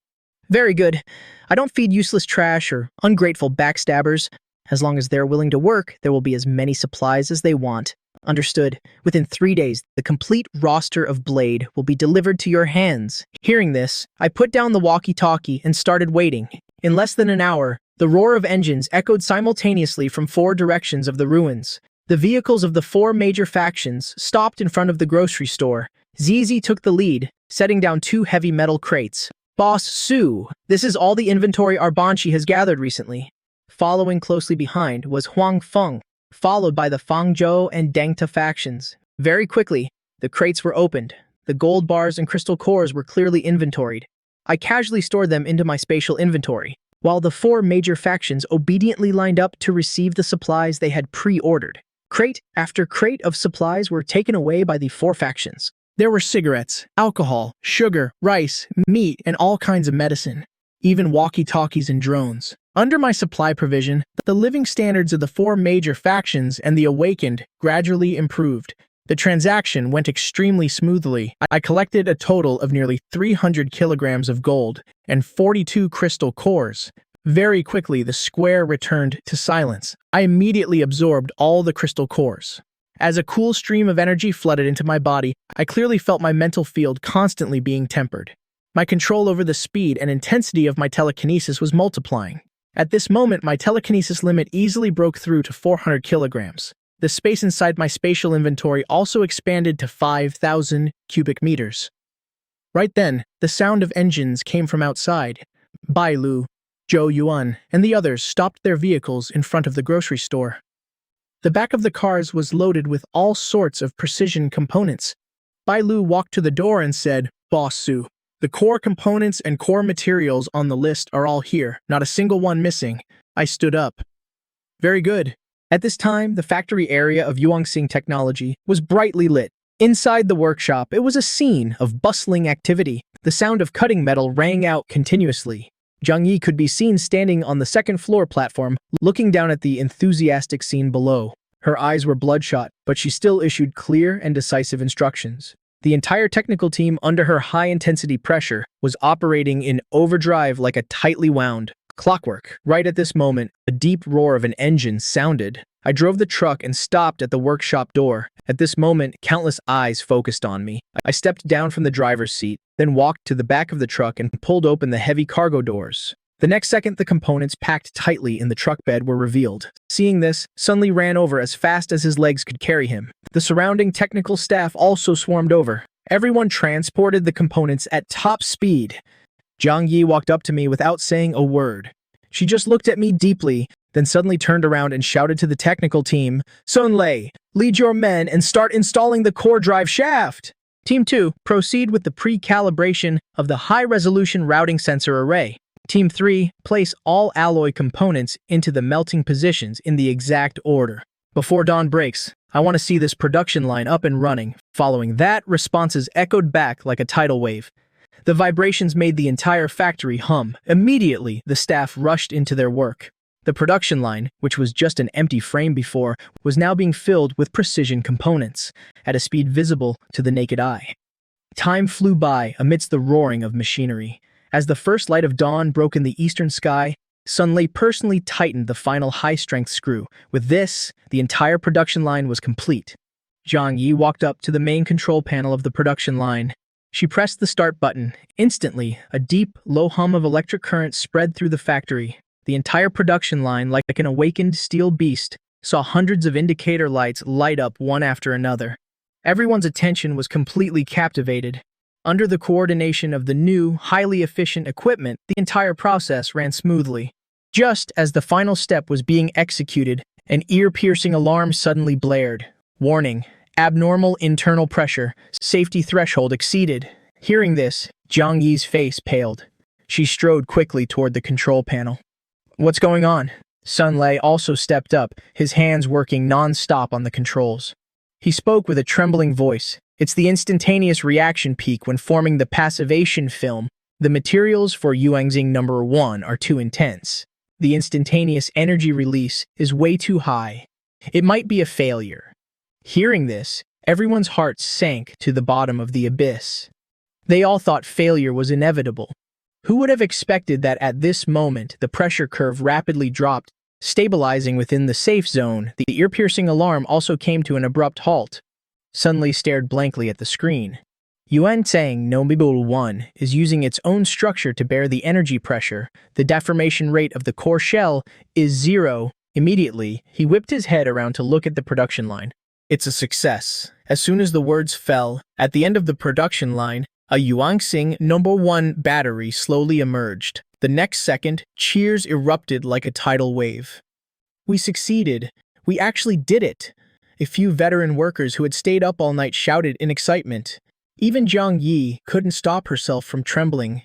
Very good. I don't feed useless trash or ungrateful backstabbers. As long as they're willing to work, there will be as many supplies as they want. Understood. Within 3 days, the complete roster of Blade will be delivered to your hands. Hearing this, I put down the walkie-talkie and started waiting. In less than an hour, the roar of engines echoed simultaneously from 4 directions of the ruins. The vehicles of the 4 major factions stopped in front of the grocery store. Zizi took the lead, setting down 2 heavy metal crates. Boss Su, this is all the inventory our Banqi has gathered recently. Following closely behind was Huang Feng, followed by the Fangzhou and Dengta factions. Very quickly, the crates were opened. The gold bars and crystal cores were clearly inventoried. I casually stored them into my spatial inventory, while the 4 major factions obediently lined up to receive the supplies they had pre-ordered. Crate after crate of supplies were taken away by the 4 factions. There were cigarettes, alcohol, sugar, rice, meat, and all kinds of medicine, even walkie-talkies and drones. Under my supply provision, the living standards of the 4 major factions and the Awakened gradually improved. The transaction went extremely smoothly. I collected a total of nearly 300 kilograms of gold and 42 crystal cores. Very quickly, the square returned to silence. I immediately absorbed all the crystal cores. As a cool stream of energy flooded into my body, I clearly felt my mental field constantly being tempered. My control over the speed and intensity of my telekinesis was multiplying. At this moment, my telekinesis limit easily broke through to 400 kilograms. The space inside my spatial inventory also expanded to 5,000 cubic meters. Right then, the sound of engines came from outside. Bai Lu, Zhou Yuan, and the others stopped their vehicles in front of the grocery store. The back of the cars was loaded with all sorts of precision components. Bai Lu walked to the door and said, Boss Su, the core components and core materials on the list are all here, not a single one missing. I stood up. Very good. At this time, the factory area of Yuanxing Technology was brightly lit. Inside the workshop, it was a scene of bustling activity. The sound of cutting metal rang out continuously. Zhang Yi could be seen standing on the second floor platform, looking down at the enthusiastic scene below. Her eyes were bloodshot, but she still issued clear and decisive instructions. The entire technical team, under her high-intensity pressure, was operating in overdrive like a tightly wound clockwork. Right at this moment, a deep roar of an engine sounded. I drove the truck and stopped at the workshop door. At this moment, countless eyes focused on me. I stepped down from the driver's seat, then walked to the back of the truck and pulled open the heavy cargo doors. The next second, the components packed tightly in the truck bed were revealed. Seeing this, Sun Li ran over as fast as his legs could carry him. The surrounding technical staff also swarmed over. Everyone transported the components at top speed. Zhang Yi walked up to me without saying a word. She just looked at me deeply, then suddenly turned around and shouted to the technical team, "Sun Li, lead your men and start installing the core drive shaft." Team 2, proceed with the pre-calibration of the high-resolution routing sensor array. Team 3, place all alloy components into the melting positions in the exact order. Before dawn breaks, I want to see this production line up and running. Following that, responses echoed back like a tidal wave. The vibrations made the entire factory hum. Immediately, the staff rushed into their work. The production line, which was just an empty frame before, was now being filled with precision components, at a speed visible to the naked eye. Time flew by amidst the roaring of machinery. As the first light of dawn broke in the eastern sky, Sun Li personally tightened the final high-strength screw. With this, the entire production line was complete. Zhang Yi walked up to the main control panel of the production line. She pressed the start button. Instantly, a deep, low hum of electric current spread through the factory. The entire production line, like an awakened steel beast, saw hundreds of indicator lights light up one after another. Everyone's attention was completely captivated. Under the coordination of the new, highly efficient equipment, the entire process ran smoothly. Just as the final step was being executed, an ear-piercing alarm suddenly blared. Warning, abnormal internal pressure, safety threshold exceeded. Hearing this, Zhang Yi's face paled. She strode quickly toward the control panel. "What's going on?" Sun Li also stepped up, his hands working non-stop on the controls. He spoke with a trembling voice. "It's the instantaneous reaction peak when forming the passivation film. The materials for Yuanxing number 1 are too intense. The instantaneous energy release is way too high. It might be a failure." Hearing this, everyone's hearts sank to the bottom of the abyss. They all thought failure was inevitable. Who would have expected that at this moment the pressure curve rapidly dropped, stabilizing within the safe zone? The ear-piercing alarm also came to an abrupt halt. Sun Li stared blankly at the screen. Yuanxing number 1 is using its own structure to bear the energy pressure. The deformation rate of the core shell is 0. Immediately, he whipped his head around to look at the production line. "It's a success." As soon as the words fell, at the end of the production line, a Yuanxing number 1 battery slowly emerged. The next second, cheers erupted like a tidal wave. "We succeeded. We actually did it." A few veteran workers who had stayed up all night shouted in excitement. Even Zhang Yi couldn't stop herself from trembling.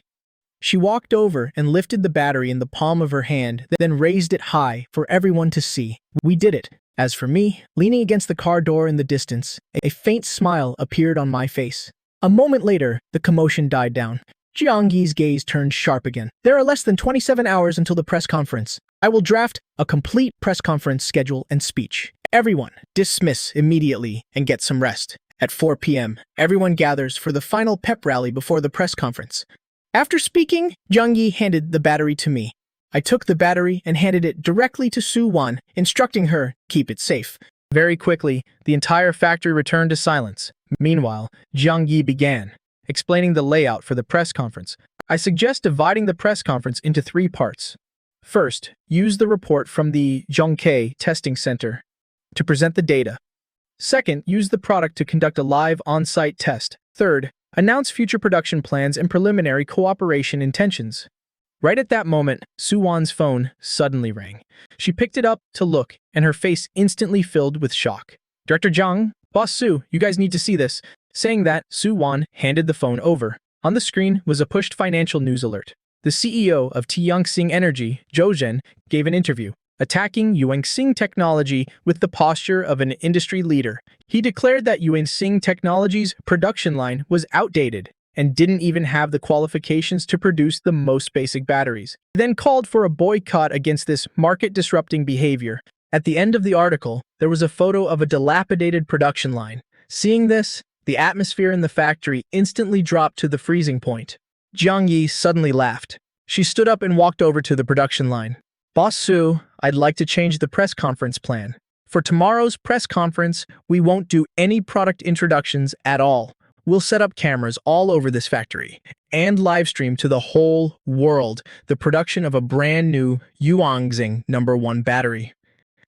She walked over and lifted the battery in the palm of her hand, then raised it high for everyone to see. "We did it." As for me, leaning against the car door in the distance, a faint smile appeared on my face. A moment later, the commotion died down. Zhang Yi's gaze turned sharp again. "There are less than 27 hours until the press conference. I will draft a complete press conference schedule and speech. Everyone, dismiss immediately and get some rest." At 4 p.m., everyone gathers for the final pep rally before the press conference. After speaking, Zhang Yi handed the battery to me. I took the battery and handed it directly to Su Wan, instructing her, "Keep it safe." Very quickly, the entire factory returned to silence. Meanwhile, Zhang Yi began, explaining the layout for the press conference. "I suggest dividing the press conference into 3 parts. First, use the report from the Zhongke testing center to present the data. Second, use the product to conduct a live on-site test. Third, announce future production plans and preliminary cooperation intentions." Right at that moment, Su Wan's phone suddenly rang. She picked it up to look, and her face instantly filled with shock. "Director Zhang, Boss Su, you guys need to see this." Saying that, Su Wan handed the phone over. On the screen was a pushed financial news alert. The CEO of Tianxing Energy, Zhou Zhen, gave an interview, attacking Yuanxing Technology with the posture of an industry leader. He declared that Yuanxing Technology's production line was outdated and didn't even have the qualifications to produce the most basic batteries. He then called for a boycott against this market-disrupting behavior. At the end of the article, there was a photo of a dilapidated production line. Seeing this, the atmosphere in the factory instantly dropped to the freezing point. Jiang Yi suddenly laughed. She stood up and walked over to the production line. "Boss Su, I'd like to change the press conference plan. For tomorrow's press conference, we won't do any product introductions at all. We'll set up cameras all over this factory and live stream to the whole world the production of a brand new Yuanxing #1 battery.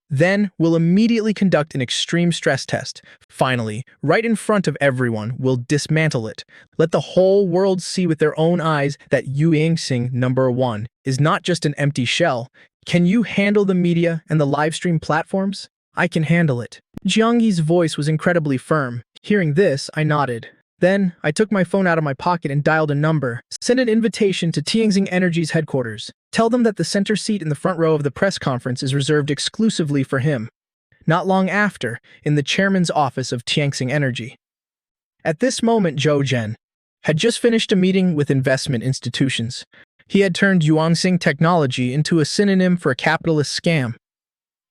Then we'll immediately conduct an extreme stress test. Finally, right in front of everyone, we'll dismantle it. Let the whole world see with their own eyes that Yuanxing #1 is not just an empty shell. Can you handle the media and the live stream platforms?" "I can handle it." Jiang Yi's voice was incredibly firm. Hearing this, I nodded. Then, I took my phone out of my pocket and dialed a number. "Send an invitation to Tianxing Energy's headquarters. Tell them that the center seat in the front row of the press conference is reserved exclusively for him." Not long after, in the chairman's office of Tianxing Energy. At this moment, Zhou Zhen had just finished a meeting with investment institutions. He had turned Yuanxing technology into a synonym for a capitalist scam.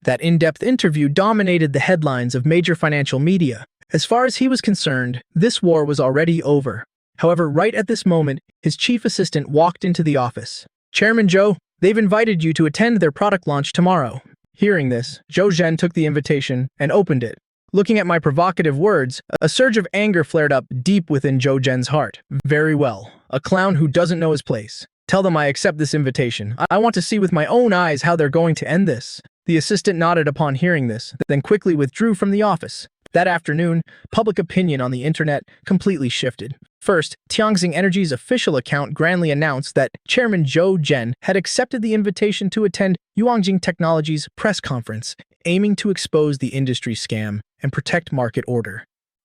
That in-depth interview dominated the headlines of major financial media. As far as he was concerned, this war was already over. However, right at this moment, his chief assistant walked into the office. "Chairman Zhou, they've invited you to attend their product launch tomorrow." Hearing this, Zhou Zhen took the invitation and opened it. Looking at my provocative words, a surge of anger flared up deep within Zhou Zhen's heart. "Very well, a clown who doesn't know his place. Tell them I accept this invitation. I want to see with my own eyes how they're going to end this." The assistant nodded upon hearing this, then quickly withdrew from the office. That afternoon, public opinion on the internet completely shifted. First, Tianxing Energy's official account grandly announced that Chairman Zhou Zhen had accepted the invitation to attend Yuanxing Technology's press conference, aiming to expose the industry scam and protect market order.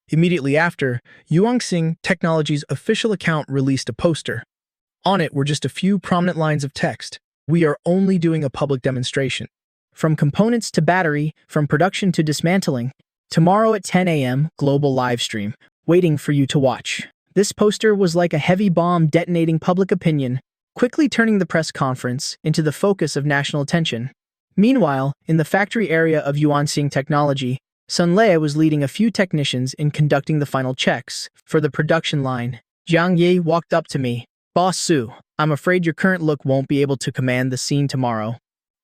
Immediately after, Yuanxing Technology's official account released a poster. On it were just a few prominent lines of text. "We are only doing a public demonstration. From components to battery, from production to dismantling. Tomorrow at 10 a.m., global live stream, waiting for you to watch." This poster was like a heavy bomb detonating public opinion, quickly turning the press conference into the focus of national attention. Meanwhile, in the factory area of Yuanxing Technology, Sun Lei was leading a few technicians in conducting the final checks for the production line. Jiang Yi walked up to me. "Boss Su, I'm afraid your current look won't be able to command the scene tomorrow."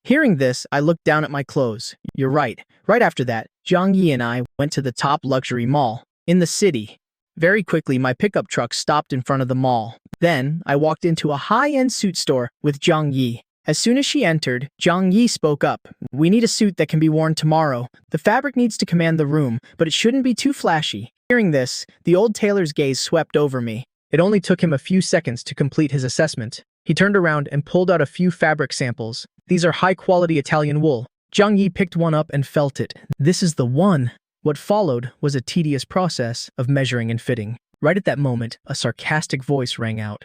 Hearing this, I looked down at my clothes. You're right. Right after that, Jiang Yi and I went to the top luxury mall in the city. Very quickly, my pickup truck stopped in front of the mall. Then, I walked into a high-end suit store with Jiang Yi. As soon as she entered, Jiang Yi spoke up. "We need a suit that can be worn tomorrow. The fabric needs to command the room, but it shouldn't be too flashy." Hearing this, the old tailor's gaze swept over me. It only took him a few seconds to complete his assessment. He turned around and pulled out a few fabric samples. "These are high-quality Italian wool." Jiang Yi picked one up and felt it. "This is the one." What followed was a tedious process of measuring and fitting. Right at that moment, a sarcastic voice rang out.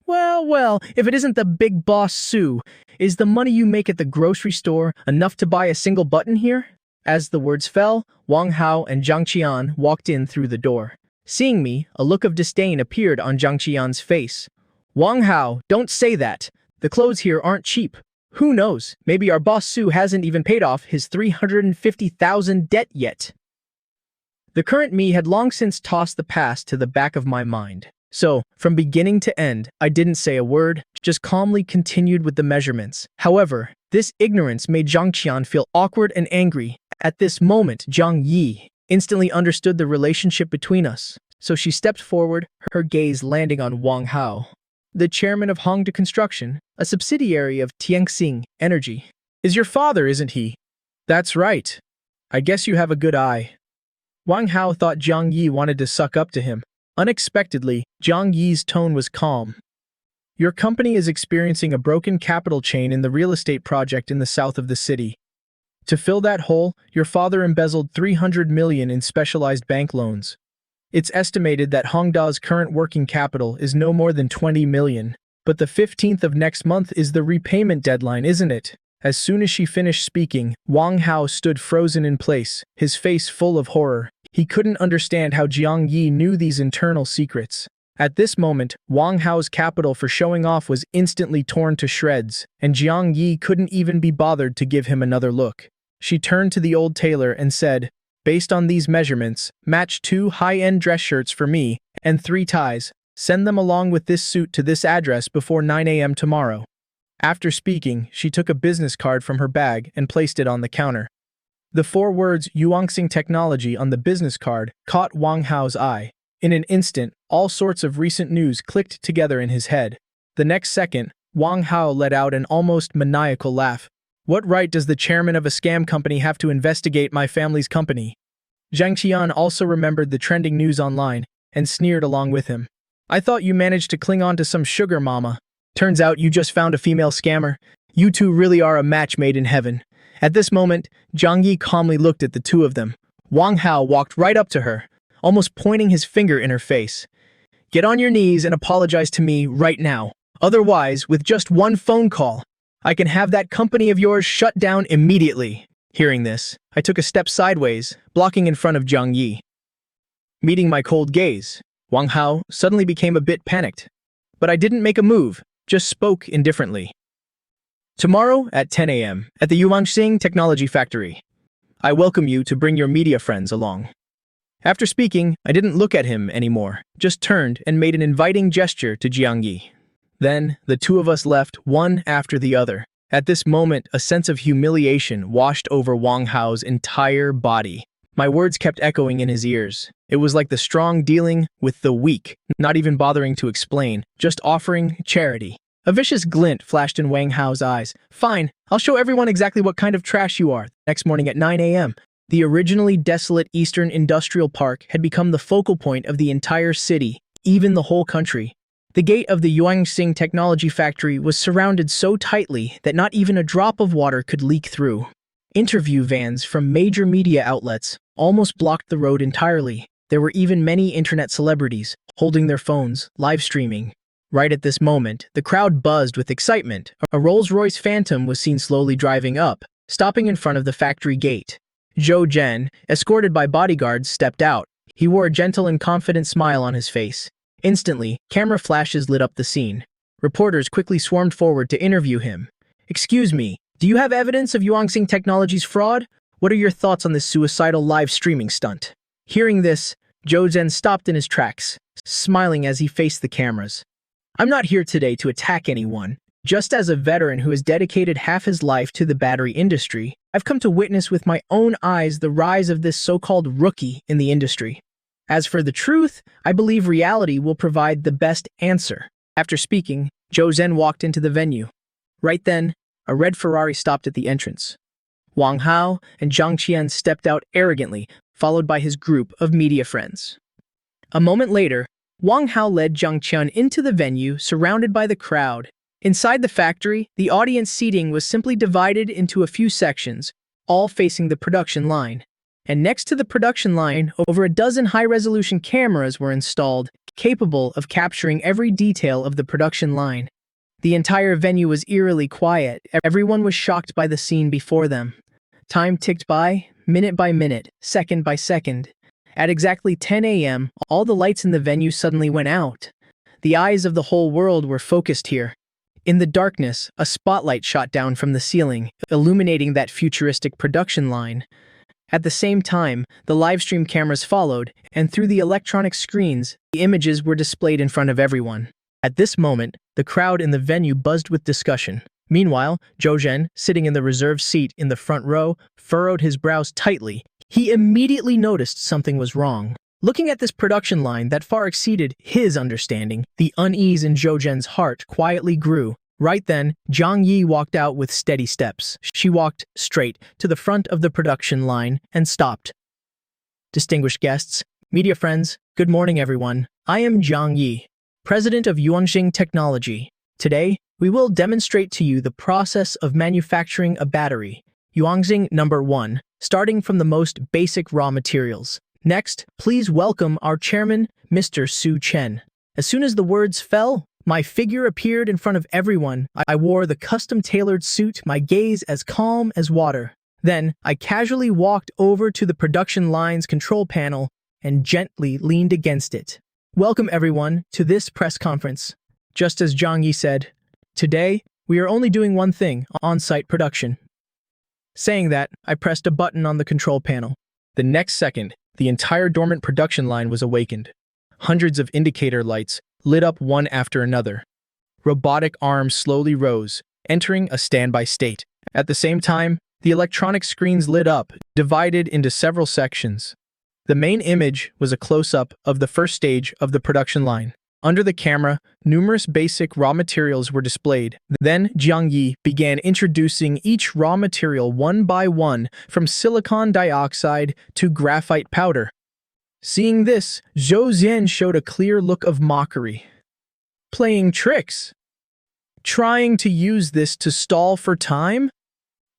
Well, if it isn't the big boss Su, is the money you make at the grocery store enough to buy a single button here?" As the words fell, Wang Hao and Zhang Qian walked in through the door. Seeing me, a look of disdain appeared on Zhang Qian's face. "Wang Hao, don't say that. The clothes here aren't cheap. Who knows, maybe our boss Su hasn't even paid off his 350,000 debt yet." The current me had long since tossed the past to the back of my mind. So, from beginning to end, I didn't say a word, just calmly continued with the measurements. However, this ignorance made Zhang Qian feel awkward and angry. At this moment, Jiang Yi instantly understood the relationship between us. So she stepped forward, her gaze landing on Wang Hao, the chairman of Hongda Construction, a subsidiary of Tianxing Energy. "Is your father, isn't he?" "That's right. I guess you have a good eye." Wang Hao thought Jiang Yi wanted to suck up to him. Unexpectedly, Jiang Yi's tone was calm. "Your company is experiencing a broken capital chain in the real estate project in the south of the city. To fill that hole, your father embezzled 300 million in specialized bank loans. It's estimated that Hongda's current working capital is no more than 20 million. But the 15th of next month is the repayment deadline, isn't it?" As soon as she finished speaking, Wang Hao stood frozen in place, his face full of horror. He couldn't understand how Jiang Yi knew these internal secrets. At this moment, Wang Hao's capital for showing off was instantly torn to shreds, and Jiang Yi couldn't even be bothered to give him another look. She turned to the old tailor and said, "Based on these measurements, match 2 high-end dress shirts for me and 3 ties. Send them along with this suit to this address before 9 a.m. tomorrow." After speaking, she took a business card from her bag and placed it on the counter. The 4 words Yuanxing Technology on the business card caught Wang Hao's eye. In an instant, all sorts of recent news clicked together in his head. The next second, Wang Hao let out an almost maniacal laugh. "What right does the chairman of a scam company have to investigate my family's company?" Zhang Qian also remembered the trending news online and sneered along with him. "I thought you managed to cling on to some sugar mama. Turns out you just found a female scammer. You two really are a match made in heaven." At this moment, Zhang Yi calmly looked at the two of them. Wang Hao walked right up to her, almost pointing his finger in her face. "Get on your knees and apologize to me right now. Otherwise, with just one phone call, I can have that company of yours shut down immediately." Hearing this, I took a step sideways, blocking in front of Zhang Yi. Meeting my cold gaze, Wang Hao suddenly became a bit panicked. But I didn't make a move, just spoke indifferently. "Tomorrow at 10 a.m. at the Yuanxing Technology Factory. I welcome you to bring your media friends along." After speaking, I didn't look at him anymore, just turned and made an inviting gesture to Jiang Yi. Then, the two of us left one after the other. At this moment, a sense of humiliation washed over Wang Hao's entire body. My words kept echoing in his ears. It was like the strong dealing with the weak, not even bothering to explain, just offering charity. A vicious glint flashed in Wang Hao's eyes. "Fine, I'll show everyone exactly what kind of trash you are." Next morning at 9 a.m., the originally desolate Eastern Industrial Park had become the focal point of the entire city, even the whole country. The gate of the Yuanxing Technology Factory was surrounded so tightly that not even a drop of water could leak through. Interview vans from major media outlets almost blocked the road entirely. There were even many internet celebrities holding their phones, live streaming. Right at this moment, the crowd buzzed with excitement. A Rolls-Royce Phantom was seen slowly driving up, stopping in front of the factory gate. Zhou Zhen, escorted by bodyguards, stepped out. He wore a gentle and confident smile on his face. Instantly, camera flashes lit up the scene. Reporters quickly swarmed forward to interview him. "Excuse me, do you have evidence of Yuanxing Technology's fraud? What are your thoughts on this suicidal live streaming stunt?" Hearing this, Zhou Zhen stopped in his tracks, smiling as he faced the cameras. "I'm not here today to attack anyone. Just as a veteran who has dedicated half his life to the battery industry, I've come to witness with my own eyes the rise of this so-called rookie in the industry. As for the truth, I believe reality will provide the best answer." After speaking, Zhou Zhen walked into the venue. Right then, a red Ferrari stopped at the entrance. Wang Hao and Zhang Qian stepped out arrogantly, followed by his group of media friends. A moment later, Wang Hao led Zhang Qian into the venue, surrounded by the crowd. Inside the factory, the audience seating was simply divided into a few sections, all facing the production line. And next to the production line, over a dozen high-resolution cameras were installed, capable of capturing every detail of the production line. The entire venue was eerily quiet. Everyone was shocked by the scene before them. Time ticked by minute, second by second. At exactly 10 a.m., all the lights in the venue suddenly went out. The eyes of the whole world were focused here. In the darkness, a spotlight shot down from the ceiling, illuminating that futuristic production line. At the same time, the livestream cameras followed, and through the electronic screens, the images were displayed in front of everyone. At this moment, the crowd in the venue buzzed with discussion. Meanwhile, Zhou Zhen, sitting in the reserved seat in the front row, furrowed his brows tightly. He immediately noticed something was wrong. Looking at this production line that far exceeded his understanding, the unease in Zhou Zhen's heart quietly grew. Right then, Jiang Yi walked out with steady steps. She walked straight to the front of the production line and stopped. Distinguished guests, media friends, good morning everyone. I am Jiang Yi, president of Yuanxing Technology. Today, we will demonstrate to you the process of manufacturing a battery, Yuanxing number 1, starting from the most basic raw materials. Next, please welcome our chairman, Mr. Su Chen. As soon as the words fell, my figure appeared in front of everyone. I wore the custom-tailored suit, my gaze as calm as water. Then, I casually walked over to the production line's control panel and gently leaned against it. Welcome everyone to this press conference. Just as Zhang Yi said, today we are only doing one thing, on-site production. Saying that, I pressed a button on the control panel. The next second, the entire dormant production line was awakened. Hundreds of indicator lights lit up one after another. Robotic arms slowly rose, entering a standby state. At the same time, the electronic screens lit up, divided into several sections. The main image was a close-up of the first stage of the production line. Under the camera, numerous basic raw materials were displayed. Then Zhang Yi began introducing each raw material one by one, from silicon dioxide to graphite powder. Seeing this, Zhou Zhen showed a clear look of mockery. Playing tricks? Trying to use this to stall for time?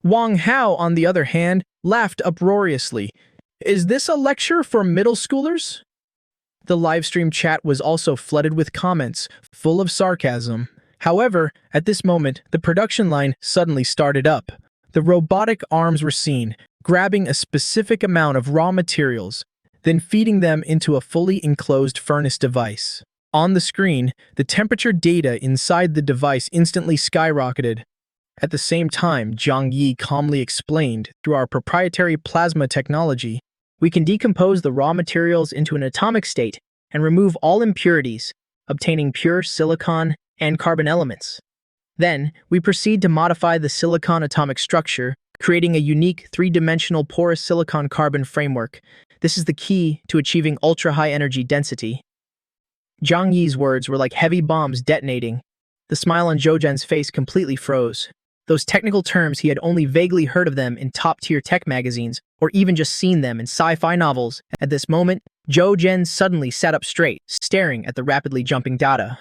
Wang Hao, on the other hand, laughed uproariously. Is this a lecture for middle schoolers? The livestream chat was also flooded with comments, full of sarcasm. However, at this moment, the production line suddenly started up. The robotic arms were seen, grabbing a specific amount of raw materials, then feeding them into a fully enclosed furnace device. On the screen, the temperature data inside the device instantly skyrocketed. At the same time, Zhang Yi calmly explained, through our proprietary plasma technology, we can decompose the raw materials into an atomic state and remove all impurities, obtaining pure silicon and carbon elements. Then, we proceed to modify the silicon atomic structure, creating a unique three-dimensional porous silicon-carbon framework. This is the key to achieving ultra-high energy density. Zhang Yi's words were like heavy bombs detonating. The smile on Zhou Zhen's face completely froze. Those technical terms, he had only vaguely heard of them in top-tier tech magazines, or even just seen them in sci-fi novels. At this moment, Zhou Zhen suddenly sat up straight, staring at the rapidly jumping data.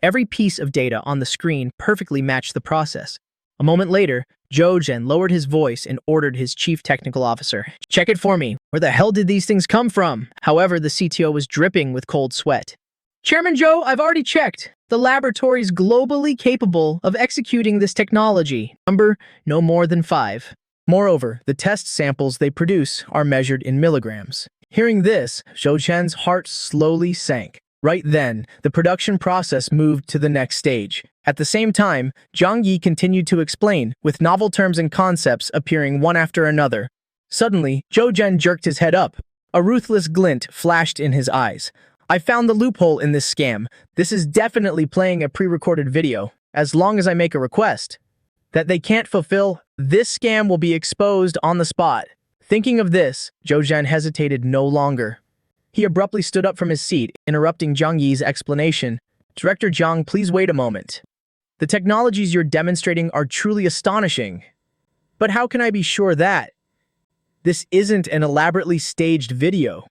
Every piece of data on the screen perfectly matched the process. A moment later, Zhou Zhen lowered his voice and ordered his chief technical officer, "Check it for me. Where the hell did these things come from?" However, the CTO was dripping with cold sweat. "Chairman Zhou, I've already checked. The laboratory's globally capable of executing this technology. Number, no more than 5. Moreover, the test samples they produce are measured in milligrams." Hearing this, Zhou Zhen's heart slowly sank. Right then, the production process moved to the next stage. At the same time, Zhang Yi continued to explain, with novel terms and concepts appearing one after another. Suddenly, Zhou Zhen jerked his head up. A ruthless glint flashed in his eyes. "I found the loophole in this scam. This is definitely playing a pre-recorded video. As long as I make a request that they can't fulfill, this scam will be exposed on the spot." Thinking of this, Zhou Zhen hesitated no longer. He abruptly stood up from his seat, interrupting Zhang Yi's explanation. "Director Zhang, please wait a moment. The technologies you're demonstrating are truly astonishing. But how can I be sure that this isn't an elaborately staged video?"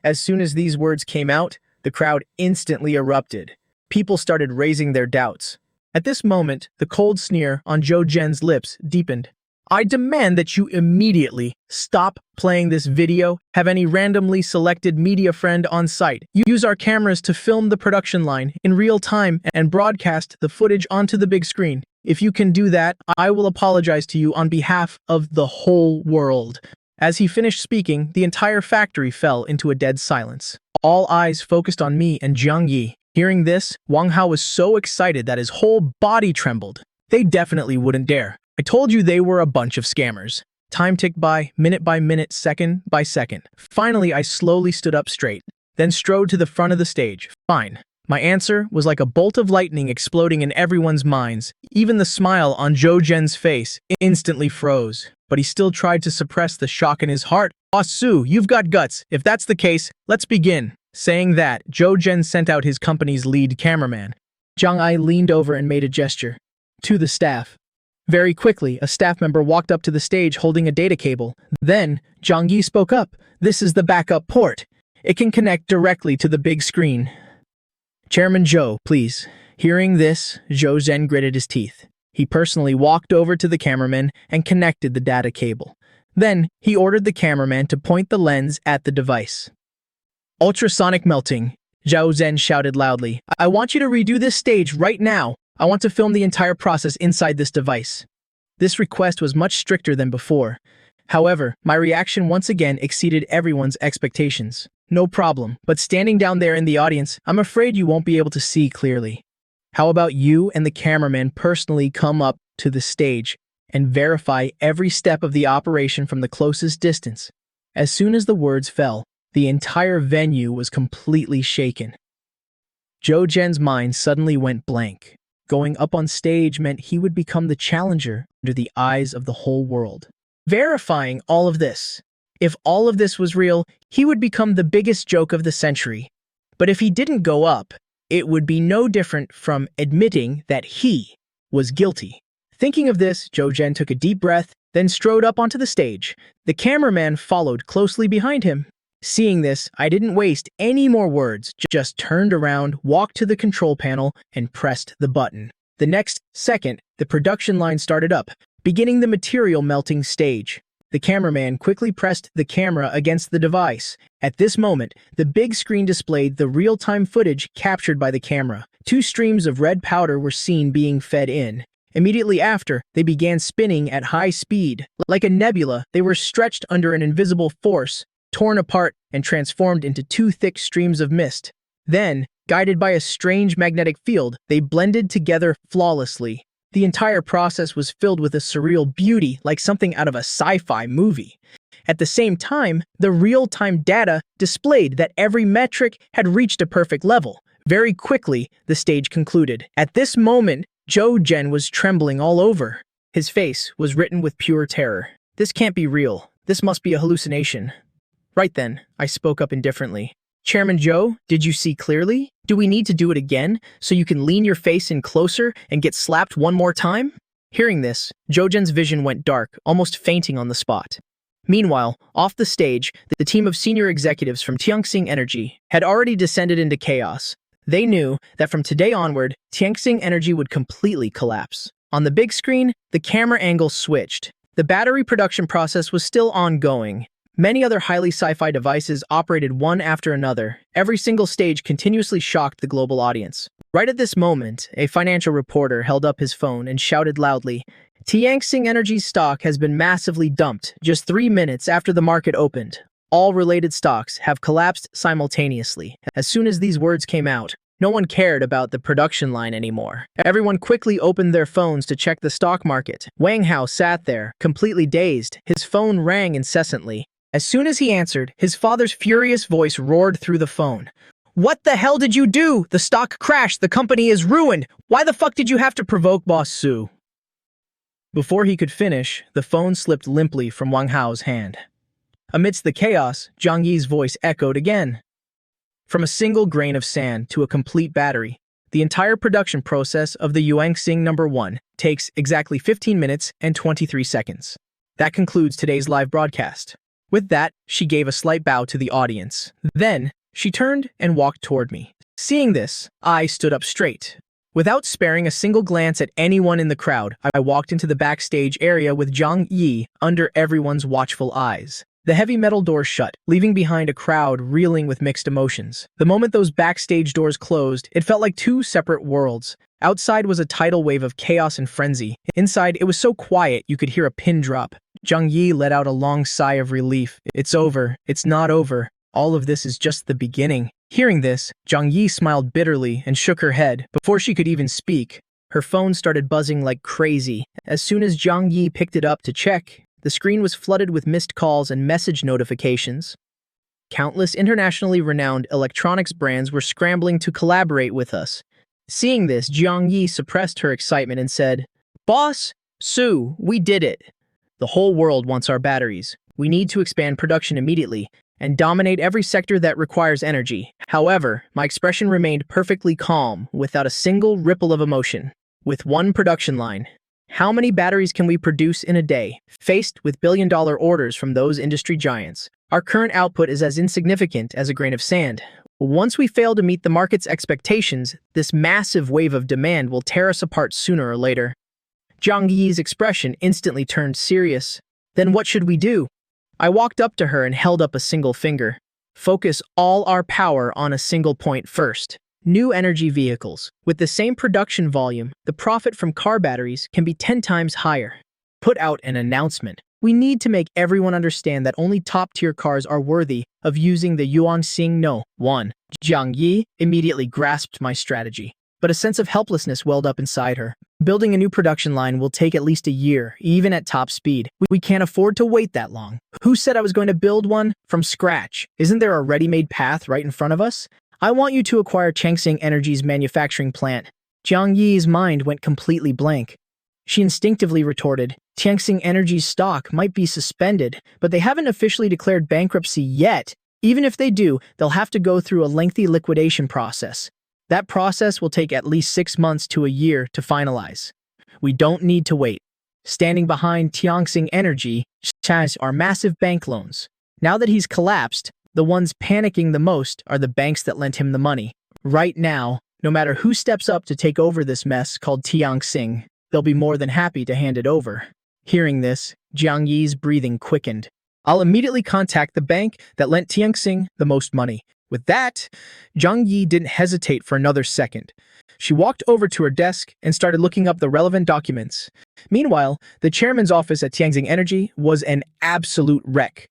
As soon as these words came out, the crowd instantly erupted. People started raising their doubts. At this moment, the cold sneer on Zhou Zhen's lips deepened. "I demand that you immediately stop playing this video, have any randomly selected media friend on site. Use our cameras to film the production line in real time and broadcast the footage onto the big screen. If you can do that, I will apologize to you on behalf of the whole world." As he finished speaking, the entire factory fell into a dead silence. All eyes focused on me and Zhang Yi. Hearing this, Wang Hao was so excited that his whole body trembled. They definitely wouldn't dare. I told you they were a bunch of scammers. Time ticked by minute, second by second. Finally, I slowly stood up straight, then strode to the front of the stage. Fine. My answer was like a bolt of lightning exploding in everyone's minds. Even the smile on Zhou Zhen's face instantly froze, but he still tried to suppress the shock in his heart. "Ah, Su, you've got guts. If that's the case, let's begin." Saying that, Zhou Zhen sent out his company's lead cameraman. Zhang Ai leaned over and made a gesture to the staff. Very quickly, a staff member walked up to the stage holding a data cable. Then, Zhang Yi spoke up. "This is the backup port. It can connect directly to the big screen." "Chairman Zhou, please." Hearing this, Zhou Zhen gritted his teeth. He personally walked over to the cameraman and connected the data cable. Then, he ordered the cameraman to point the lens at the device. "Ultrasonic melting," Zhou Zhen shouted loudly. "I want you to redo this stage right now. I want to film the entire process inside this device." This request was much stricter than before. However, my reaction once again exceeded everyone's expectations. No problem, but standing down there in the audience, I'm afraid you won't be able to see clearly. How about you and the cameraman personally come up to the stage and verify every step of the operation from the closest distance? As soon as the words fell, the entire venue was completely shaken. Zhou Zhen's mind suddenly went blank. Going up on stage meant he would become the challenger under the eyes of the whole world. Verifying all of this. If all of this was real, he would become the biggest joke of the century. But if he didn't go up, it would be no different from admitting that he was guilty. Thinking of this, Zhou Zhen took a deep breath, then strode up onto the stage. The cameraman followed closely behind him. Seeing this, I didn't waste any more words, just turned around, walked to the control panel, and pressed the button. The next second, the production line started up, beginning the material melting stage. The cameraman quickly pressed the camera against the device. At this moment, the big screen displayed the real-time footage captured by the camera. 2 streams of red powder were seen being fed in. Immediately after, they began spinning at high speed. Like a nebula, they were stretched under an invisible force, torn apart, and transformed into 2 thick streams of mist. Then, guided by a strange magnetic field, they blended together flawlessly. The entire process was filled with a surreal beauty, like something out of a sci-fi movie. At the same time, the real-time data displayed that every metric had reached a perfect level. Very quickly, the stage concluded. At this moment, Zhou Zhen was trembling all over. His face was written with pure terror. This can't be real. This must be a hallucination. Right then, I spoke up indifferently. Chairman Zhou, did you see clearly? Do we need to do it again, so you can lean your face in closer and get slapped one more time? Hearing this, Zhou Zhen's vision went dark, almost fainting on the spot. Meanwhile, off the stage, the team of senior executives from Tianxing Energy had already descended into chaos. They knew that from today onward, Tianxing Energy would completely collapse. On the big screen, the camera angle switched. The battery production process was still ongoing. Many other highly sci-fi devices operated one after another. Every single stage continuously shocked the global audience. Right at this moment, a financial reporter held up his phone and shouted loudly, "Tianxing Energy's stock has been massively dumped just 3 minutes after the market opened. All related stocks have collapsed simultaneously." As soon as these words came out, no one cared about the production line anymore. Everyone quickly opened their phones to check the stock market. Wang Hao sat there, completely dazed. His phone rang incessantly. As soon as he answered, his father's furious voice roared through the phone. "What the hell did you do? The stock crashed. The company is ruined. Why the fuck did you have to provoke Boss Su?" Before he could finish, the phone slipped limply from Wang Hao's hand. Amidst the chaos, Zhang Yi's voice echoed again. From a single grain of sand to a complete battery, the entire production process of the Yuanxing No. 1 takes exactly 15 minutes and 23 seconds. That concludes today's live broadcast. With that, she gave a slight bow to the audience. Then, she turned and walked toward me. Seeing this, I stood up straight. Without sparing a single glance at anyone in the crowd, I walked into the backstage area with Zhang Yi under everyone's watchful eyes. The heavy metal doors shut, leaving behind a crowd reeling with mixed emotions. The moment those backstage doors closed, it felt like 2 separate worlds. Outside was a tidal wave of chaos and frenzy. Inside, it was so quiet you could hear a pin drop. Zhang Yi let out a long sigh of relief. It's over. It's not over. All of this is just the beginning. Hearing this, Zhang Yi smiled bitterly and shook her head. Before she could even speak, her phone started buzzing like crazy. As soon as Zhang Yi picked it up to check, the screen was flooded with missed calls and message notifications. Countless internationally renowned electronics brands were scrambling to collaborate with us. Seeing this, Zhang Yi suppressed her excitement and said, "Boss Su, we did it. The whole world wants our batteries. We need to expand production immediately and dominate every sector that requires energy." However, my expression remained perfectly calm, without a single ripple of emotion. With one production line, how many batteries can we produce in a day? Faced with billion-dollar orders from those industry giants, our current output is as insignificant as a grain of sand. Once we fail to meet the market's expectations, this massive wave of demand will tear us apart sooner or later. Zhang Yi's expression instantly turned serious. Then what should we do? I walked up to her and held up a single finger. Focus all our power on a single point first. New energy vehicles. With the same production volume, the profit from car batteries can be 10 times higher. Put out an announcement. We need to make everyone understand that only top-tier cars are worthy of using the Yuan Xing No. 1. Jiang Yi immediately grasped my strategy, but a sense of helplessness welled up inside her. Building a new production line will take at least a year, even at top speed. We can't afford to wait that long. Who said I was going to build one from scratch? Isn't there a ready-made path right in front of us? I want you to acquire Changxing Energy's manufacturing plant. Jiang Yi's mind went completely blank. She instinctively retorted, Changxing Energy's stock might be suspended, but they haven't officially declared bankruptcy yet. Even if they do, they'll have to go through a lengthy liquidation process. That process will take at least 6 months to a year to finalize. We don't need to wait. Standing behind Changxing Energy are massive bank loans. Now that he's collapsed, the ones panicking the most are the banks that lent him the money. Right now, no matter who steps up to take over this mess called Tianxing, they'll be more than happy to hand it over. Hearing this, Jiang Yi's breathing quickened. I'll immediately contact the bank that lent Tianxing the most money. With that, Jiang Yi didn't hesitate for another second. She walked over to her desk and started looking up the relevant documents. Meanwhile, the chairman's office at Tianxing Energy was an absolute wreck.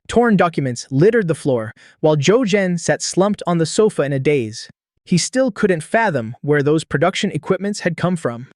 Torn documents littered the floor, while Zhou Zhen sat slumped on the sofa in a daze. He still couldn't fathom where those production equipments had come from.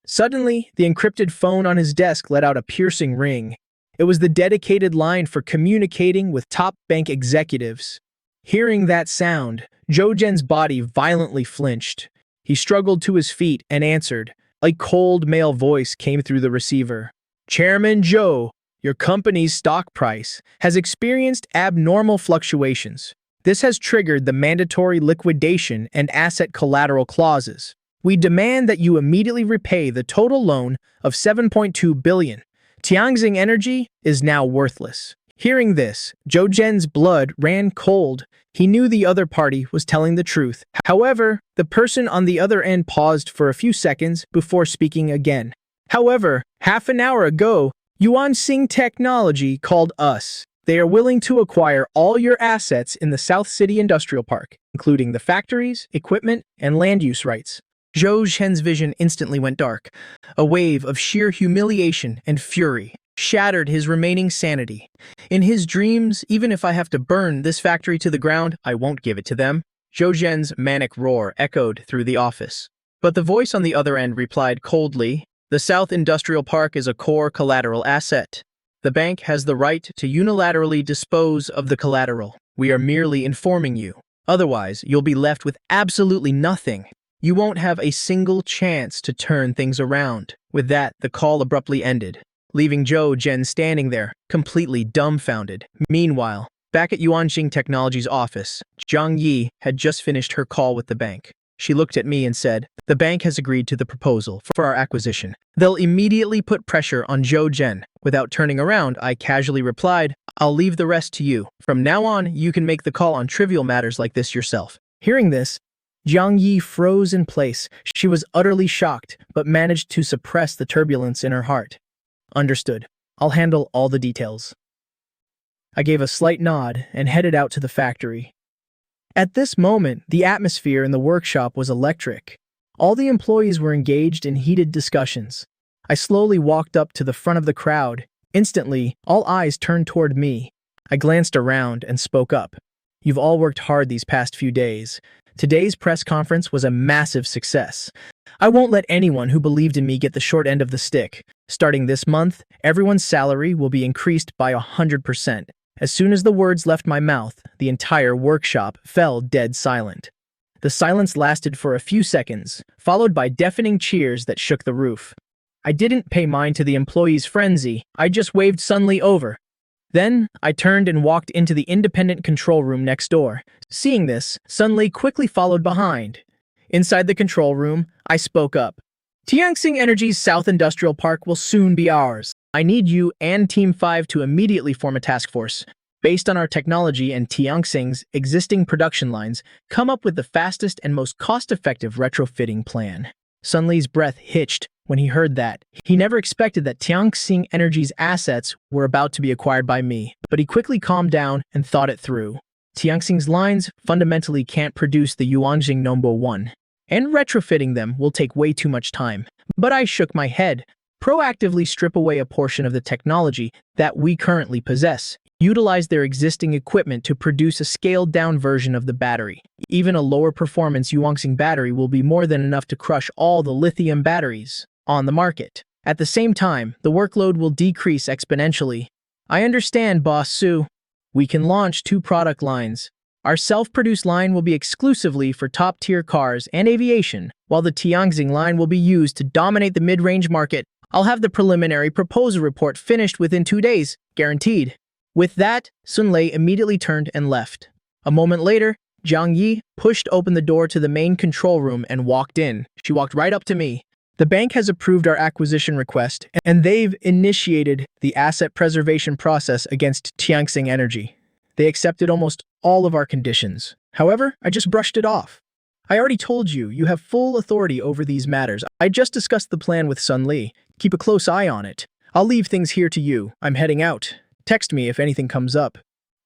Suddenly, the encrypted phone on his desk let out a piercing ring. It was the dedicated line for communicating with top bank executives. Hearing that sound, Zhou Zhen's body violently flinched. He struggled to his feet and answered. A cold male voice came through the receiver. Chairman Zhou, your company's stock price has experienced abnormal fluctuations. This has triggered the mandatory liquidation and asset collateral clauses. We demand that you immediately repay the total loan of 7.2 billion. Tianxing Energy is now worthless. Hearing this, Zhou Zhen's blood ran cold. He knew the other party was telling the truth. However, the person on the other end paused for a few seconds before speaking again. However, half an hour ago, Yuan Xing Technology called us. They are willing to acquire all your assets in the South City Industrial Park, including the factories, equipment, and land use rights. Zhou Zhen's vision instantly went dark. A wave of sheer humiliation and fury shattered his remaining sanity. In his dreams, even if I have to burn this factory to the ground, I won't give it to them. Zhou Zhen's manic roar echoed through the office. But the voice on the other end replied coldly, the South Industrial Park is a core collateral asset. The bank has the right to unilaterally dispose of the collateral. We are merely informing you. Otherwise, you'll be left with absolutely nothing. You won't have a single chance to turn things around. With that, the call abruptly ended, leaving Zhou Zhen standing there, completely dumbfounded. Meanwhile, back at Yuanxing Technology's office, Jiang Yi had just finished her call with the bank. She looked at me and said, the bank has agreed to the proposal for our acquisition. They'll immediately put pressure on Zhou Zhen. Without turning around, I casually replied, I'll leave the rest to you. From now on, you can make the call on trivial matters like this yourself. Hearing this, Jiang Yi froze in place. She was utterly shocked, but managed to suppress the turbulence in her heart. Understood. I'll handle all the details. I gave a slight nod and headed out to the factory. At this moment, the atmosphere in the workshop was electric. All the employees were engaged in heated discussions. I slowly walked up to the front of the crowd. Instantly, all eyes turned toward me. I glanced around and spoke up. You've all worked hard these past few days. Today's press conference was a massive success. I won't let anyone who believed in me get the short end of the stick. Starting this month, everyone's salary will be increased by 100%. As soon as the words left my mouth, the entire workshop fell dead silent. The silence lasted for a few seconds, followed by deafening cheers that shook the roof. I didn't pay mind to the employees' frenzy. I just waved Sun Li over. Then, I turned and walked into the independent control room next door. Seeing this, Sun Li quickly followed behind. Inside the control room, I spoke up. Tianxing Energy's South Industrial Park will soon be ours. I need you and Team 5 to immediately form a task force. Based on our technology and Tianxing's existing production lines, come up with the fastest and most cost-effective retrofitting plan. Sun Li's breath hitched when he heard that. He never expected that Tianxing Energy's assets were about to be acquired by me, but he quickly calmed down and thought it through. Tianxing's lines fundamentally can't produce the Yuanxing No. 1, and retrofitting them will take way too much time. But I shook my head. proactively strip away a portion of the technology that we currently possess, utilize their existing equipment to produce a scaled-down version of the battery. Even a lower-performance Yuanxing battery will be more than enough to crush all the lithium batteries on the market. At the same time, the workload will decrease exponentially. I understand, Boss Su. We can launch 2 product lines. Our self-produced line will be exclusively for top-tier cars and aviation, while the Tianxing line will be used to dominate the mid-range market. I'll have the preliminary proposal report finished within 2 days, guaranteed. With that, Sun Lei immediately turned and left. A moment later, Jiang Yi pushed open the door to the main control room and walked in. She walked right up to me. The bank has approved our acquisition request, and they've initiated the asset preservation process against Tianxing Energy. They accepted almost all of our conditions. However, I just brushed it off. I already told you, you have full authority over these matters. I just discussed the plan with Sun Li. Keep a close eye on it. I'll leave things here to you. I'm heading out. Text me if anything comes up.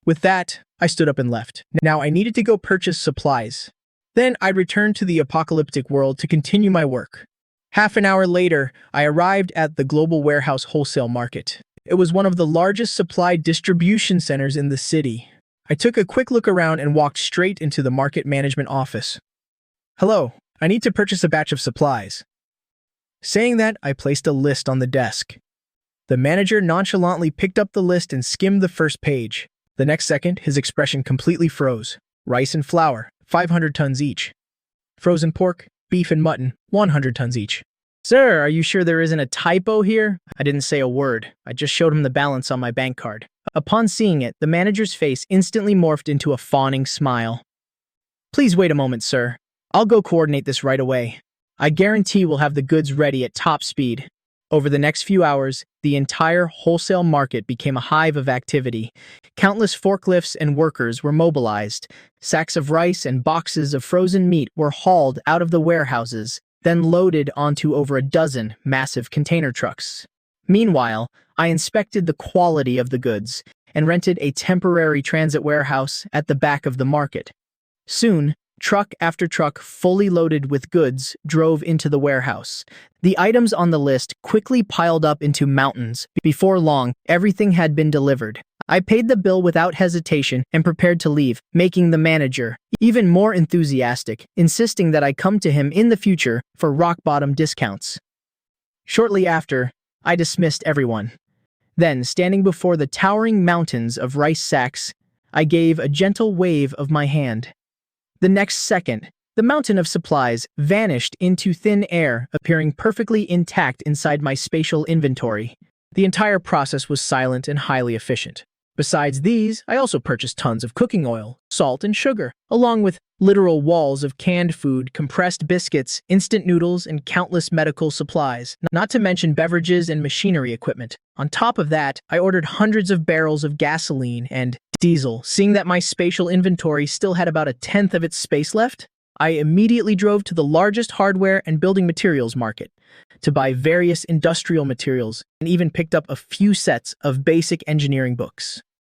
With that, I stood up and left. Now I needed to go purchase supplies. Then I returned to the apocalyptic world to continue my work. Half an hour later, I arrived at the Global Warehouse Wholesale Market. It was one of the largest supply distribution centers in the city. I took a quick look around and walked straight into the market management office. Hello, I need to purchase a batch of supplies. Saying that, I placed a list on the desk. The manager nonchalantly picked up the list and skimmed the first page. The next second, his expression completely froze. Rice and flour, 500 tons each. Frozen pork, beef and mutton, 100 tons each. Sir, are you sure there isn't a typo here? I didn't say a word. I just showed him the balance on my bank card. Upon seeing it, the manager's face instantly morphed into a fawning smile. Please wait a moment, sir. I'll go coordinate this right away. I guarantee we'll have the goods ready at top speed. Over the next few hours, the entire wholesale market became a hive of activity. Countless forklifts and workers were mobilized. Sacks of rice and boxes of frozen meat were hauled out of the warehouses, then loaded onto over a dozen massive container trucks. Meanwhile, I inspected the quality of the goods and rented a temporary transit warehouse at the back of the market. Soon, truck after truck fully loaded with goods drove into the warehouse. The items on the list quickly piled up into mountains. Before long, everything had been delivered. I paid the bill without hesitation and prepared to leave, making the manager even more enthusiastic, insisting that I come to him in the future for rock-bottom discounts. Shortly after, I dismissed everyone. Then, standing before the towering mountains of rice sacks, I gave a gentle wave of my hand. The next second, the mountain of supplies vanished into thin air, appearing perfectly intact inside my spatial inventory. The entire process was silent and highly efficient. Besides these, I also purchased tons of cooking oil, salt, and sugar, along with literal walls of canned food, compressed biscuits, instant noodles, and countless medical supplies, not to mention beverages and machinery equipment. On top of that, I ordered hundreds of barrels of gasoline and diesel. Seeing that my spatial inventory still had about 1/10 of its space left, I immediately drove to the largest hardware and building materials market to buy various industrial materials and even picked up a few sets of basic engineering books.